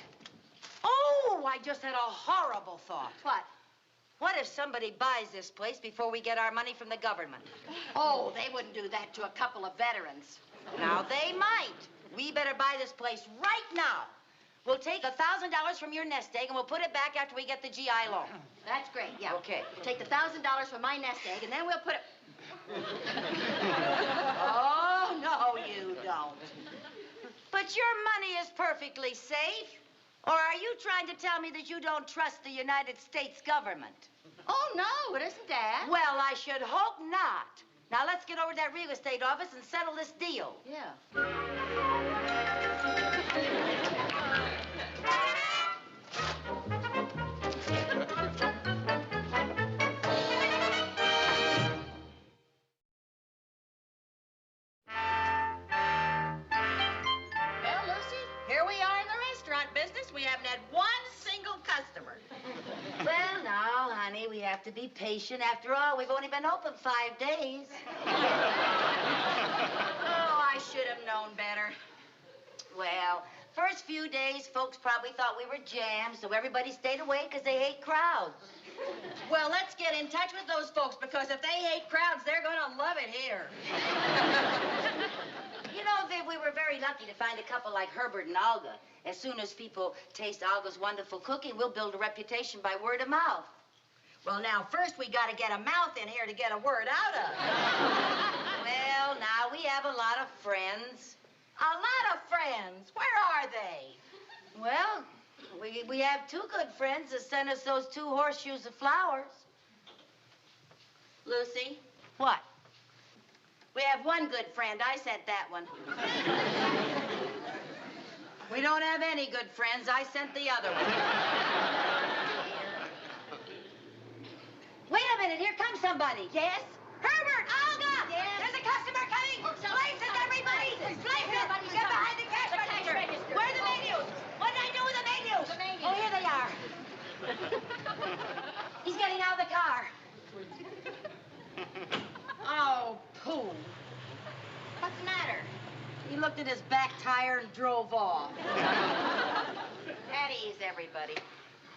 Oh, I just had a horrible thought. What? What if somebody buys this place before we get our money from the government? Oh, they wouldn't do that to a couple of veterans. Now, they might. we better buy this place right now. We'll take $1,000 from your nest egg and we'll put it back after we get the GI loan. That's great, yeah. Okay. Take the $1,000 from my nest egg, and then we'll put it... Oh, no, you don't. But your money is perfectly safe. Or are you trying to tell me that you don't trust the United States government? Oh, no, it isn't, Dad. Well, I should hope not. Now, let's get over to that real estate office and settle this deal. Yeah. Well, Lucy, here we are in the restaurant business. We haven't had one single customer. Well, now, honey, we have to be patient. After all, we've only been open 5 days. Oh, I should have known better. Well, first few days, folks probably thought we were jammed, so everybody stayed away because they hate crowds. Well, let's get in touch with those folks, because if they hate crowds, they're going to love it here. You know, Viv, we were very lucky to find a couple like Herbert and Olga. As soon as people taste Olga's wonderful cooking, we'll build a reputation by word of mouth. Well, now, first we got to get a mouth in here to get a word out of. Well, now, we have a lot of friends. A lot of friends? Where are they? Well, we have 2 good friends that sent us those 2 horseshoes of flowers. Lucy? What? We have 1 good friend. I sent that one. We don't have any good friends. I sent the other one. Wait a minute. Here comes somebody. Yes? Herbert! Olga! Yes? There's a customer coming! Places, everybody! Places! Get behind the cash register! Where are the menus? What did I do with the menus? Oh, here they are. He's getting out of the car. Oh, pooh. What's the matter? He looked at his back tire and drove off. At ease, everybody.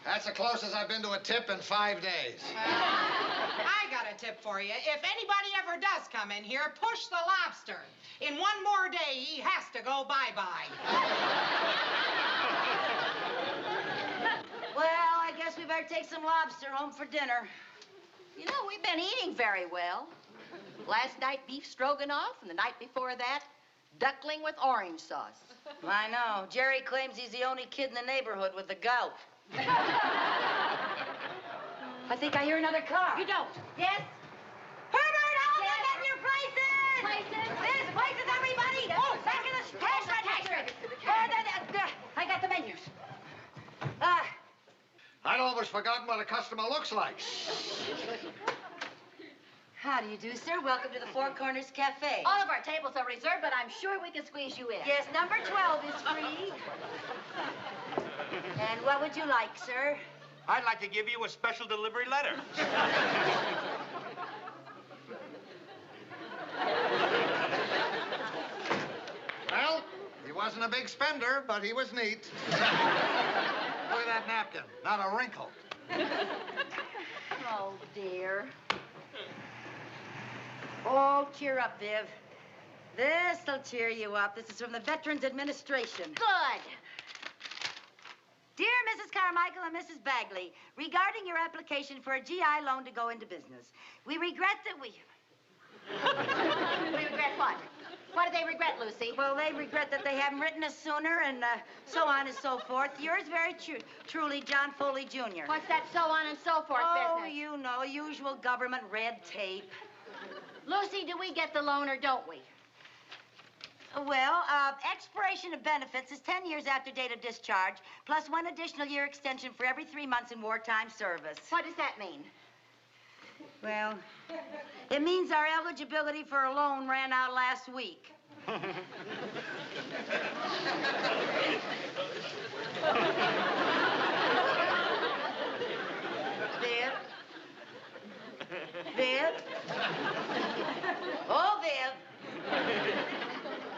That's the closest I've been to a tip in 5 days. I got a tip for you. If anybody ever does come in here, push the lobster. In 1 more day, he has to go bye-bye. Well, I guess we better take some lobster home for dinner. You know, we've been eating very well. Last night, beef stroganoff, and the night before that, duckling with orange sauce. I know. Jerry claims he's the only kid in the neighborhood with the gout. I think I hear another car. You don't. Yes? Herbert, Olga, get in your places! Places? There's places, everybody! Oh, back in the cash register! I got the menus. I'd almost forgotten what a customer looks like. How do you do, sir? Welcome to the Four Corners Cafe. All of our tables are reserved, but I'm sure we can squeeze you in. Yes, number 12 is free. And what would you like, sir? I'd like to give you a special delivery letter. Well, he wasn't a big spender, but he was neat. Look at that napkin. Not a wrinkle. Oh, dear. Oh, cheer up, Viv. This'll cheer you up. This is from the Veterans Administration. Good. Dear Mrs. Carmichael and Mrs. Bagley, regarding your application for a GI loan to go into business, we regret that we... We regret what? What do they regret, Lucy? Well, they regret that they haven't written us sooner and so on and so forth. Yours very truly, John Foley, Jr. What's that so on and so forth Oh, business? you know, usual government red tape. Lucy, do we get the loan or don't we? Well, expiration of benefits is 10 years after date of discharge, plus 1 additional year extension for every 3 months in wartime service. What does that mean? Well, it means our eligibility for a loan ran out last week. Viv? Viv? Oh, Viv.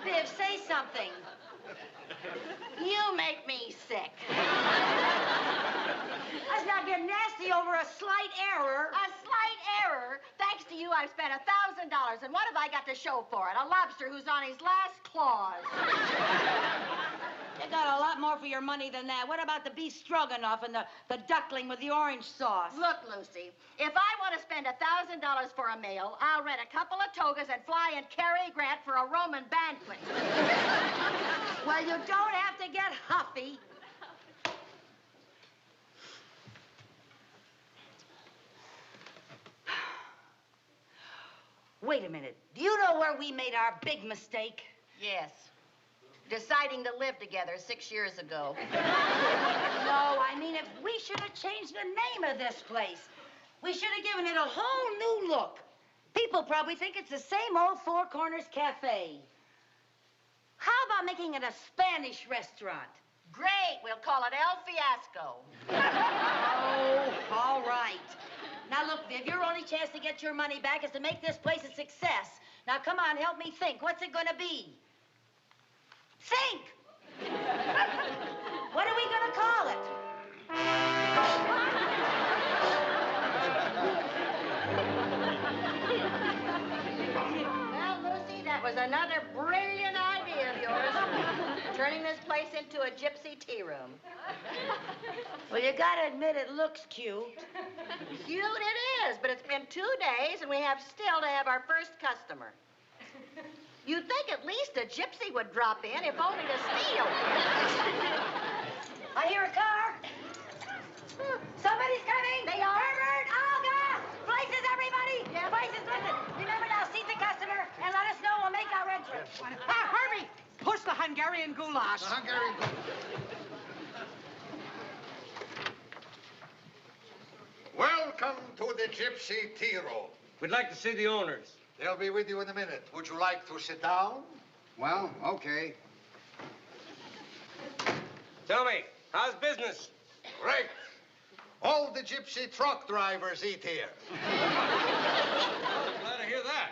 Viv, say something. You make me sick. Let's not get nasty over a slight error. A slight error, thanks to to you I've spent $1,000, and what have I got to show for it? A lobster who's on his last claws. You got a lot more for your money than that. What about the beef stroganoff and the duckling with the orange sauce? Look, Lucy, if I want to spend $1,000 for a meal, I'll rent a couple of togas and fly in Cary Grant for a Roman banquet. Well, you don't have to get huffy. Wait a minute. Do you know where we made our big mistake? Yes. Deciding to live together 6 years ago. No, I mean, if we should have changed the name of this place. We should have given it a whole new look. People probably think it's the same old Four Corners Cafe. How about making it a Spanish restaurant? Great. We'll call it El Fiasco. Oh, all right. Now, look, Viv, your only chance to get your money back is to make this place a success. Now, come on, help me think. What's it gonna be? Think! What are we gonna call it? Well, Lucy, that was another brilliant idea of yours. Turning this place into a gypsy tea room. Well, you gotta admit it looks cute. Cute it is, but it's been 2 days and we have still to have our first customer. You'd think at least a gypsy would drop in, if only to steal. I hear a car. Somebody's coming. They are? Herbert, Olga, places, everybody. Yes. Places, listen. Remember now, seat the customer and let us know. We'll make our entrance. Herbie, push the Hungarian goulash. The Hungarian goulash. Welcome to the Gypsy Tea Room. We'd like to see the owners. They'll be with you in a minute. Would you like to sit down? Well, okay. Tell me, how's business? Great. All the gypsy truck drivers eat here. Glad to hear that.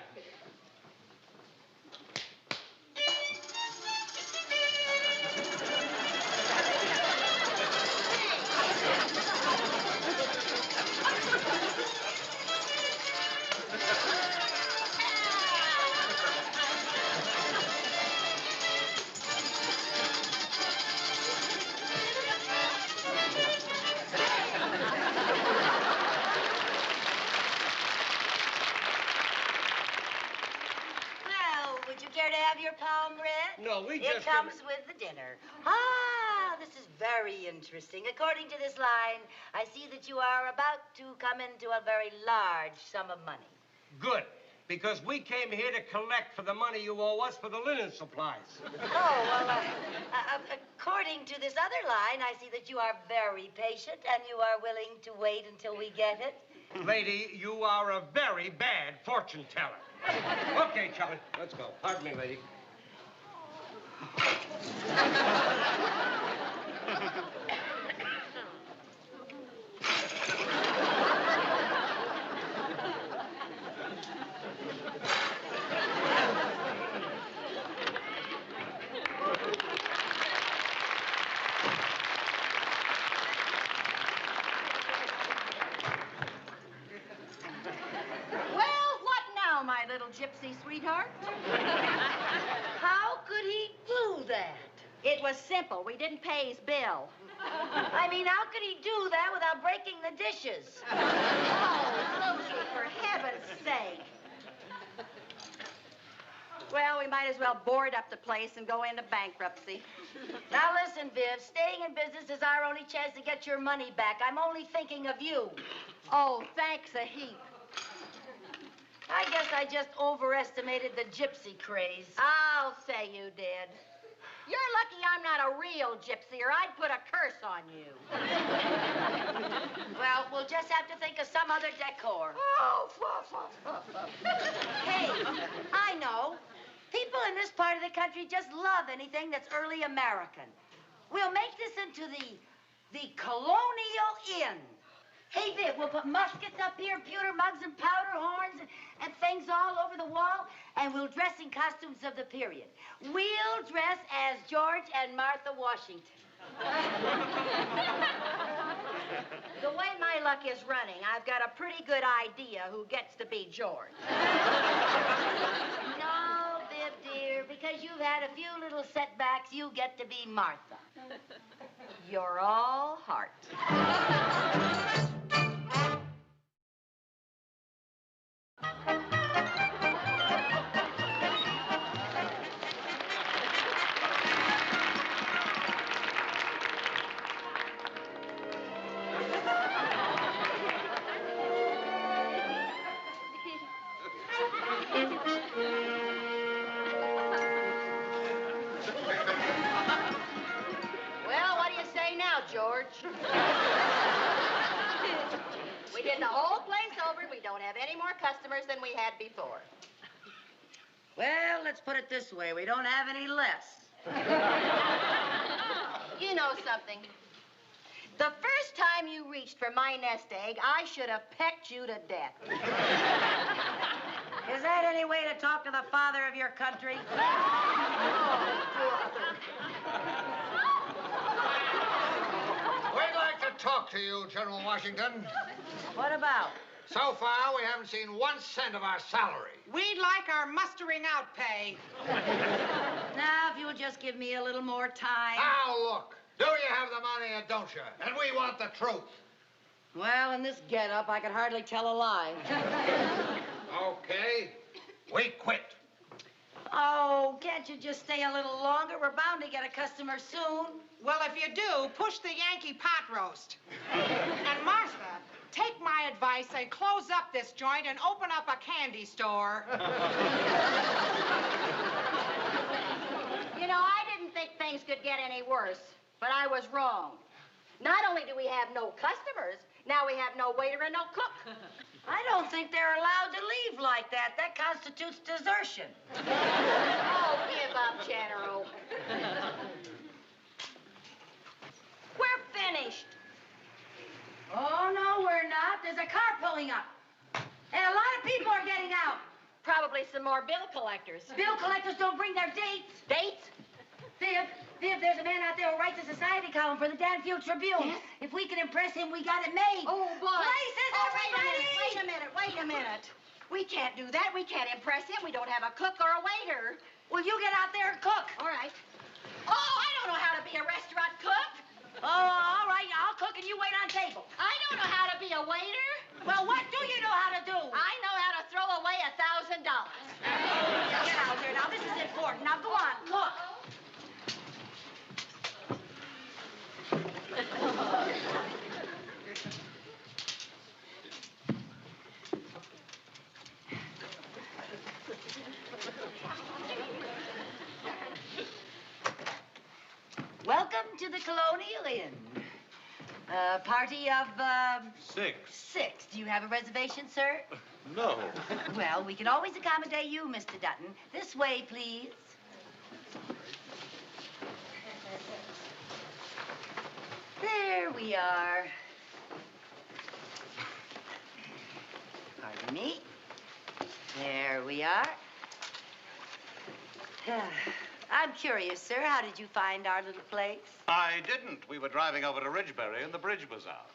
Your palm read? No, we It comes with the dinner. Ah, this is very interesting. According to this line, I see that you are about to come into a very large sum of money. Good, because we came here to collect for the money you owe us for the linen supplies. Oh, well, according to this other line, I see that you are very patient and you are willing to wait until we get it. Lady, you are a very bad fortune teller. Okay, Charlie, let's go. Pardon me, lady. My little gypsy sweetheart. How could he do that? It was simple. We didn't pay his bill. I mean, how could he do that without breaking the dishes? Oh, Lucy, for heaven's sake. Well, we might as well board up the place and go into bankruptcy. Now listen, Viv, staying in business is our only chance to get your money back. I'm only thinking of you. Oh, thanks a heap. I guess I just overestimated the gypsy craze. I'll say you did. You're lucky I'm not a real gypsy, or I'd put a curse on you. Well, we'll just have to think of some other decor. Oh, Hey, I know. People in this part of the country just love anything that's early American. We'll make this into the Colonial Inn. Hey, Viv, we'll put muskets up here, pewter mugs and powder horns and things all over the wall, and we'll dress in costumes of the period. We'll dress as George and Martha Washington. The way my luck is running, I've got a pretty good idea who gets to be George. No, Bibb, dear, because you've had a few little setbacks, you get to be Martha. You're all heart. Well, what do you say now, George? We did the whole place over. We don't have any more customers than we had before. Well, let's put it this way. We don't have any less. You know something? The first time you reached for my nest egg, I should have pecked you to death. Is that any way to talk to the father of your country? We'd like to talk to you, General Washington. What about? So far, we haven't seen 1 cent of our salary. We'd like our mustering out pay. Now, if you'll just give me a little more time. Now, look. Do you have the money or don't you? And we want the truth. Well, in this getup, I could hardly tell a lie. Okay. We quit. Oh, can't you just stay a little longer? We're bound to get a customer soon. Well, if you do, push the Yankee pot roast. And Martha, take my advice and close up this joint and open up a candy store. You know, I didn't think things could get any worse, but I was wrong. Not only do we have no customers, now we have no waiter and no cook. I don't think they're allowed to leave like that. That constitutes desertion. Oh, give up, General. We're finished. Oh, no, we're not. There's a car pulling up. And a lot of people are getting out. Probably some more bill collectors. Bill collectors don't bring their dates. Dates? Viv, there's a man out there who writes a society column for the Danfield Tribune. Yes? If we can impress him, we got it made. Oh, boy. Places, everybody! Wait a minute. We can't do that. We can't impress him. We don't have a cook or a waiter. Well, you get out there and cook. All right. Oh, I don't know how to be a restaurant cook. Oh, all right. I'll cook and you wait on table. I don't know how to be a waiter. Well, what do you know how to do? I know how to throw away $1,000. Get out here. Now, this is important. Now, go on. Cook. Welcome to the Colonial Inn. A party of, 6. 6. Do you have a reservation, sir? No. Well, we can always accommodate you, Mr. Dutton. This way, please. There we are. Pardon me. There we are. I'm curious, sir. How did you find our little place? I didn't. We were driving over to Ridgebury and the bridge was out.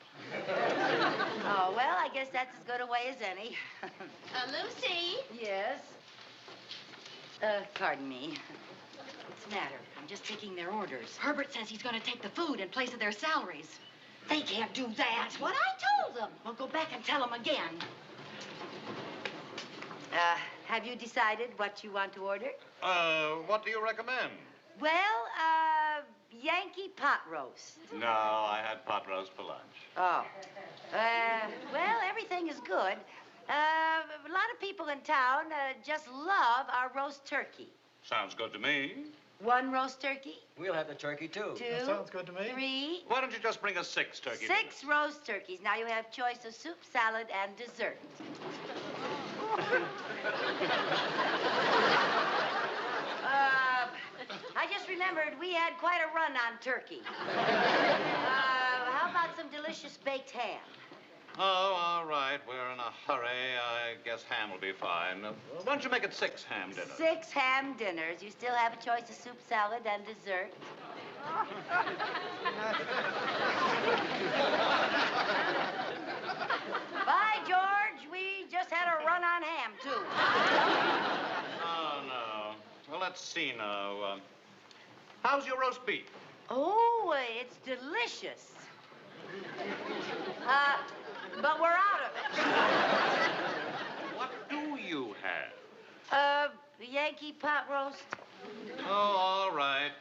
Oh, well, I guess that's as good a way as any. Lucy? Yes? Pardon me. What's the matter? I'm just taking their orders. Herbert says he's going to take the food in place of their salaries. They can't do that. That's what I told them. Well, go back and tell them again. Have you decided what you want to order? What do you recommend? Well, Yankee pot roast. No, I had pot roast for lunch. Oh. Well, everything is good. A lot of people in town just love our roast turkey. Sounds good to me. 1 roast turkey. We'll have the turkey, too. 2. That sounds good to me. 3. Why don't you just bring us 6 turkeys? 6 roast turkeys. Now you have choice of soup, salad, and dessert. I just remembered we had quite a run on turkey. How about some delicious baked ham? Oh, all right. We're in a hurry. I guess ham will be fine. Why don't you make it 6 ham dinners? 6 ham dinners. You still have a choice of soup, salad, and dessert. Bye, George. We just had a run on ham, too. Oh, no. Well, let's see now. How's your roast beef? Oh, it's delicious. But we're out of it. What do you have? Yankee pot roast. Oh, all right.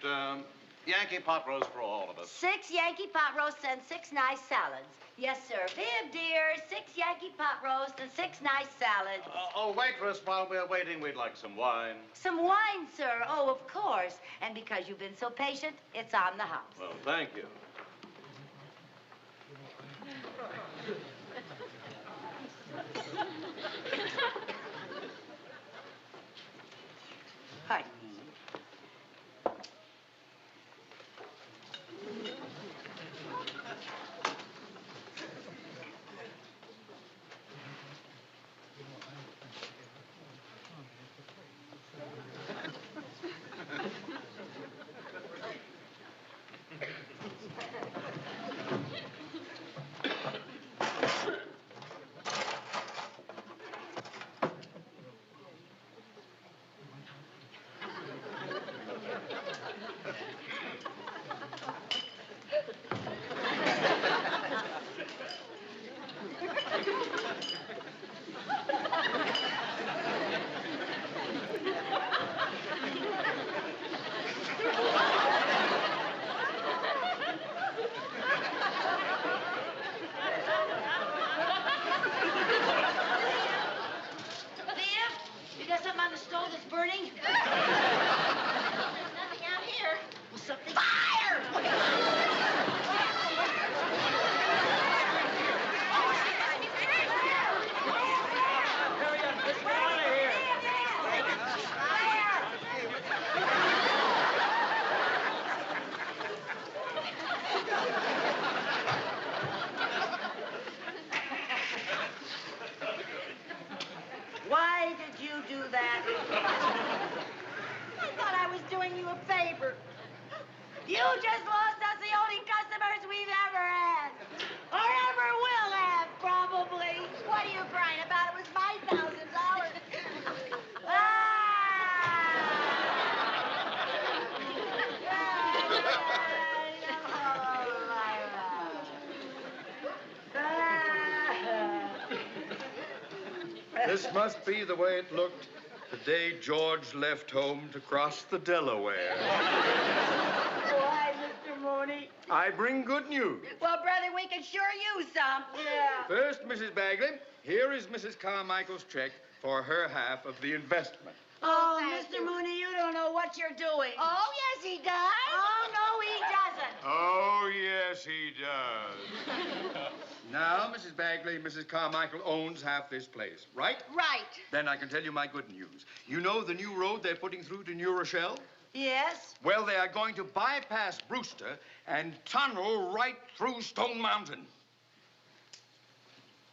Yankee pot roast for all of us. 6 Yankee pot roasts and 6 nice salads. Yes, sir. Viv, dear, 6 Yankee pot roasts and 6 nice salads. Oh, waitress, while we're waiting, we'd like some wine. Some wine, sir. Oh, of course. And because you've been so patient, it's on the house. Well, thank you. Hi. Why did you do that? I thought I was doing you a favor. You just lost us the only customers we've ever had. Or ever will have, probably. What are you crying about? It was my $1,000. This must be the way it looked the day George left home to cross the Delaware. Why, Mr. Mooney? I bring good news. Well, brother, we could sure use some. Yeah. First, Mrs. Bagley, here is Mrs. Carmichael's check for her half of the investment. Oh, Mr. Mooney, you don't know what you're doing. Oh, yes, he does. Oh, no, he doesn't. Oh, yes, he does. Now, Mrs. Bagley, Mrs. Carmichael owns half this place, right? Right. Then I can tell you my good news. You know the new road they're putting through to New Rochelle? Yes? Well, they are going to bypass Brewster and tunnel right through Stone Mountain.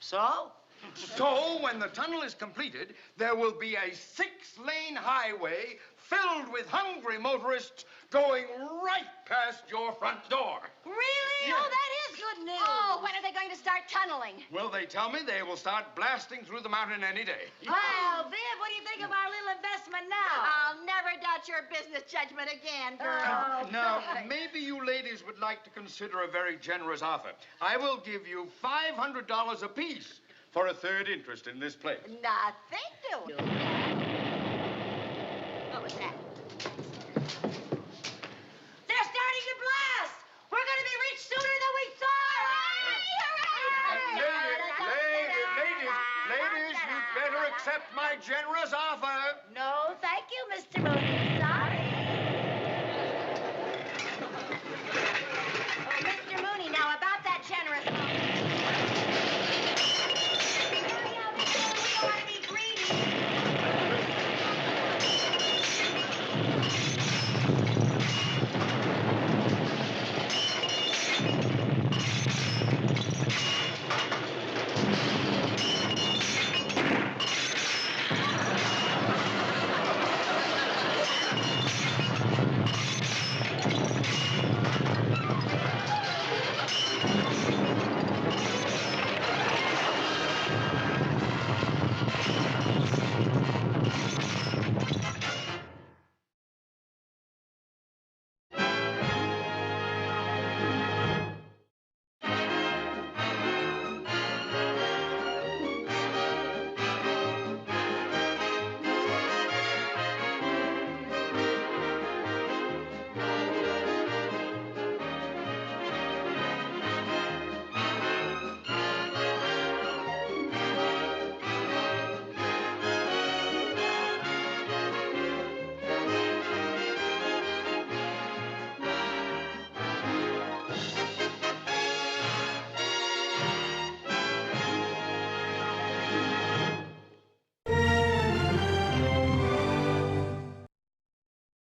So? So, when the tunnel is completed, there will be a 6-lane highway filled with hungry motorists going right past your front door. Really? Yeah. Oh, that is good news. Oh, when are they going to start tunneling? Well, they tell me they will start blasting through the mountain any day. Well, Viv, what do you think of our little investment now? I'll never doubt your business judgment again, girl. Now, maybe you ladies would like to consider a very generous offer. I will give you $500 apiece for a third interest in this place. Nothing doing.